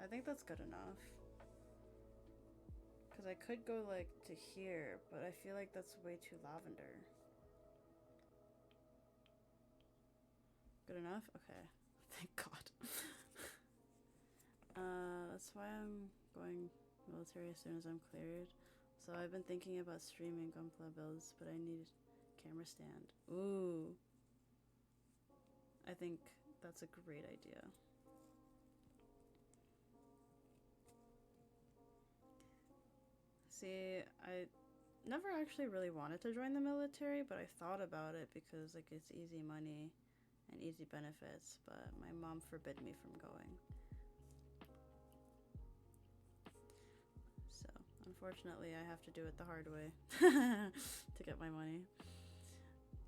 I think that's good enough. Because I could go like to here, but I feel like that's way too lavender. Good enough? Okay. Thank God. That's why I'm going military as soon as I'm cleared. So I've been thinking about streaming Gunpla builds, but I need a camera stand. Ooh. I think that's a great idea. See, I never actually really wanted to join the military, but I thought about it because like it's easy money and easy benefits, but my mom forbid me from going. So, unfortunately, I have to do it the hard way to get my money.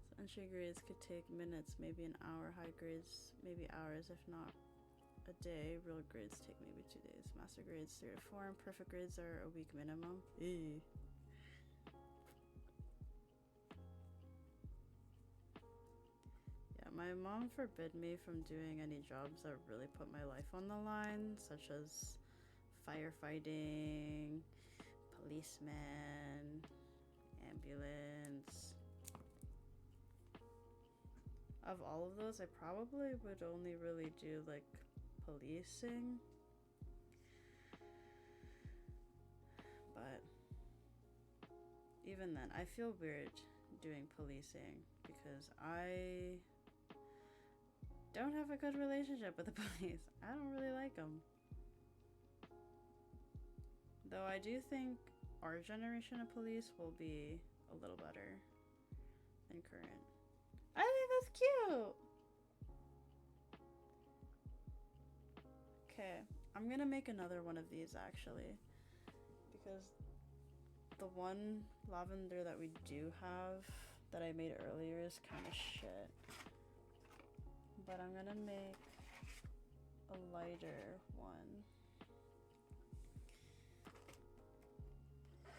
So entry grades could take minutes, maybe an hour. High grades, maybe hours, if not a day. Real grades take maybe 2 days. Master grades 3 to 4, and perfect grades are a week minimum. Ew. Yeah, my mom forbid me from doing any jobs that really put my life on the line, such as firefighting, policeman, ambulance. Of all of those, I probably would only really do like policing. But even then, I feel weird doing policing because I don't have a good relationship with the police. I don't really like them. Though I do think our generation of police will be a little better than current. I think that's cute! Okay, I'm gonna make another one of these actually. Because the one lavender that we do have that I made earlier is kind of shit. But I'm gonna make a lighter one.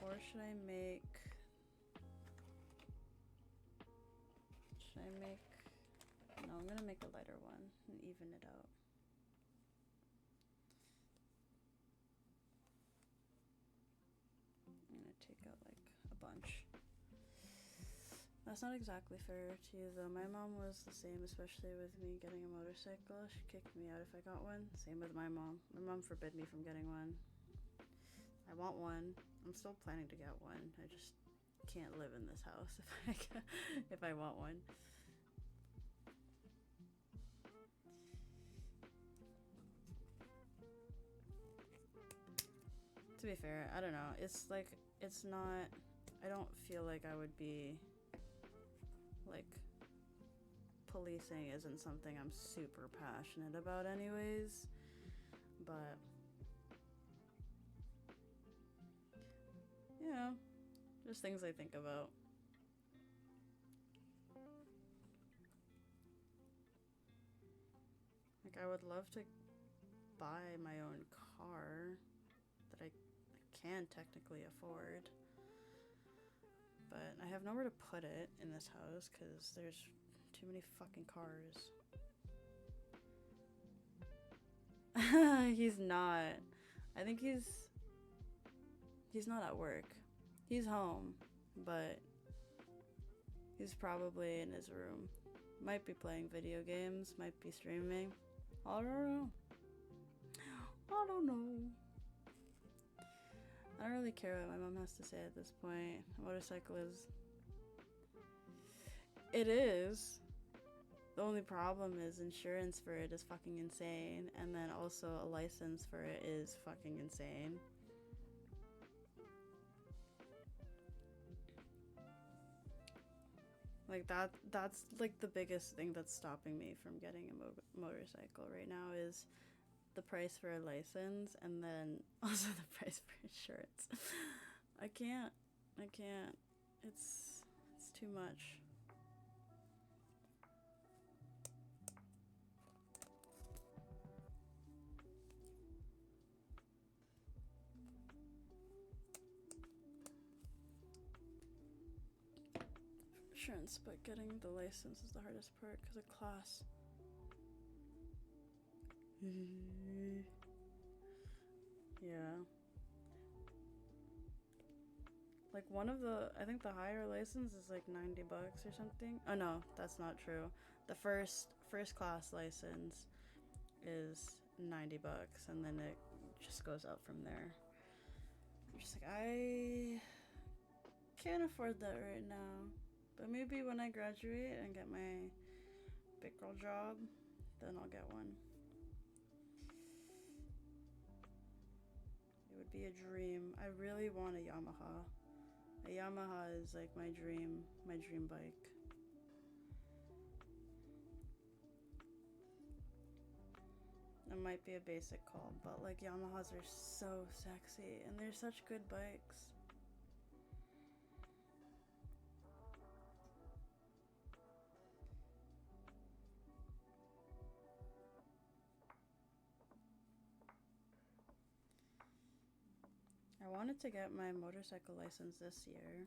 Or should I make... No, I'm gonna make a lighter one and even it out. I'm gonna take out like a bunch. That's not exactly fair to you, though. My mom was the same, especially with me getting a motorcycle. She kicked me out if I got one. Same with my mom. My mom forbid me from getting one. I want one. I'm still planning to get one. I just can't live in this house if I want one. To be fair, I don't know. It's like, it's not, I don't feel like I would be, like, policing isn't something I'm super passionate about anyways, but, you know, just things I think about. Like, I would love to buy my own car that I can technically afford, but I have nowhere to put it in this house because there's too many fucking cars. He's not. I think he's not at work. He's home, but he's probably in his room. Might be playing video games, might be streaming. I don't know. I don't know. I don't really care what my mom has to say at this point. A motorcycle is... It is. The only problem is insurance for it is fucking insane. And then also a license for it is fucking insane. Like that's like the biggest thing that's stopping me from getting a motorcycle right now is the price for a license and then also the price for insurance. I can't. It's too much. Insurance, but getting the license is the hardest part because of class. Yeah. Like one of the, I think the higher license is like $90 or something. Oh no, that's not true. The first class license is $90 and then it just goes up from there. I'm just like, I can't afford that right now. But maybe when I graduate and get my big girl job, then I'll get one. It would be a dream. I really want a Yamaha. A Yamaha is like my dream bike. It might be a basic call, but like Yamahas are so sexy and they're such good bikes. I wanted to get my motorcycle license this year,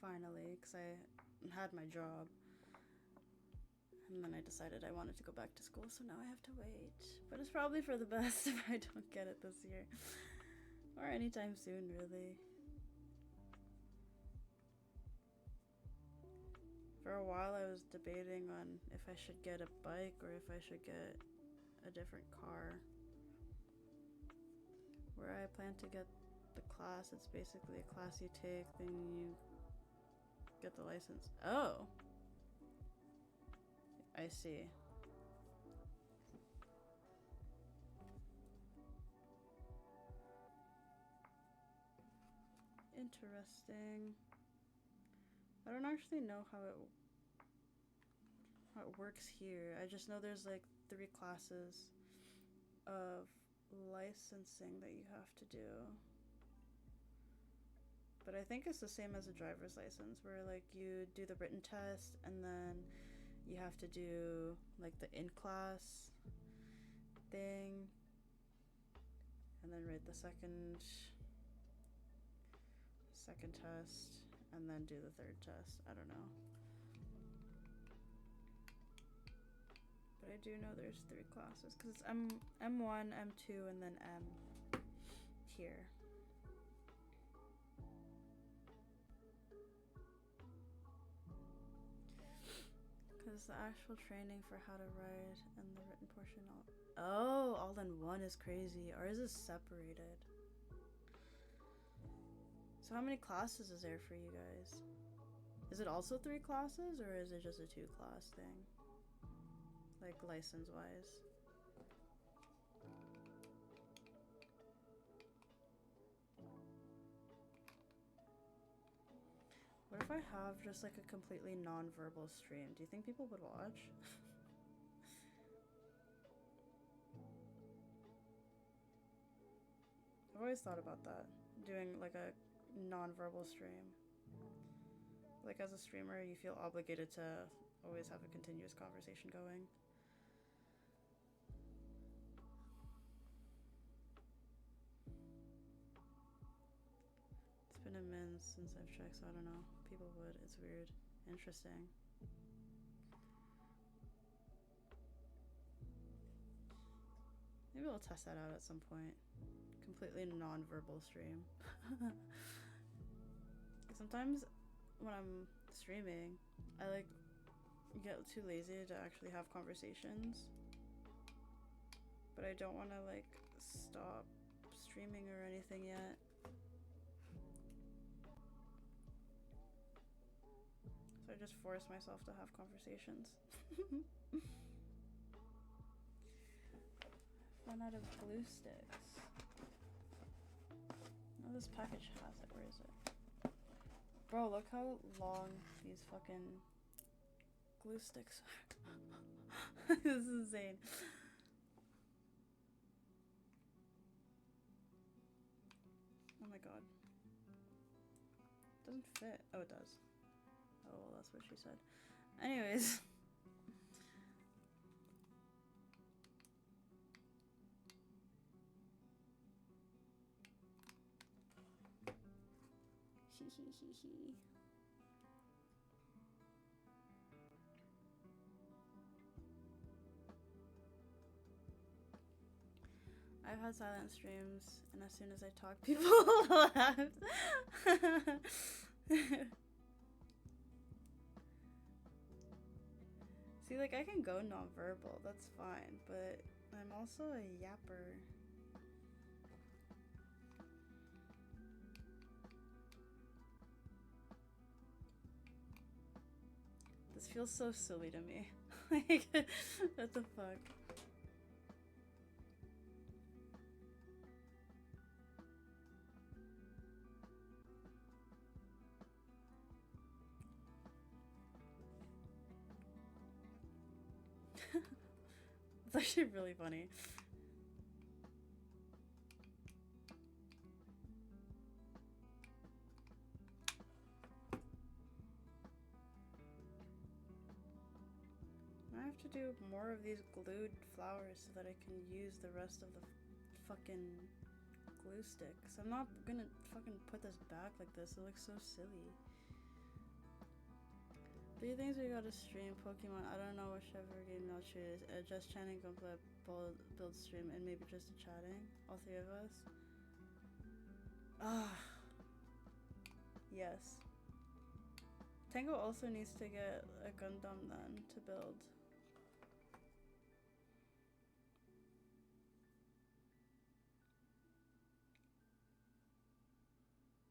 finally, because I had my job. And then I decided I wanted to go back to school, so now I have to wait. But it's probably for the best if I don't get it this year. Or anytime soon, really. For a while I was debating on if I should get a bike or if I should get a different car. Where I plan to get the class, it's basically a class you take, then you get the license. Oh! I see. Interesting. I don't actually know how it works here. I just know there's like 3 classes of licensing that you have to do. But I think it's the same as a driver's license where like you do the written test and then you have to do like the in-class thing and then write the second test and then do the third test. I don't know. But I do know there's 3 classes because it's M1, M2, and then M here. the actual training for how to ride and the written portion all in one is crazy. Ours is separated. So how many classes is there for you guys? Is it also 3 classes or is it just a 2-class thing? Like license wise. What if I have just like a completely non-verbal stream? Do you think people would watch? I've always thought about that. Doing like a non-verbal stream. Like as a streamer, you feel obligated to always have a continuous conversation going. It's been a minute since I've checked, so I don't know. People would. It's weird. Interesting. Maybe we'll test that out at some point. Completely non-verbal stream. Sometimes when I'm streaming, I like get too lazy to actually have conversations. But I don't want to like stop streaming or anything yet. So I just force myself to have conversations. Run out of glue sticks. Oh, this package has it. Where is it? Bro, look how long these fucking glue sticks are. This is insane. Oh my god. Doesn't fit. Oh, it does. Oh, well, that's what she said. Anyways. I've had silent streams, and as soon as I talk, people laugh. See, like, I can go nonverbal, that's fine, but I'm also a yapper. This feels so silly to me. Like, what the fuck? It's actually really funny. I have to do more of these glued flowers so that I can use the rest of the fucking glue sticks. I'm not gonna fucking put this back like this. It looks so silly. 3 things we gotta stream Pokemon. I don't know whichever game I'll choose. Just chatting, gameplay, build stream, and maybe just chatting. All 3 of us. Ah. Yes. Tango also needs to get a Gundam then to build.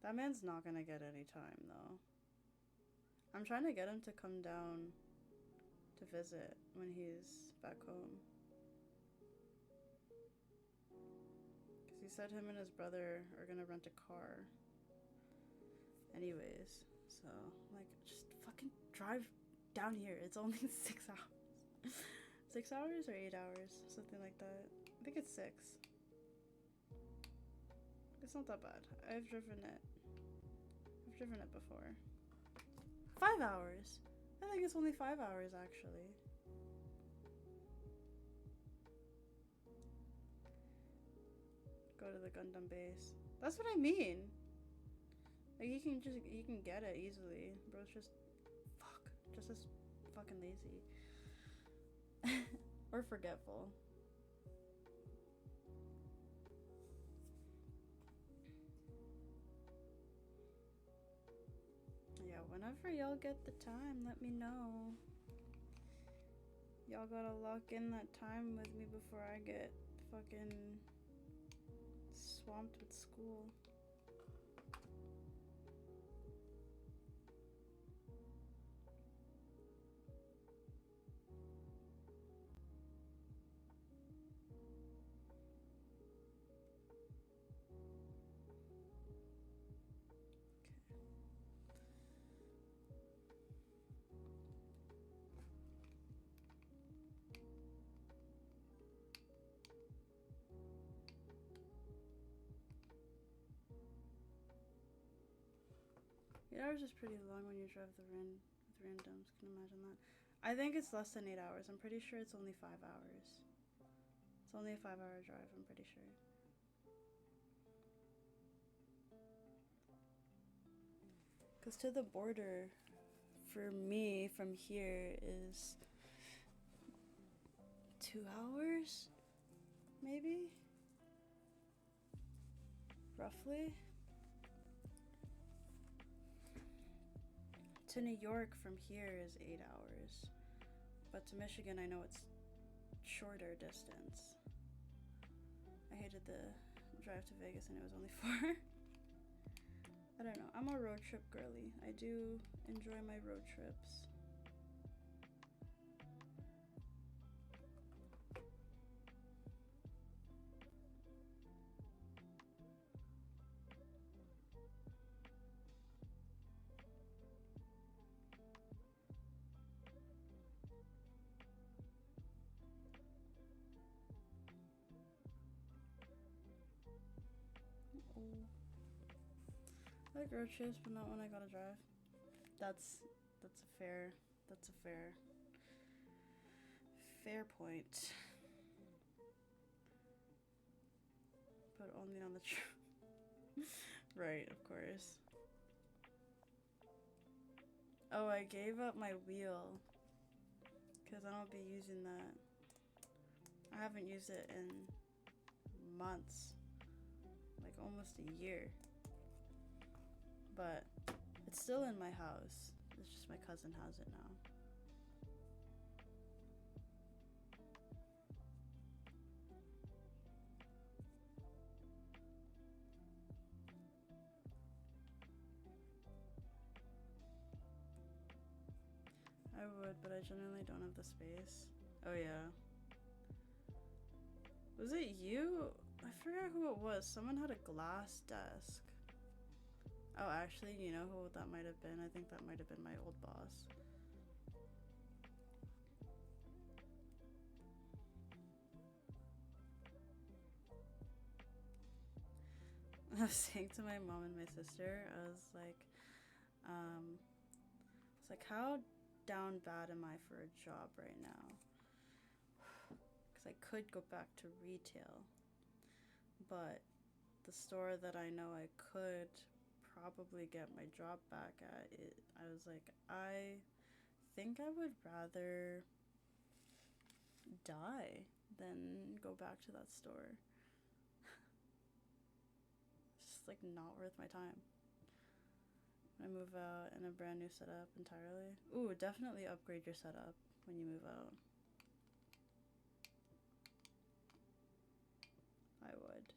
That man's not gonna get any time though. I'm trying to get him to come down to visit when he's back home. Because he said him and his brother are gonna rent a car. Anyways, so, like, just fucking drive down here. It's only 6 hours. 6 hours or 8 hours? Something like that. I think it's 6. It's not that bad. I've driven it. I've driven it before. 5 hours. I think it's only 5 hours actually. Go to the Gundam base. That's what I mean. Like you can get it easily. Bro's just as fucking lazy. Or forgetful. Yeah, whenever y'all get the time, let me know. Y'all gotta lock in that time with me before I get fucking swamped with school. Hours is pretty long when you drive with randoms. Can imagine that. I think it's less than 8 hours. I'm pretty sure it's only 5 hours. It's only a 5-hour drive, I'm pretty sure. Because to the border, for me, from here is 2 hours? Maybe? Roughly? To New York from here is 8 hours. But to Michigan, I know it's shorter distance. I hated the drive to Vegas and it was only 4. I don't know. I'm a road trip girly. I do enjoy my road trips. I like road trips, but not when I gotta drive. That's a fair point. But only on the trip. Right, of course. Oh, I gave up my wheel because I don't be using that. I haven't used it in months, like almost a year. But it's still in my house. It's just my cousin has it now. I would, but I generally don't have the space. Oh yeah. Was it you? I forgot who it was. Someone had a glass desk. Oh, actually, you know who that might have been? I think that might have been my old boss. I was saying to my mom and my sister, I was like, how down bad am I for a job right now? Because I could go back to retail, but the store that I know I could probably get my job back at, I was like, I think I would rather die than go back to that store. It's just like not worth my time. I move out in a brand new setup entirely. Ooh, definitely upgrade your setup when you move out. I would.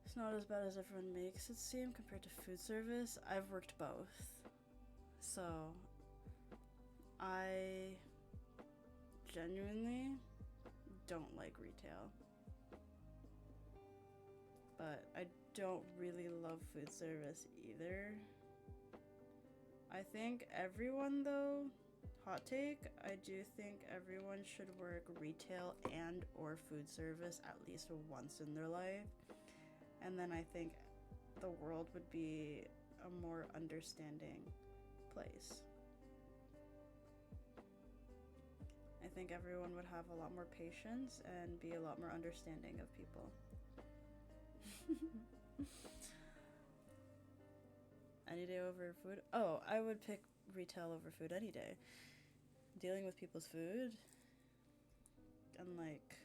It's not as bad as everyone makes it seem compared to food service. I've worked both. So, I genuinely don't like retail. But I don't really love food service either. I think everyone, though, hot take, I do think everyone should work retail and or food service at least once in their life. And then I think the world would be a more understanding place. I think everyone would have a lot more patience and be a lot more understanding of people. Any day over food? Oh, I would pick retail over food any day. Dealing with people's food, and like,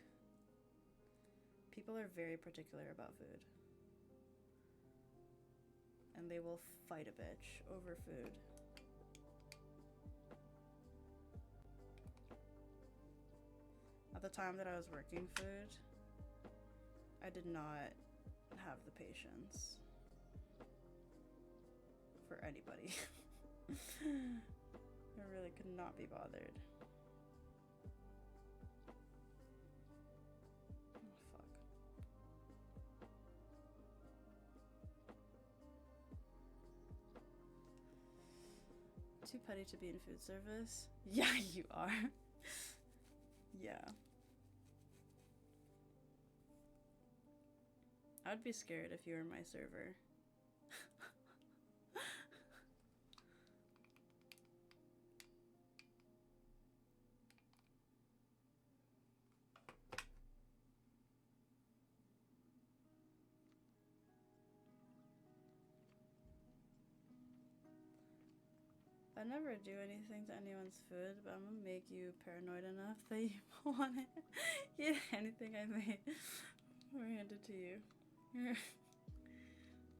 people are very particular about food. And they will fight a bitch over food. At the time that I was working food, I did not have the patience for anybody. I really could not be bothered. Oh, fuck. Too petty to be in food service? Yeah, you are. Yeah. I'd be scared if you were my server. I never do anything to anyone's food, but I'm gonna make you paranoid enough that you want to eat anything I made or hand it to you.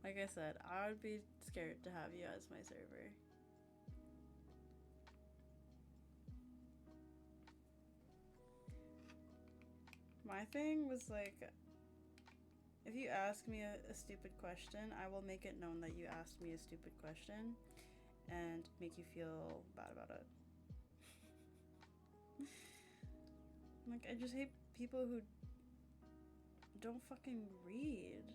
Like I said, I would be scared to have you as my server. My thing was like, if you ask me a stupid question, I will make it known that you asked me a stupid question and make you feel bad about it. Like, I just hate people who don't fucking read.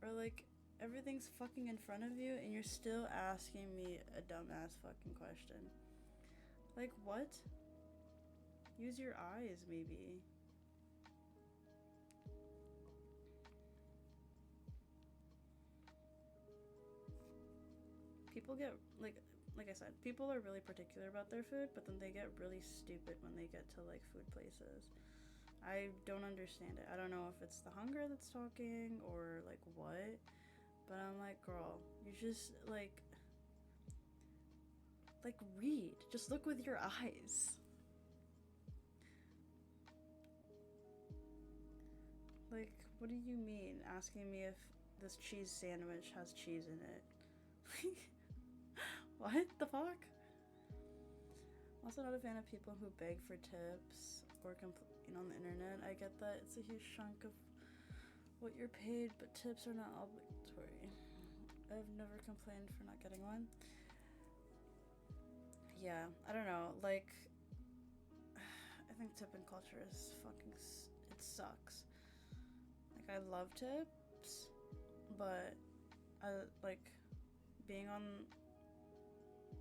Or like, everything's fucking in front of you and you're still asking me a dumbass fucking question. Like, what? Use your eyes, maybe. People get, like I said, people are really particular about their food, but then they get really stupid when they get to, like, food places. I don't understand it. I don't know if it's the hunger that's talking or, like, what. But I'm like, girl, you just, like, read. Just look with your eyes. Like, what do you mean? Asking me if this cheese sandwich has cheese in it. What the fuck? I'm also not a fan of people who beg for tips or complain on the internet. I get that it's a huge chunk of what you're paid, but tips are not obligatory. I've never complained for not getting one. Yeah, I don't know. Like, I think tipping culture is fucking. It sucks. Like, I love tips, but I like being on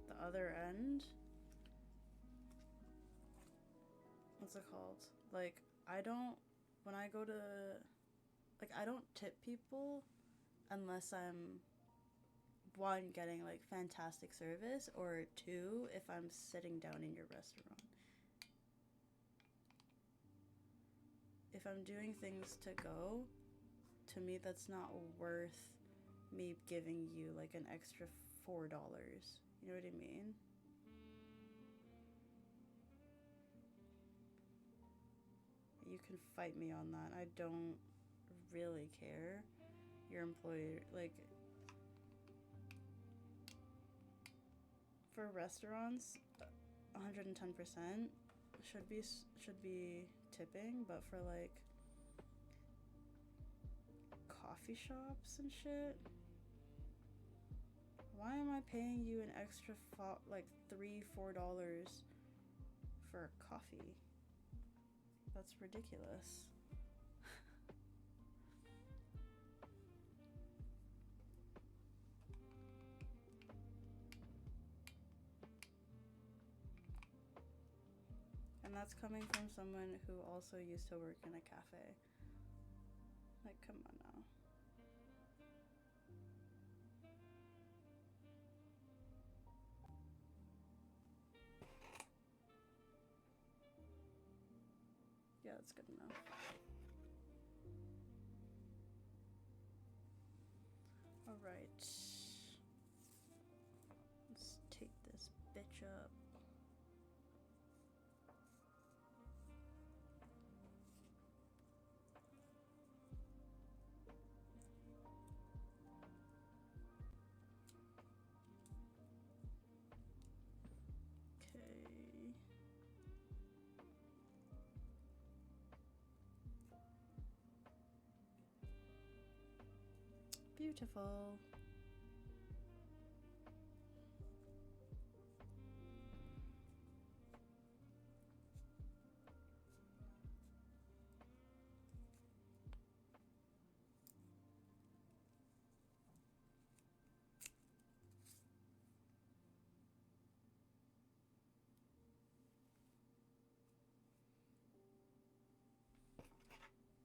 the other end. What's it called? Like, when I go to, like, I don't tip people unless I'm, one, getting, like, fantastic service, or two, if I'm sitting down in your restaurant. If I'm doing things to go, to me, that's not worth me giving you, like, an extra $4. You know what I mean? You can fight me on that. I don't really care. Your employer, like, for restaurants, 110% should be tipping, but for like coffee shops and shit, why am I paying you an extra like $3-4 for a coffee? That's ridiculous. And that's coming from someone who also used to work in a cafe. Like, come on now. Yeah, that's good enough. Alright. beautiful.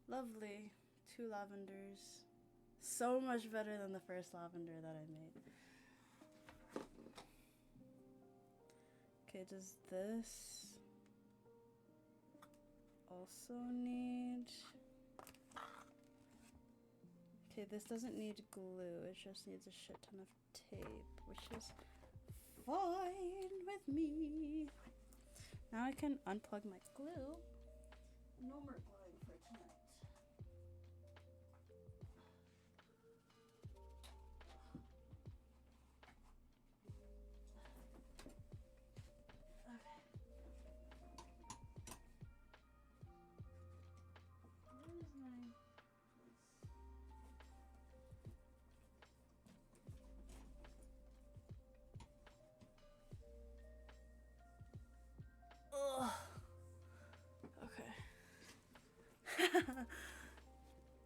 Lovely. 2 lavenders. So much better than the first lavender that I made. Okay, does this also need... Okay, this doesn't need glue. It just needs a shit ton of tape, which is fine with me. Now I can unplug my glue. No more gluing for tonight.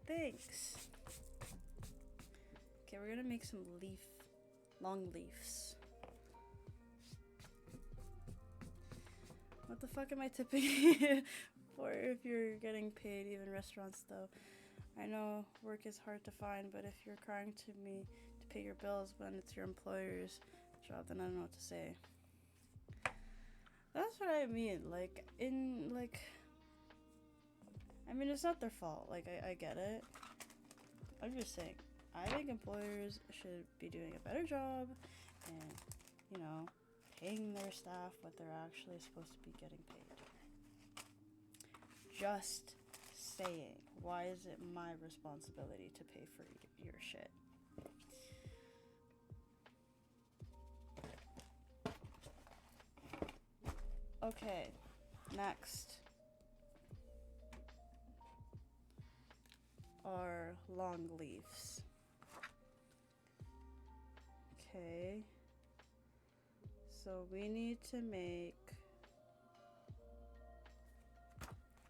Thanks. Okay, we're gonna make some long leaves. What the fuck am I tipping for if you're getting paid, even restaurants though? I know work is hard to find, but if you're crying to me to pay your bills when it's your employer's job, then I don't know what to say. That's what I mean, I mean, it's not their fault, I get it. I'm just saying, I think employers should be doing a better job and, you know, paying their staff what they're actually supposed to be getting paid. Just saying, why is it my responsibility to pay for your shit? Okay, next are long leaves. Okay, so we need to make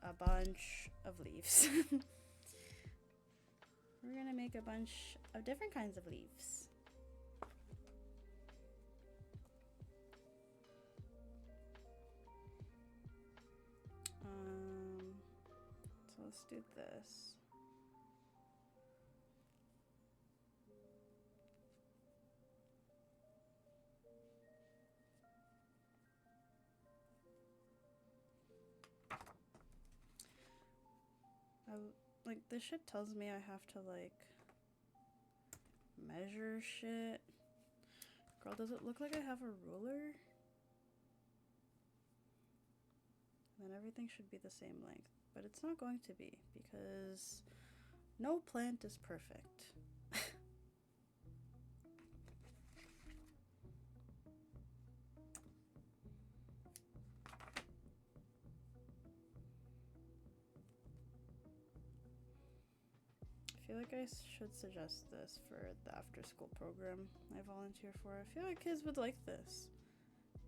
a bunch of leaves. We're gonna make a bunch of different kinds of leaves. So let's do this. This shit tells me I have to measure shit. Girl, does it look like I have a ruler? Then everything should be the same length, but it's not going to be because no plant is perfect. I feel like I should suggest this for the after-school program I volunteer for. I feel like kids would like this.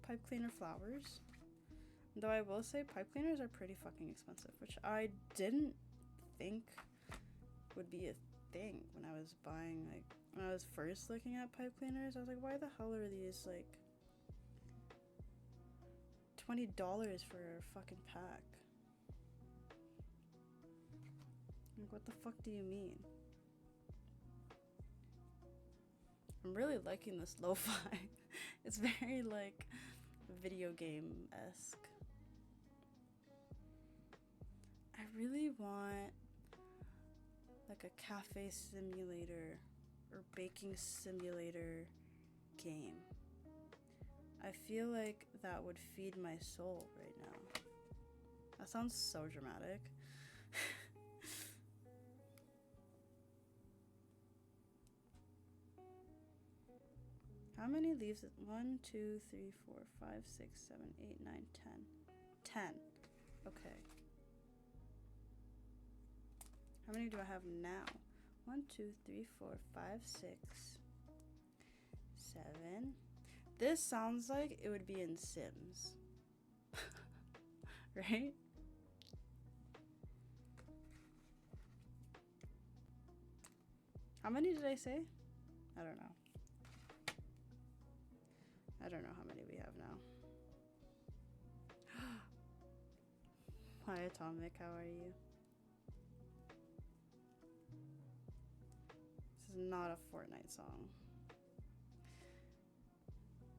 Pipe cleaner flowers. Though I will say pipe cleaners are pretty fucking expensive, which I didn't think would be a thing when I was buying, when I was first looking at pipe cleaners. I was like, why the hell are these $20 for a fucking pack? What the fuck do you mean? I'm really liking this lo-fi. It's very video game-esque. I really want a cafe simulator or baking simulator game. I feel like that would feed my soul right now. That sounds so dramatic. How many leaves? 1, 2, 3, 4, 5, 6, 7, 8, 9, 10. 10. Okay. How many do I have now? 1, 2, 3, 4, 5, 6, 7. This sounds like it would be in Sims. Right? How many did I say? I don't know. I don't know how many we have now. Hi, Atomic. How are you? This is not a Fortnite song.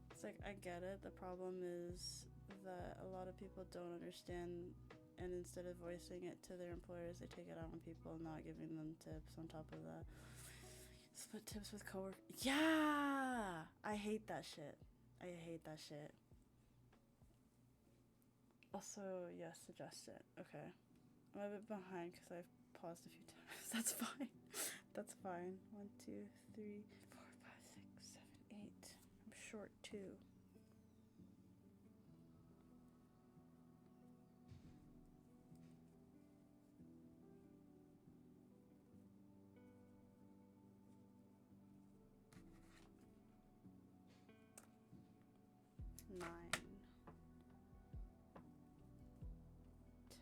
It's like, I get it. The problem is that a lot of people don't understand, and instead of voicing it to their employers, they take it out on people, not giving them tips on top of that. Split tips with coworkers. Yeah! I hate that shit. I hate that shit. Also, yes, suggest it. Okay. I'm a bit behind because I've paused a few times. That's fine. That's fine. 1, 2, 3, 4, 5, 6, 7, 8. I'm short too. Nine. 10.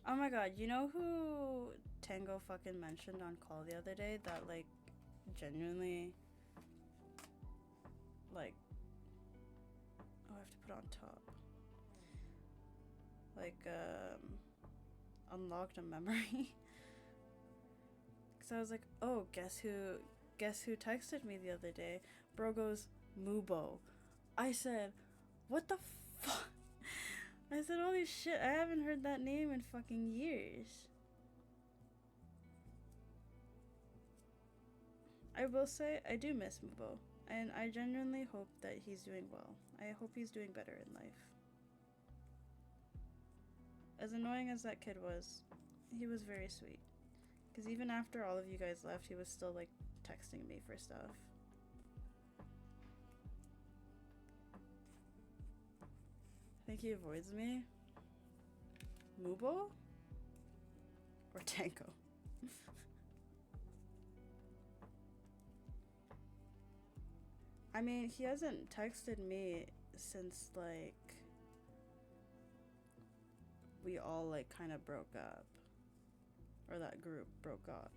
Oh my god, you know who Tango fucking mentioned on call the other day that, like, genuinely, like, oh, I have to put it on top. Like, unlocked a memory. Cause I was like, oh, guess who texted me the other day? Bro goes, Mubo. I said, what the fuck? I said, holy shit, I haven't heard that name in fucking years. I will say, I do miss Mubo, and I genuinely hope that he's doing well. I hope he's doing better in life. As annoying as that kid was, he was very sweet. Because even after all of you guys left, he was still, like, texting me for stuff. I think he avoids me. Mubo? Or Tanko? I mean, he hasn't texted me since, like, we all, like, kind of broke up. Or that group broke up.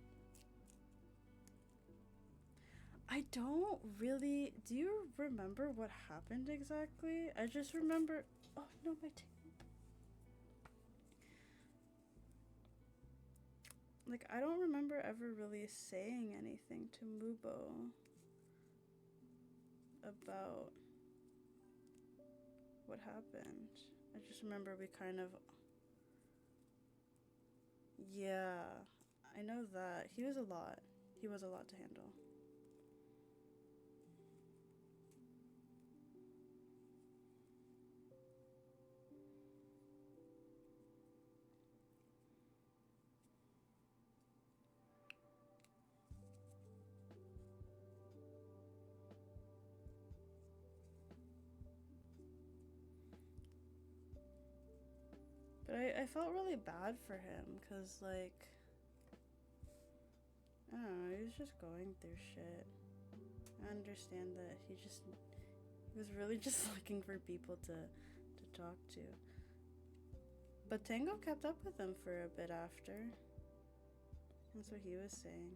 I don't really... Do you remember what happened exactly? I just remember... Oh, no, my like, I don't remember ever really saying anything to Mubo about what happened. I just remember we kind of... Yeah, I know that. He was a lot. He was a lot to handle. But I felt really bad for him because, like, I don't know, he was just going through shit. I understand that he was really just looking for people to talk to. But Tango kept up with him for a bit after. That's what he was saying.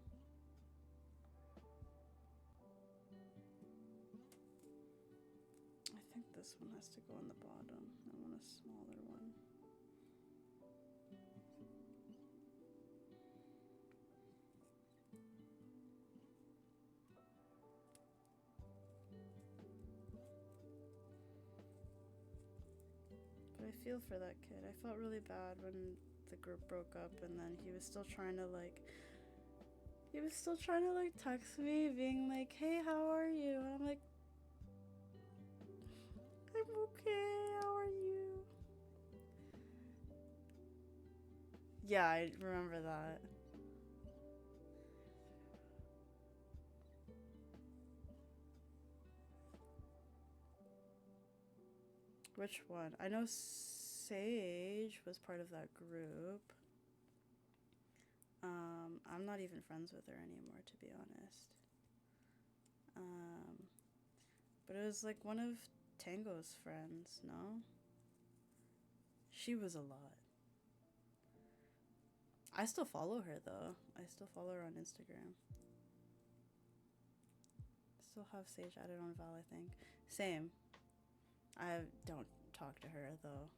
I think this one has to go on the bottom. I want a smaller one. But I feel for that kid. I felt really bad when the group broke up, and then he was still trying to text me being like, hey, how are you? And I'm like, I'm okay, how are you? Yeah, I remember that. Which one? I know Sage was part of that group. I'm not even friends with her anymore, to be honest. But it was like one of Tango's friends, no? She was a lot. I still follow her though. I still follow her on Instagram. Still have Sage added on Val, I think. Same. I don't talk to her though.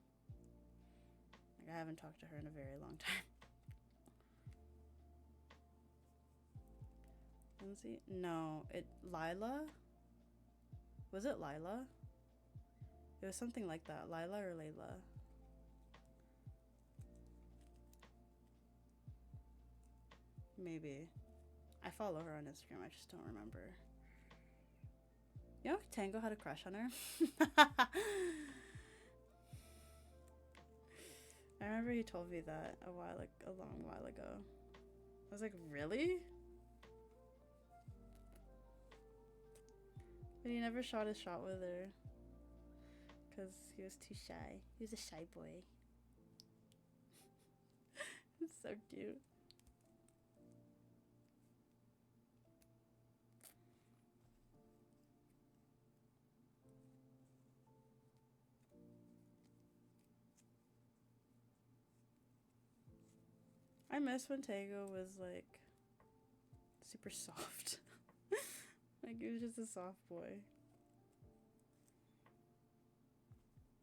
Like I haven't talked to her in a very long time. Lindsay? No, Lila? Was it Lila? It was something like that. Lila or Layla? Maybe. I follow her on Instagram, I just don't remember. You know Tango had a crush on her? I remember he told me that a long while ago. I was like, really? But he never shot his shot with her. Because he was too shy. He was a shy boy. It's so cute. I miss when Tango was like super soft. Like he was just a soft boy.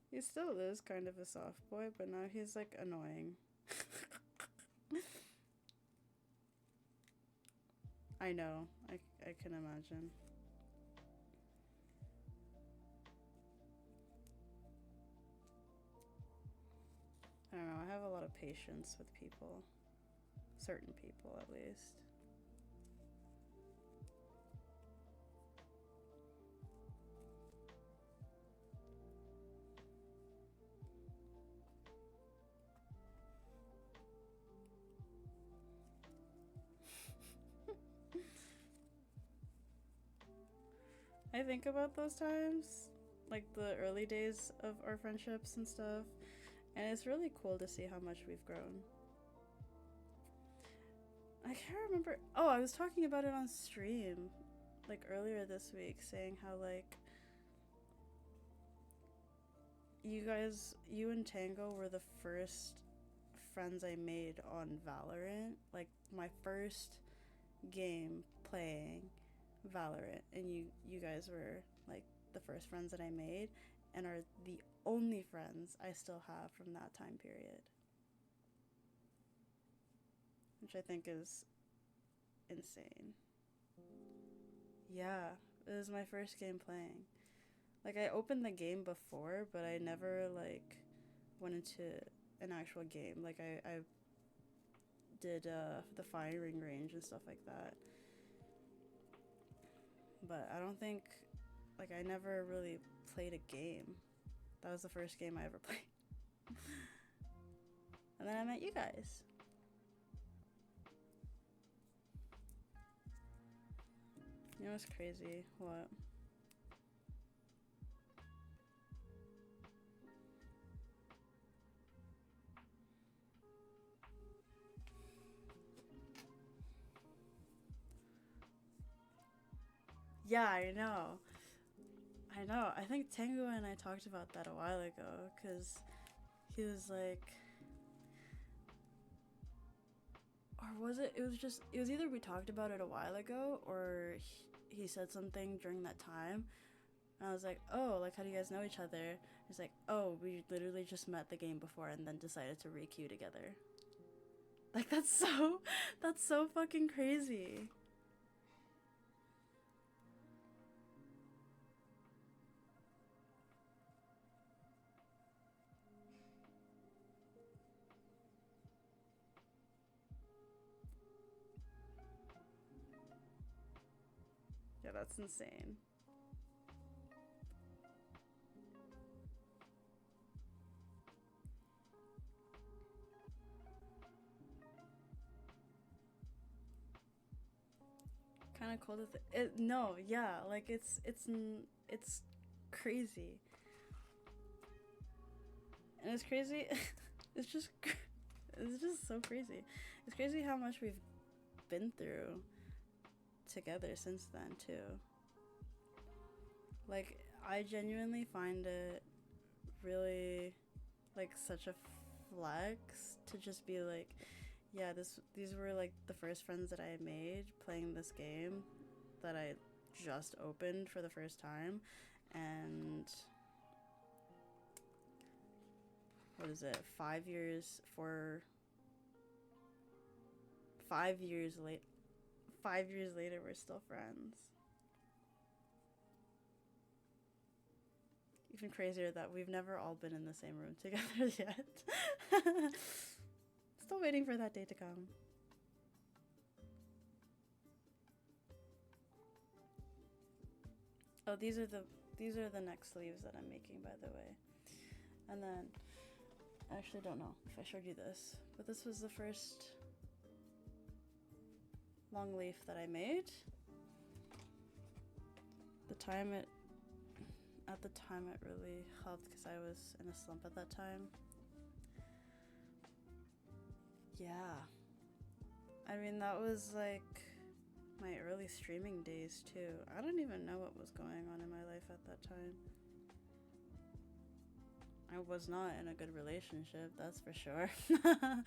He still is kind of a soft boy, but now he's like annoying. I know. I can imagine. I don't know. I have a lot of patience with people. Certain people, at least. I think about those times, like the early days of our friendships and stuff, and it's really cool to see how much we've grown. I can't remember. Oh, I was talking about it on stream, like earlier this week, saying how like you and Tango were the first friends I made on Valorant, like my first game playing Valorant, and you guys were like the first friends that I made and are the only friends I still have from that time period, which I think is insane. Yeah, it was my first game playing. Like I opened the game before, but I never like went into an actual game. Like I did the firing range and stuff like that. But I don't think like I never really played a game. That was the first game I ever played. And then I met you guys. You know what's crazy? What? Yeah, I know. I know. I think Tango and I talked about that a while ago because he was like, or was it? It was either we talked about it a while ago or he said something during that time. And I was like, oh, like, how do you guys know each other? He's like, oh, we literally just met the game before and then decided to re-queue together. Like, that's so fucking crazy. Yeah, that's insane. Kind of cool to no, yeah, like it's crazy. And it's crazy. it's just so crazy. It's crazy how much we've been through together since then too. Like, I genuinely find it really like such a flex to just be like, yeah, these were like the first friends that I made playing this game that I just opened for the first time. And what is it, 5 years for 5 years late 5 years later we're still friends. Even crazier that we've never all been in the same room together yet. Still waiting for that day to come. Oh, these are the next sleeves that I'm making, by the way. And then I actually don't know if I showed you this, but this was the first long leaf that I made. At the time it really helped because I was in a slump at that time. Yeah. I mean, that was like my early streaming days too. I don't even know what was going on in my life at that time. I was not in a good relationship, that's for sure. I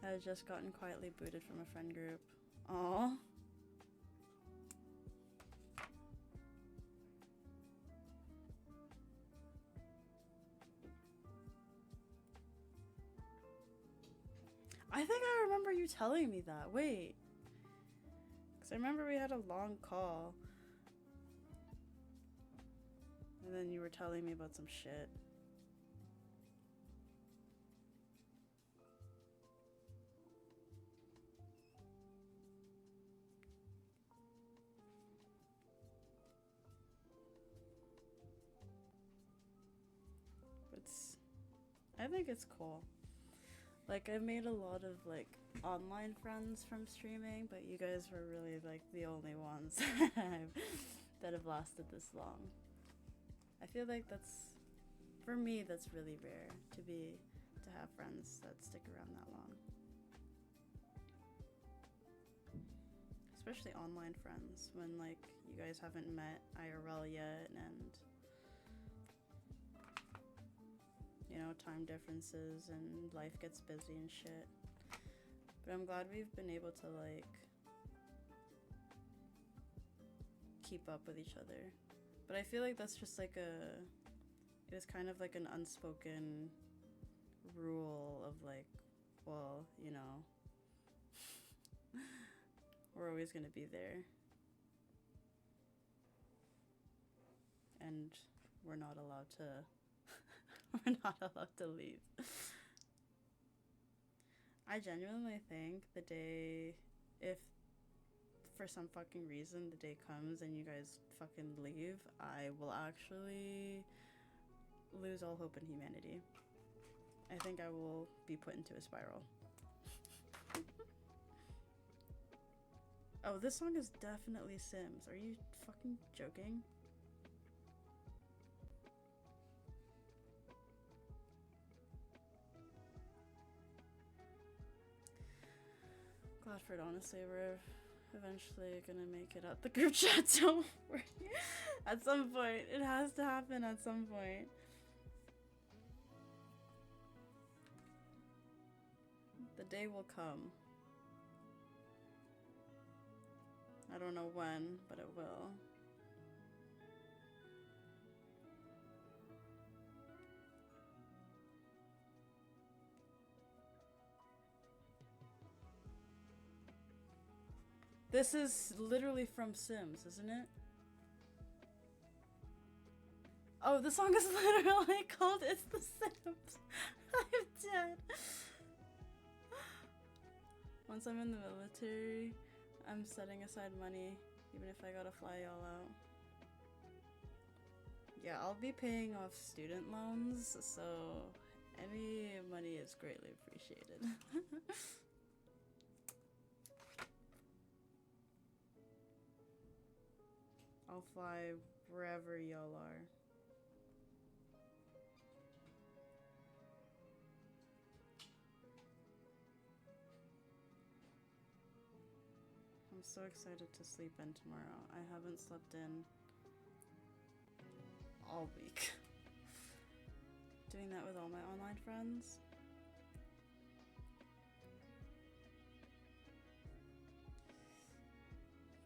had just gotten quietly booted from a friend group. Aww. I think I remember you telling me that. Wait. Because I remember we had a long call. And then you were telling me about some shit. I think it's cool. Like, I've made a lot of like online friends from streaming, but you guys were really like the only ones that have lasted this long. I feel like for me, that's really rare to have friends that stick around that long. Especially online friends when like you guys haven't met IRL yet, and you know, time differences and life gets busy and shit. But I'm glad we've been able to like keep up with each other. But I feel like that's just like it was kind of like an unspoken rule of like, well, you know, we're always gonna be there. And we're not allowed to we're not allowed to leave. I genuinely think the day, if for some fucking reason the day comes and you guys fucking leave, I will actually lose all hope in humanity. I think I will be put into a spiral. Oh, this song is definitely Sims. Are you fucking joking? Gladford, honestly, we're eventually gonna make it out the group chat, don't worry. At some point. It has to happen at some point. The day will come. I don't know when, but it will. This is literally from Sims, isn't it? Oh, the song is literally called It's the Sims. I'm dead. Once I'm in the military, I'm setting aside money, even if I gotta fly y'all out. Yeah, I'll be paying off student loans, so any money is greatly appreciated. I'll fly wherever y'all are. so excited to sleep in tomorrow. I haven't slept in all week. Doing that with all my online friends.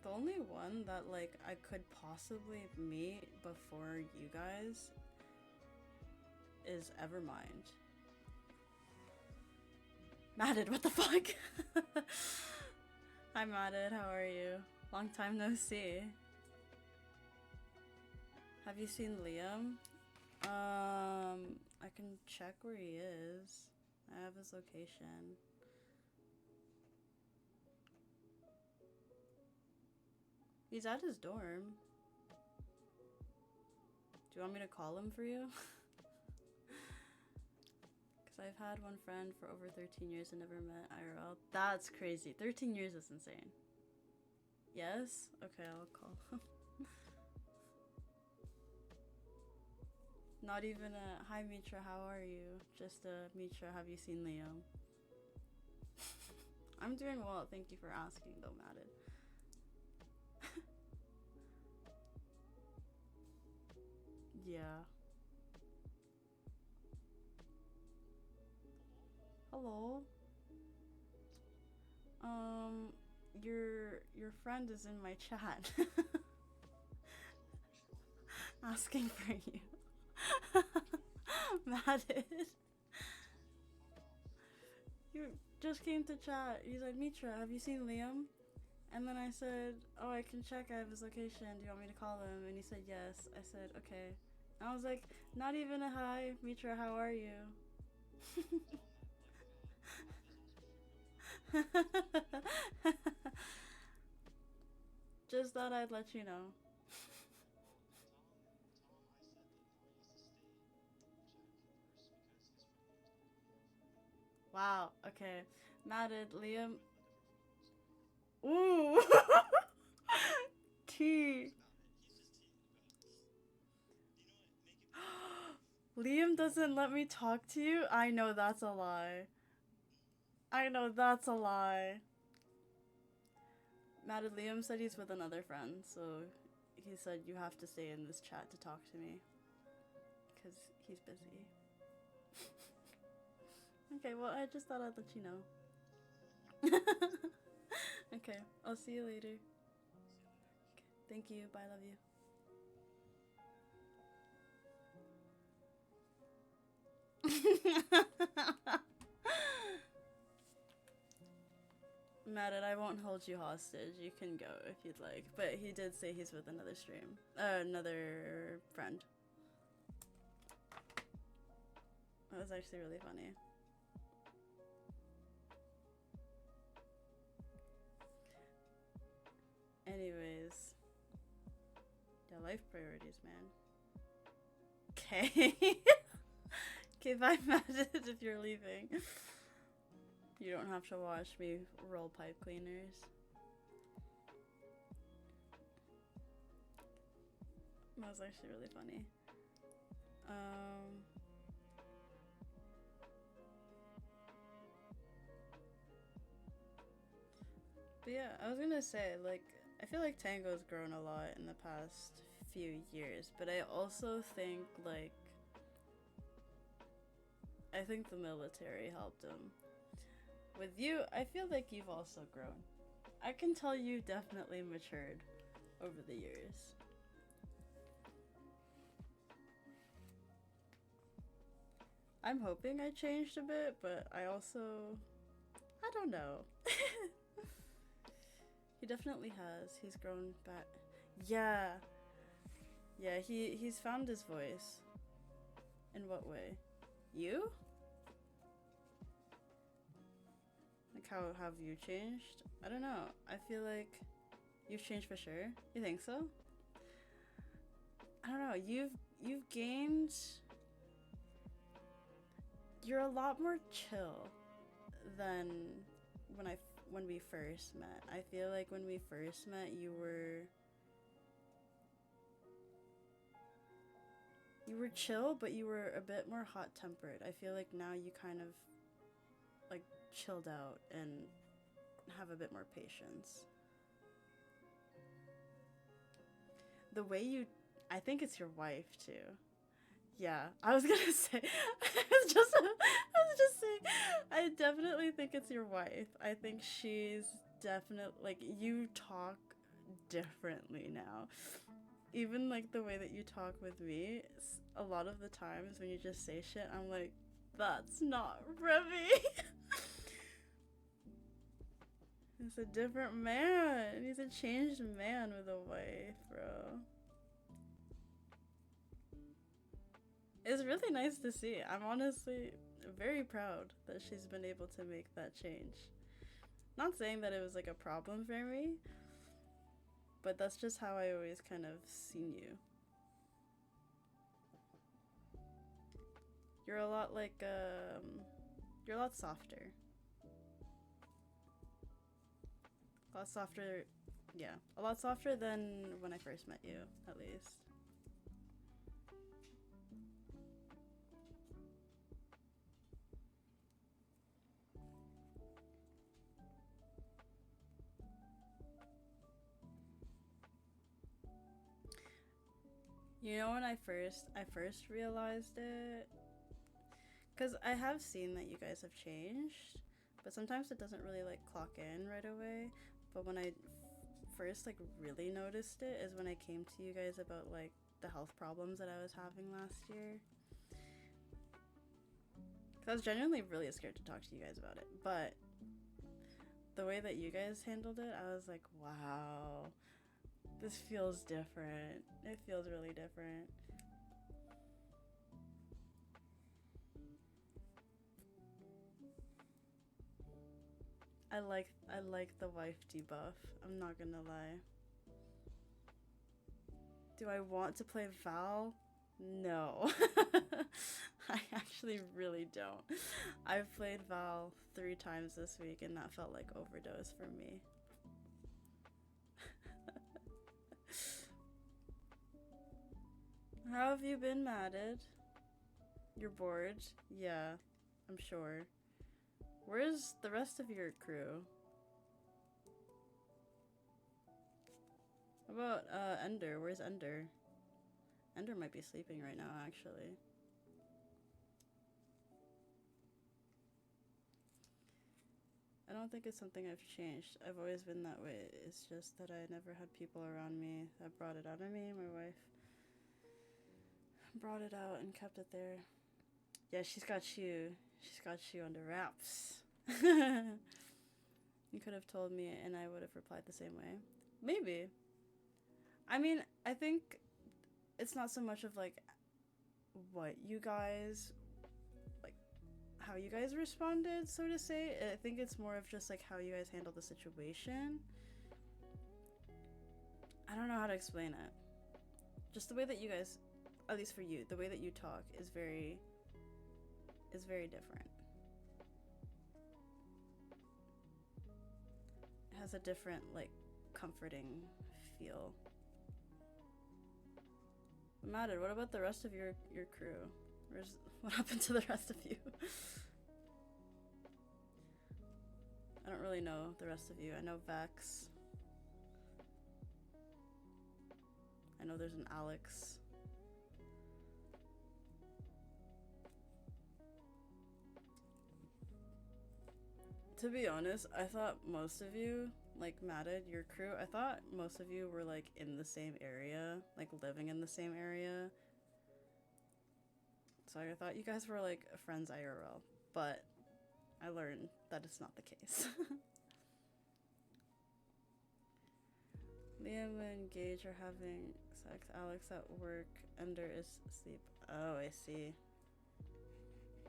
The only one that like I could possibly meet before you guys is Evermind. Madded, what the fuck? Hi Madded, how are you? Long time no see. Have you seen Liam? I can check where he is. I have his location. He's at his dorm. Do you want me to call him for you? Because I've had one friend for over 13 years and never met IRL. That's crazy. 13 years is insane. Yes? Okay, I'll call him. Not even a, hi Mitra, how are you? Just a, Mitra, have you seen Liam? I'm doing well, thank you for asking though, Madded. Yeah. Hello? Your friend is in my chat. Asking for you. Madded. You just came to chat. He's like, Mitra, have you seen Liam? And then I said, oh, I can check. I have his location. Do you want me to call him? And he said, yes. I said, okay. I was like, not even a hi. Mitra, how are you? Just thought I'd let you know. Wow, okay. Madded, Liam. Ooh! T. Liam doesn't let me talk to you? I know that's a lie. I know that's a lie. Madded, Liam said he's with another friend, so he said you have to stay in this chat to talk to me. Because he's busy. Okay, well, I just thought I'd let you know. Okay, I'll see you later. Okay, thank you, bye, love you. Madded, I won't hold you hostage. You can go if you'd like. But he did say he's with another stream. Another friend. That was actually really funny. Anyways. Yeah, life priorities, man. Okay. Okay, bye, Madded, if you're leaving. You don't have to watch me roll pipe cleaners. That was actually really funny. But yeah, I was gonna say, like, I feel like Tango's grown a lot in the past few years, but I also think, like, I think the military helped him. With you, I feel like you've also grown. I can tell you definitely matured over the years. I'm hoping I changed a bit, but I don't know. He definitely has. He's grown back. Yeah. Yeah, he's found his voice. In what way? You? Like, how have you changed? I don't know. I feel like you've changed for sure. You think so? I don't know. You've gained. You're a lot more chill than when we first met. I feel like when we first met, you were chill, but you were a bit more hot-tempered. I feel like now you kind of like chilled out and have a bit more patience. The way you, I think it's your wife too. Yeah, I was gonna say, I was just saying, I definitely think it's your wife. I think she's definitely, like, you talk differently now. Even, like, the way that you talk with me, a lot of the times when you just say shit, I'm like, that's not Remy. He's a different man. He's a changed man with a wife, bro. It's really nice to see. I'm honestly very proud that she's been able to make that change. Not saying that it was like a problem for me, but that's just how I always kind of seen you. You're a lot like, you're a lot softer. A lot softer, yeah. A lot softer than when I first met you, at least. You know when I first realized it? Because I have seen that you guys have changed, but sometimes it doesn't really like clock in right away. But when I first like really noticed it is when I came to you guys about like the health problems that I was having last year. Cause I was genuinely really scared to talk to you guys about it, but the way that you guys handled it, I was like, wow, this feels different. It feels really different. I like the wife debuff. I'm not gonna lie. Do I want to play Val? No. I actually really don't. I've played Val 3 times this week and that felt like overdose for me. How have you been, Madded? You're bored? Yeah, I'm sure. Where's the rest of your crew? How about Ender? Where's Ender? Ender might be sleeping right now, actually. I don't think it's something I've changed. I've always been that way. It's just that I never had people around me that brought it out of me. My wife brought it out and kept it there. Yeah, she's got you. She's got you under wraps. You could have told me and I would have replied the same way. Maybe. I mean, I think it's not so much of like what you guys, like how you guys responded, so to say. I think it's more of just like how you guys handle the situation. I don't know how to explain it. Just the way that you guys, at least for you, the way that you talk is very different. It has a different, like, comforting feel. Matter, what about the rest of your crew? What happened to the rest of you? I don't really know the rest of you. I know Vex. I know there's an Alex. To be honest, I thought most of you, like Madded, your crew, I thought most of you were like in the same area, like living in the same area. So I thought you guys were like friends IRL, but I learned that it's not the case. Liam and Gage are having sex. Alex at work. Ender is asleep. Oh, I see.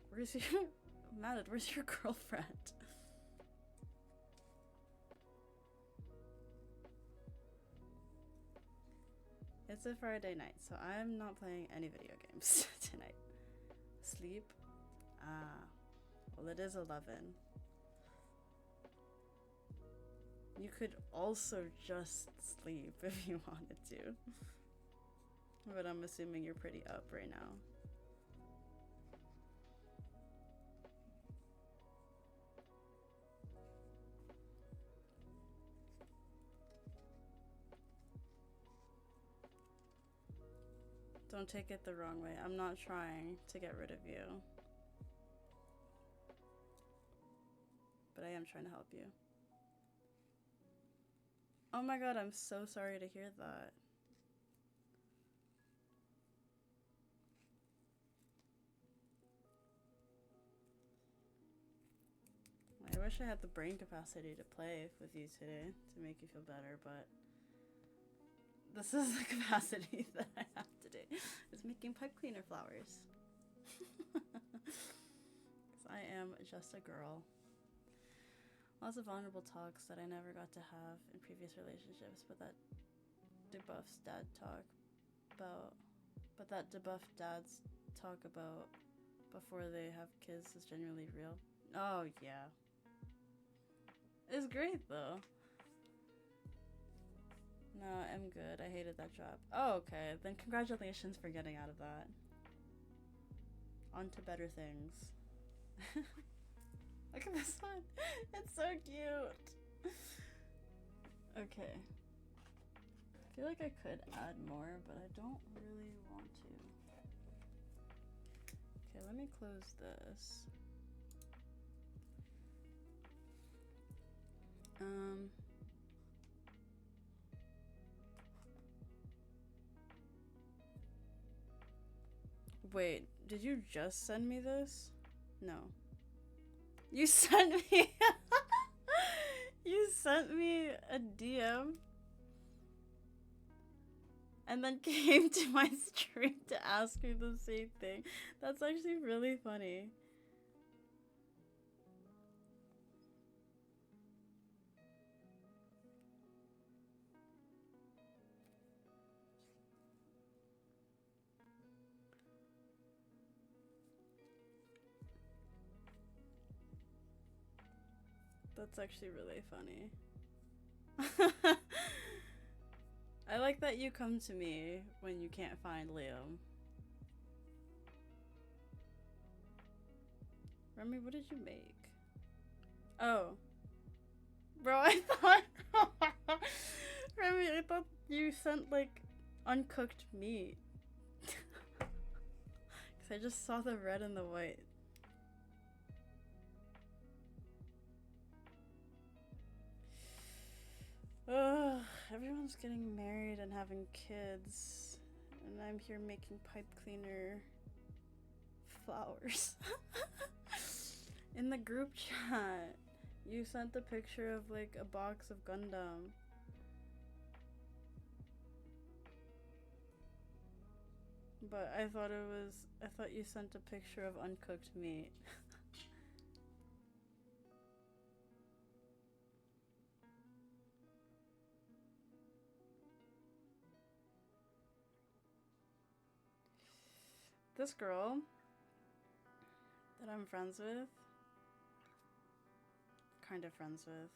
Where's your... Madded, where's your girlfriend? It's a Friday night, so I'm not playing any video games tonight. Sleep? Ah. Well, it is 11. You could also just sleep if you wanted to. But I'm assuming you're pretty up right now. Don't take it the wrong way. I'm not trying to get rid of you. But I am trying to help you. Oh my god, I'm so sorry to hear that. I wish I had the brain capacity to play with you today to make you feel better, but this is the capacity that I have today. Is making pipe cleaner flowers. Because I am just a girl. Lots of vulnerable talks that I never got to have in previous relationships, but that debuffs dad talk about. But that debuffed dads talk about before they have kids is genuinely real. Oh yeah. It's great though. No, I'm good. I hated that job. Oh, okay. Then congratulations for getting out of that. On to better things. Look at this one. It's so cute. Okay. I feel like I could add more, but I don't really want to. Okay, let me close this. Wait, did you just send me this? No. You sent me You sent me a DM and then came to my stream to ask me the same thing. That's actually really funny. That's actually really funny. I like that you come to me when you can't find Liam. Remy, what did you make? Oh. Bro, I thought... Remy, I thought you sent, like, uncooked meat. Because I just saw the red and the white. Ugh, everyone's getting married and having kids, and I'm here making pipe cleaner flowers. In the group chat, you sent the picture of like a box of Gundam. But I thought you sent a picture of uncooked meat. This girl that I'm friends with, kind of friends with.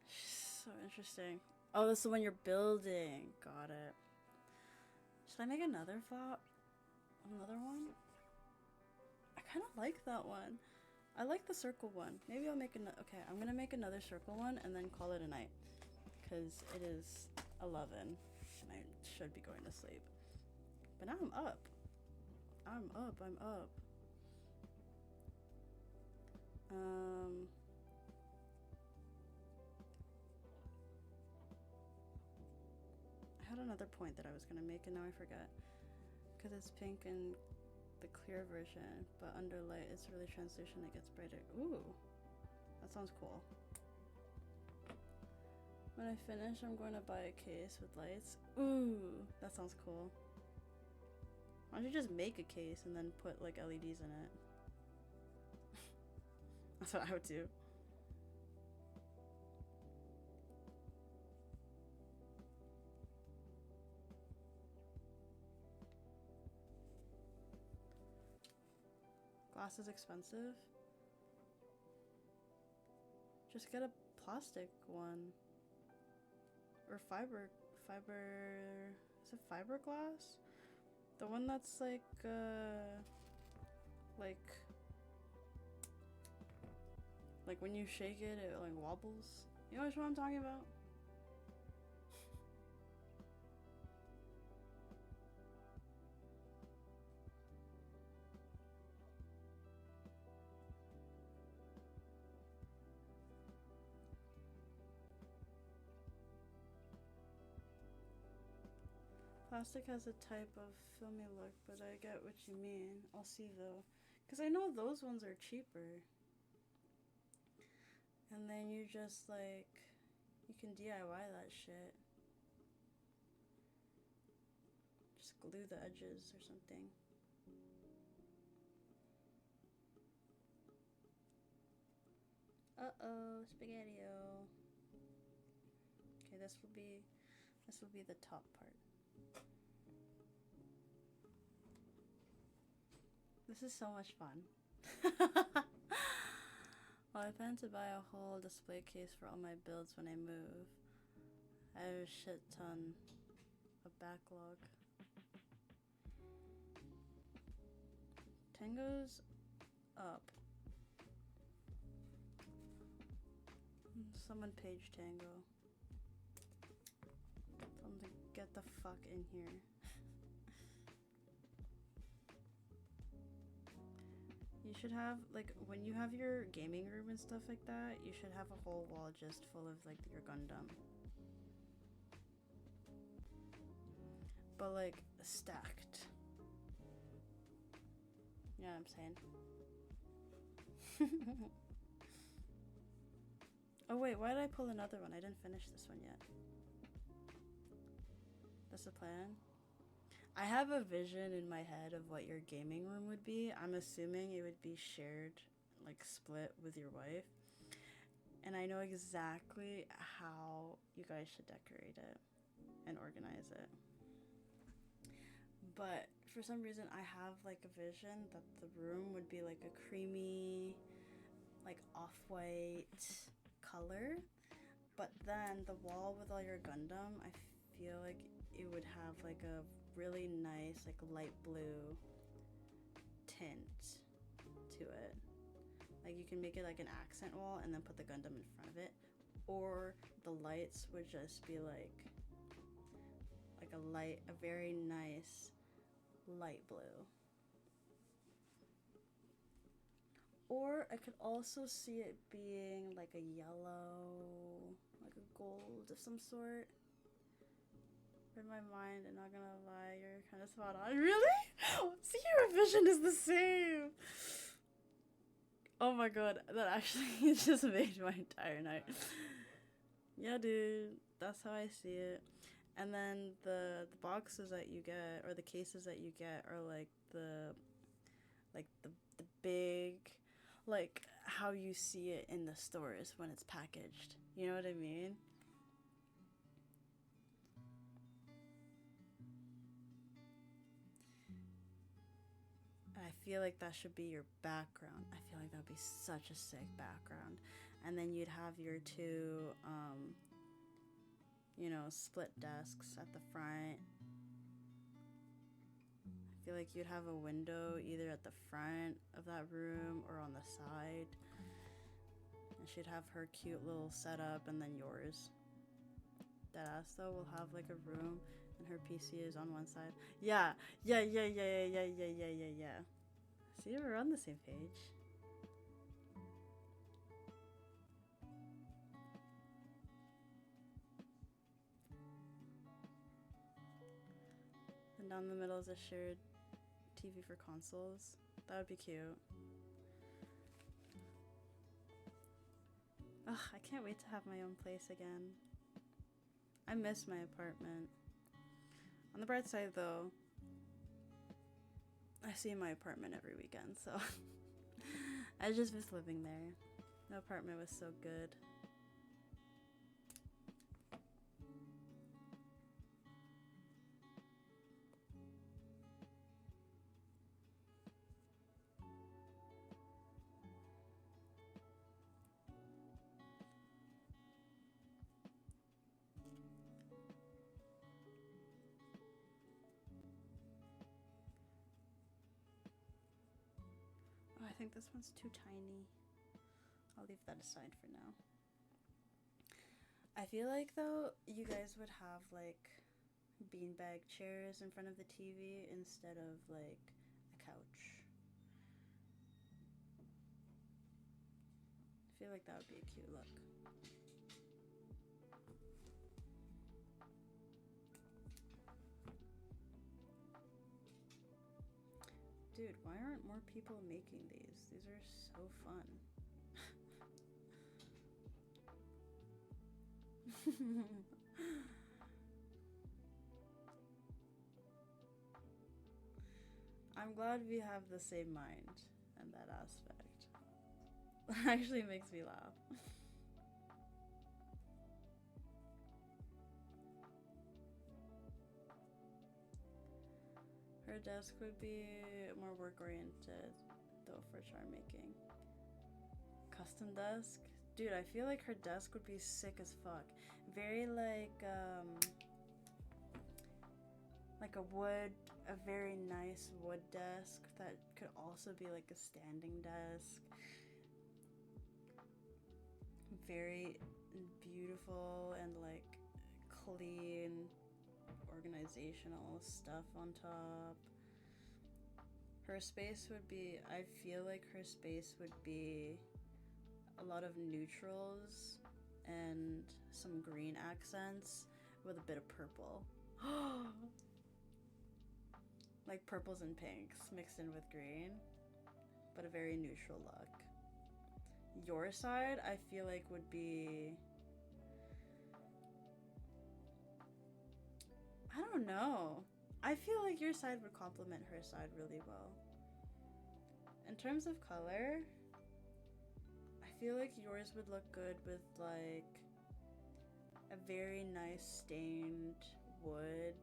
She's so interesting. Oh, this is the one you're building. Got it. Should I make another flop? Another one? I kind of like that one. I like the circle one. Maybe I'll make another. Okay, I'm gonna make another circle one and then call it a night. Because it is 11 and I should be going to sleep. But now I'm up. I'm up. I had another point that I was gonna make and now I forget. Because it's pink and the clear version, but under light it's really translucent, it gets brighter. Ooh, that sounds cool. When I finish, I'm going to buy a case with lights. Ooh, that sounds cool. Why don't you just make a case and then put like LEDs in it? That's what I would do. Glass is expensive. Just get a plastic one. Or fiber, is it fiberglass? The one that's like when you shake it, it like wobbles. You know what I'm talking about? plastic has a type of filmy look, but I get what you mean. I'll see though. Because I know those ones are cheaper. And then you just like, you can DIY that shit. Just glue the edges or something. Uh-oh, spaghetti-o. Okay, this will be the top part. This is so much fun. Well, I plan to buy a whole display case for all my builds when I move. I have a shit ton of backlog. Tango's up. Someone page Tango. Tell them to get the fuck in here. You should have, like, when you have your gaming room and stuff like that, you should have a whole wall just full of, like, your Gundam. But, like, stacked. You know what I'm saying? Oh wait, why did I pull another one? I didn't finish this one yet. That's the plan? I have a vision in my head of what your gaming room would be. I'm assuming it would be shared, like split with your wife. And I know exactly how you guys should decorate it and organize it. But for some reason I have like a vision that the room would be like a creamy, like off-white color. But then the wall with all your Gundam, I feel like it would have like a really nice like light blue tint to it. Like you can make it like an accent wall and then put the Gundam in front of it, or the lights would just be like a very nice light blue. Or I could also see it being like a yellow, like a gold of some sort. In my mind, I'm not gonna lie, you're kind of spot on. Really? See, your vision is the same. Oh my god, that actually just made my entire night. Yeah, dude, that's how I see it. And then the boxes that you get, or the cases that you get, are like the big, like how you see it in the stores when it's packaged. You know what I mean? And I feel like that should be your background. I feel like that would be such a sick background. And then you'd have your two, split desks at the front. I feel like you'd have a window either at the front of that room or on the side. And she'd have her cute little setup and then yours. Deadass though will have like a room and her PC is on one side. Yeah. See, we're on the same page. And down the middle is a shared TV for consoles. That would be cute. Ugh, I can't wait to have my own place again. I miss my apartment. On the bright side though, I see my apartment every weekend, so I just miss living there. The apartment was so good. Oh, I think this one's too tiny. I'll leave that aside for now. I feel like though you guys would have like beanbag chairs in front of the TV instead of like a couch. I feel like that would be a cute look. Dude, why aren't more people making these? These are so fun. I'm glad we have the same mind in that aspect. That actually makes me laugh. Her desk would be more work oriented though for charm making. Custom desk? Dude, I feel like her desk would be sick as fuck. Very like a very nice wood desk that could also be like a standing desk. Very beautiful and like clean organizational stuff on top. Her space would be, I feel like her space would be a lot of neutrals and some green accents with a bit of purple. Like purples and pinks mixed in with green, but a very neutral look. Your side, I feel like would be, I don't know. I feel like your side would complement her side really well. In terms of color, I feel like yours would look good with like a very nice stained wood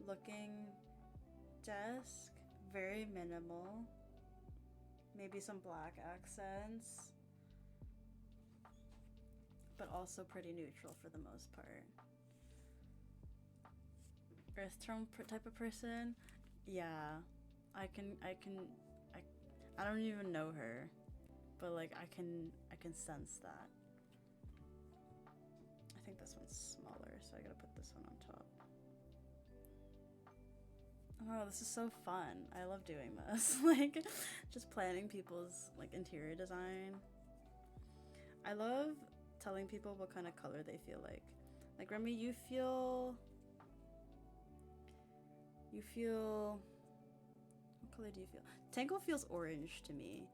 looking desk, very minimal, maybe some black accents, but also pretty neutral for the most part. Earth tone type of person, yeah, I don't even know her, but like I can sense that. I think this one's smaller, so I gotta put this one on top. Oh, this is so fun. I love doing this. Like, just planning people's, like, interior design. I love telling people what kind of color they feel like. Like, Remy, you feel... What color do you feel? Tango feels orange to me.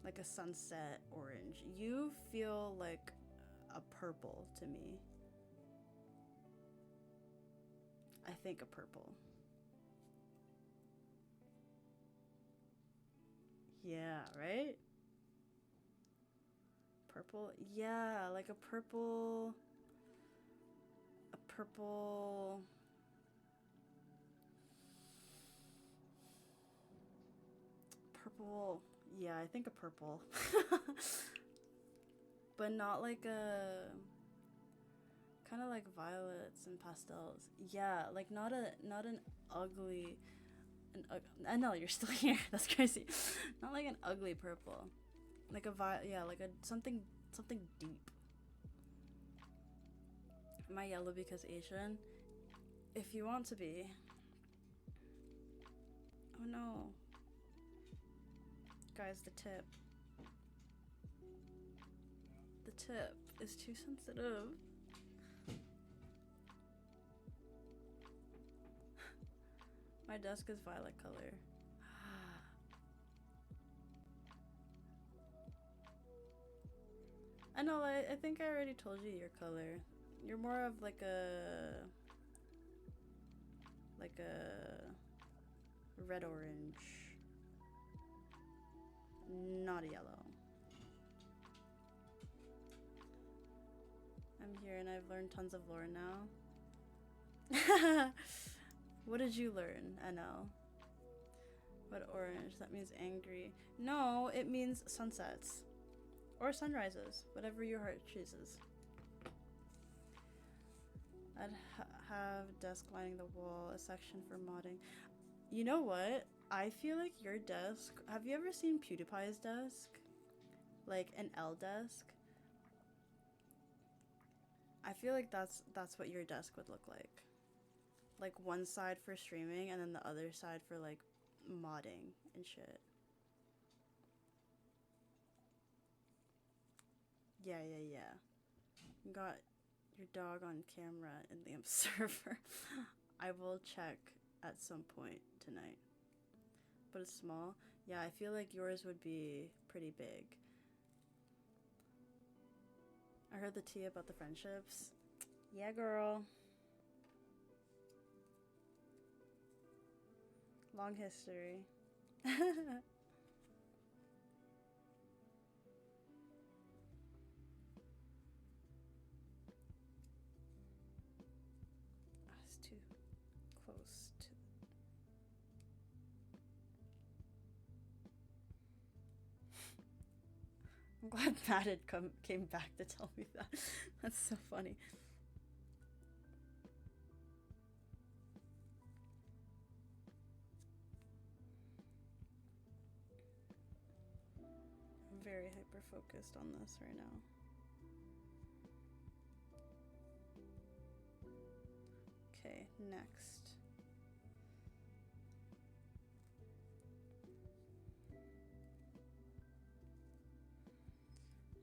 Like a sunset orange. You feel like a purple to me. I think a purple. Yeah, right? Purple? Yeah, like a purple... Purple... Yeah, I think a purple. But not like a... Kind of like violets and pastels. Yeah, like not an ugly... I know you're still here. That's crazy. Not like an ugly purple, like a yeah, like a something deep. Am I yellow because Asian? If you want to be. Oh no, guys, the tip is too sensitive. My desk is violet color. I know, I think I already told you your color. You're more of like a red orange, not a yellow. I'm here and I've learned tons of lore now. What did you learn, NL? What orange? That means angry. No, it means sunsets. Or sunrises. Whatever your heart chooses. I'd have desk lining the wall, a section for modding. You know what? I feel like your desk... Have you ever seen PewDiePie's desk? Like an L desk? I feel like that's what your desk would look like. Like one side for streaming and then the other side for like modding and shit. Yeah. You got your dog on camera in the observer. I will check at some point tonight. but it's small. Yeah, I feel like yours would be pretty big. I heard the tea about the friendships. Yeah, girl. Long history. It's too close to. I'm glad Matt had came back to tell me that. That's so funny. I'm very hyper focused on this right now. Okay, next.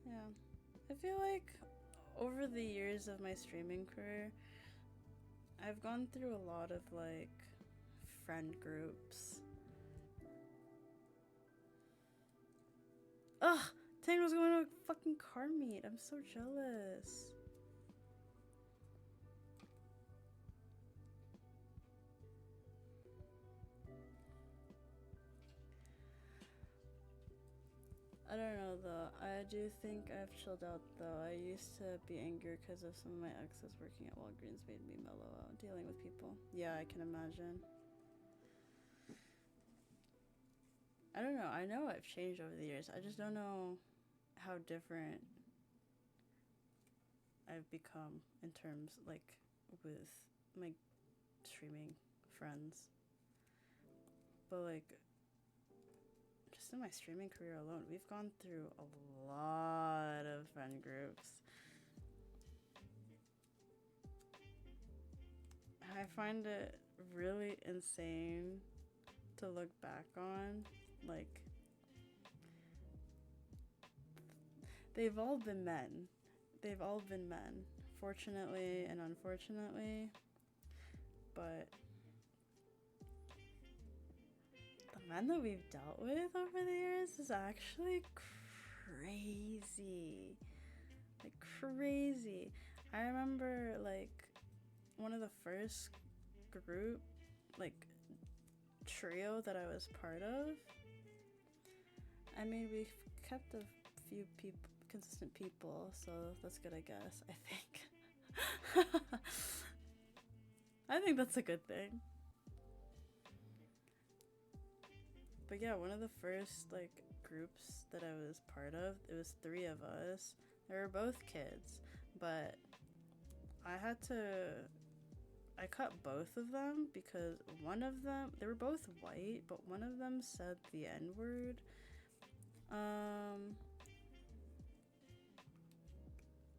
Yeah. I feel like over the years of my streaming career, I've gone through a lot of like friend groups. Ugh! Tango's going to a fucking car meet. I'm so jealous. I don't know though. I do think I've chilled out though. I used to be angry because of some of my exes working at Walgreens made me mellow out dealing with people. Yeah, I can imagine. I don't know. I know I've changed over the years. I just don't know how different I've become in terms like with my streaming friends. But like just in my streaming career alone, we've gone through a lot of friend groups. I find it really insane to look back on. Like, they've all been men. They've all been men, fortunately and unfortunately. But the men that we've dealt with over the years is actually crazy. Like, crazy. I remember, like, one of the first group, like, trio that I was part of. I mean, we've kept a few consistent people, so that's good, I guess. I think. I think that's a good thing. But yeah, one of the first like groups that I was part of, it was 3 of us. They were both kids, but I cut both of them because one of them, they were both white, but one of them said the N-word.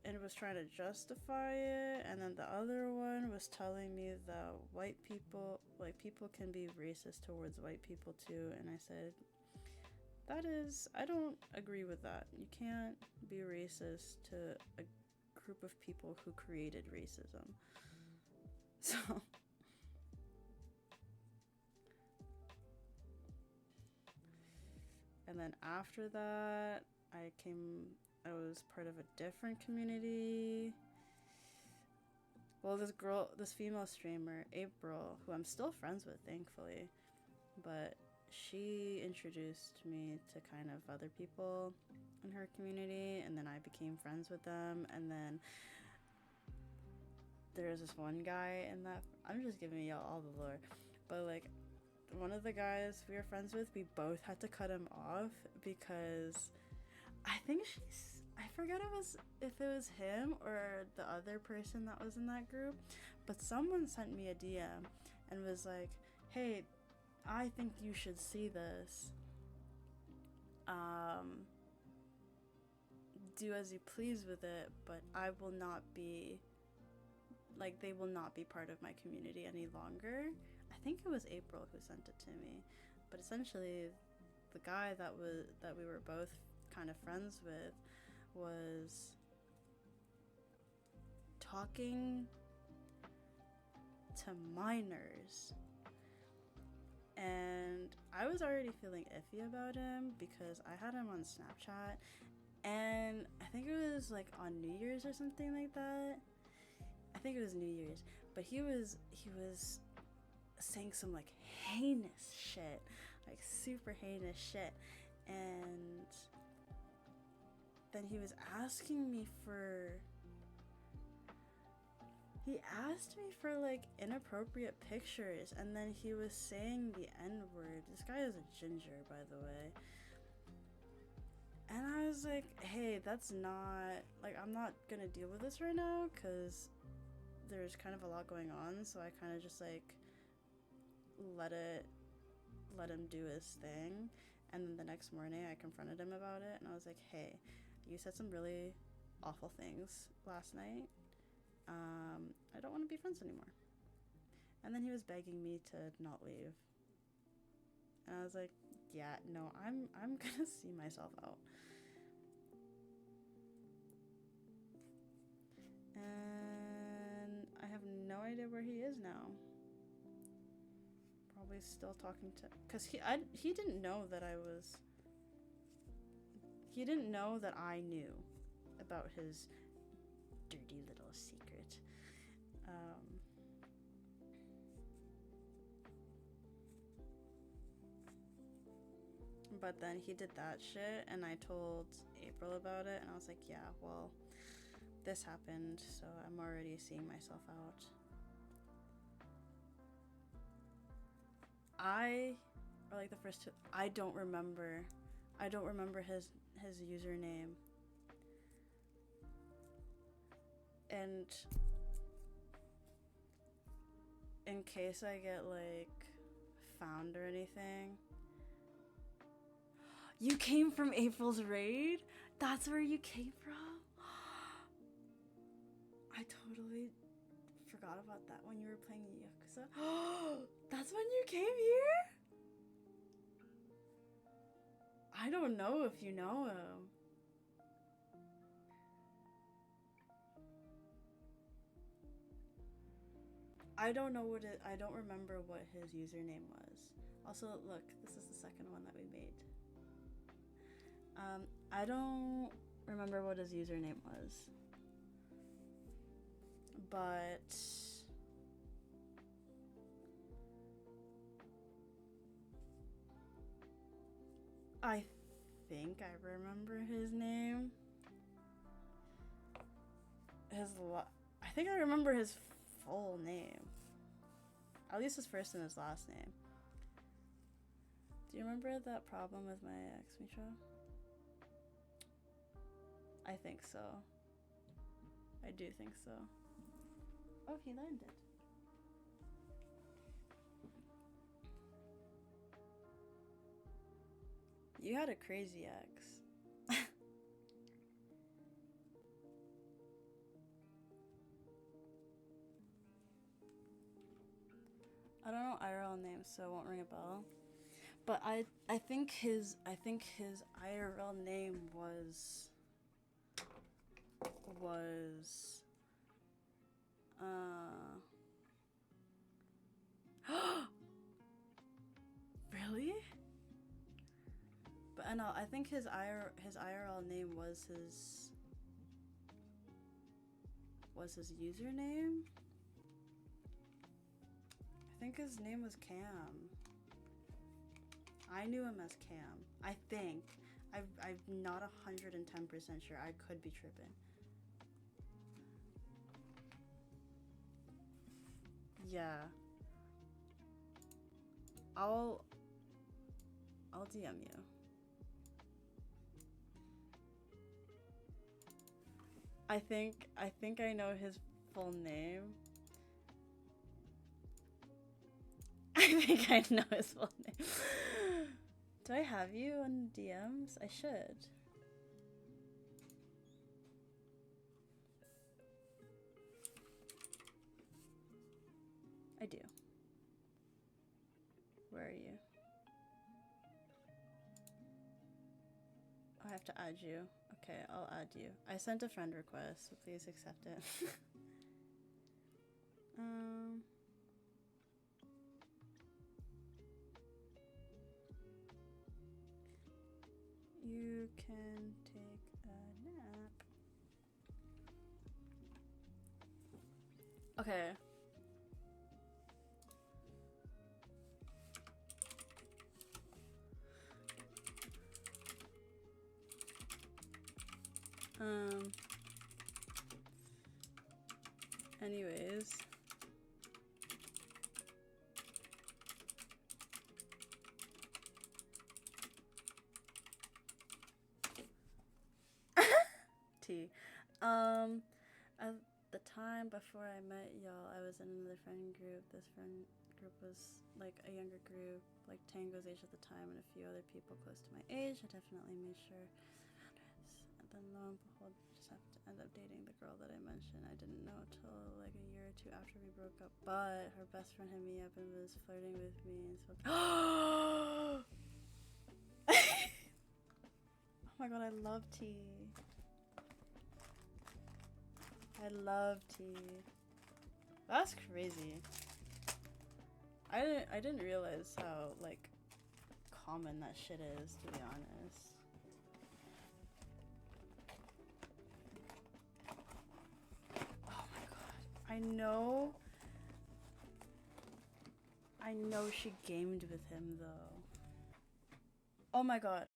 And was trying to justify it, and then the other one was telling me that white people, like, people can be racist towards white people too, and I said, I don't agree with that. You can't be racist to a group of people who created racism. So, and then after that, I was part of a different community. Well, this female streamer, April, who I'm still friends with, thankfully, but she introduced me to kind of other people in her community, and then I became friends with them, and then there's this one guy in that, I'm just giving y'all all the lore, but like, one of the guys we were friends with, we both had to cut him off because I forget if it was him or the other person that was in that group, but someone sent me a DM and was like, hey, I think you should see this. Do as you please with it, but I will not be, like, they will not be part of my community any longer. I think it was April who sent it to me, but essentially the guy that we were both kind of friends with was talking to minors, and I was was already feeling iffy about him because I had him on Snapchat, and I think it was like on New Year's or something like that. I think it was New Year's, but he was saying some like heinous shit, like super heinous shit, and then he was asking me for. He asked me for like inappropriate pictures, and then he was saying the N-word. This guy is a ginger, by the way. And I was like, hey, that's not, like, I'm not gonna deal with this right now, because there's kind of a lot going on, so I kind of just, like, let him do his thing. And then the next morning, I confronted him about it, and I was like, hey, you said some really awful things last night. I don't want to be friends anymore. And then he was begging me to not leave. And I was like, yeah, no, I'm gonna see myself out. And I have no idea where he is now. Probably still talking to, cause he didn't know that he didn't know that I knew about his dirty little secret. But then he did that shit, and I told April about it, and I was like, yeah, well, this happened, so I'm already seeing myself out. Or like the first two, I don't remember his username. And in case I get like found or anything. You came from April's raid? That's where you came from? I totally forgot about that when you were playing Yakuza. That's when you came here? I don't know if you know him. I don't remember what his username was. Also, look, this is the second one that we made. I don't remember what his username was. But I think I remember his name. I think I remember his full name. At least his first and his last name. Do you remember that problem with my ex, Mitra? I think so. I do think so. Oh, he landed. You had a crazy ex. I don't know IRL names, so it won't ring a bell. But I think his IRL name was really? But no, I think his IRL name was his username. I think his name was Cam. I knew him as Cam. I think. I'm not 110% sure. I could be tripping. Yeah. I'll DM you. I think I know his full name. I think I know his full name. Do I have you on DMs? I should. I do. Where are you? I have to add you. Okay, I'll add you. I sent a friend request, so please accept it. can take a nap. Okay. Anyways. T. At the time before I met y'all, I was in another friend group. This friend group was like a younger group, like Tango's age at the time, and a few other people close to my age. I definitely made sure. And then lo and behold, just have to end up dating the girl that I mentioned. I didn't know till like a year or two after we broke up, but her best friend hit me up and was flirting with me and spoke. Oh my god, I love tea. I love tea. That's crazy. I didn't realize how like common that shit is, to be honest. Oh my god. I know she gamed with him though. Oh my god.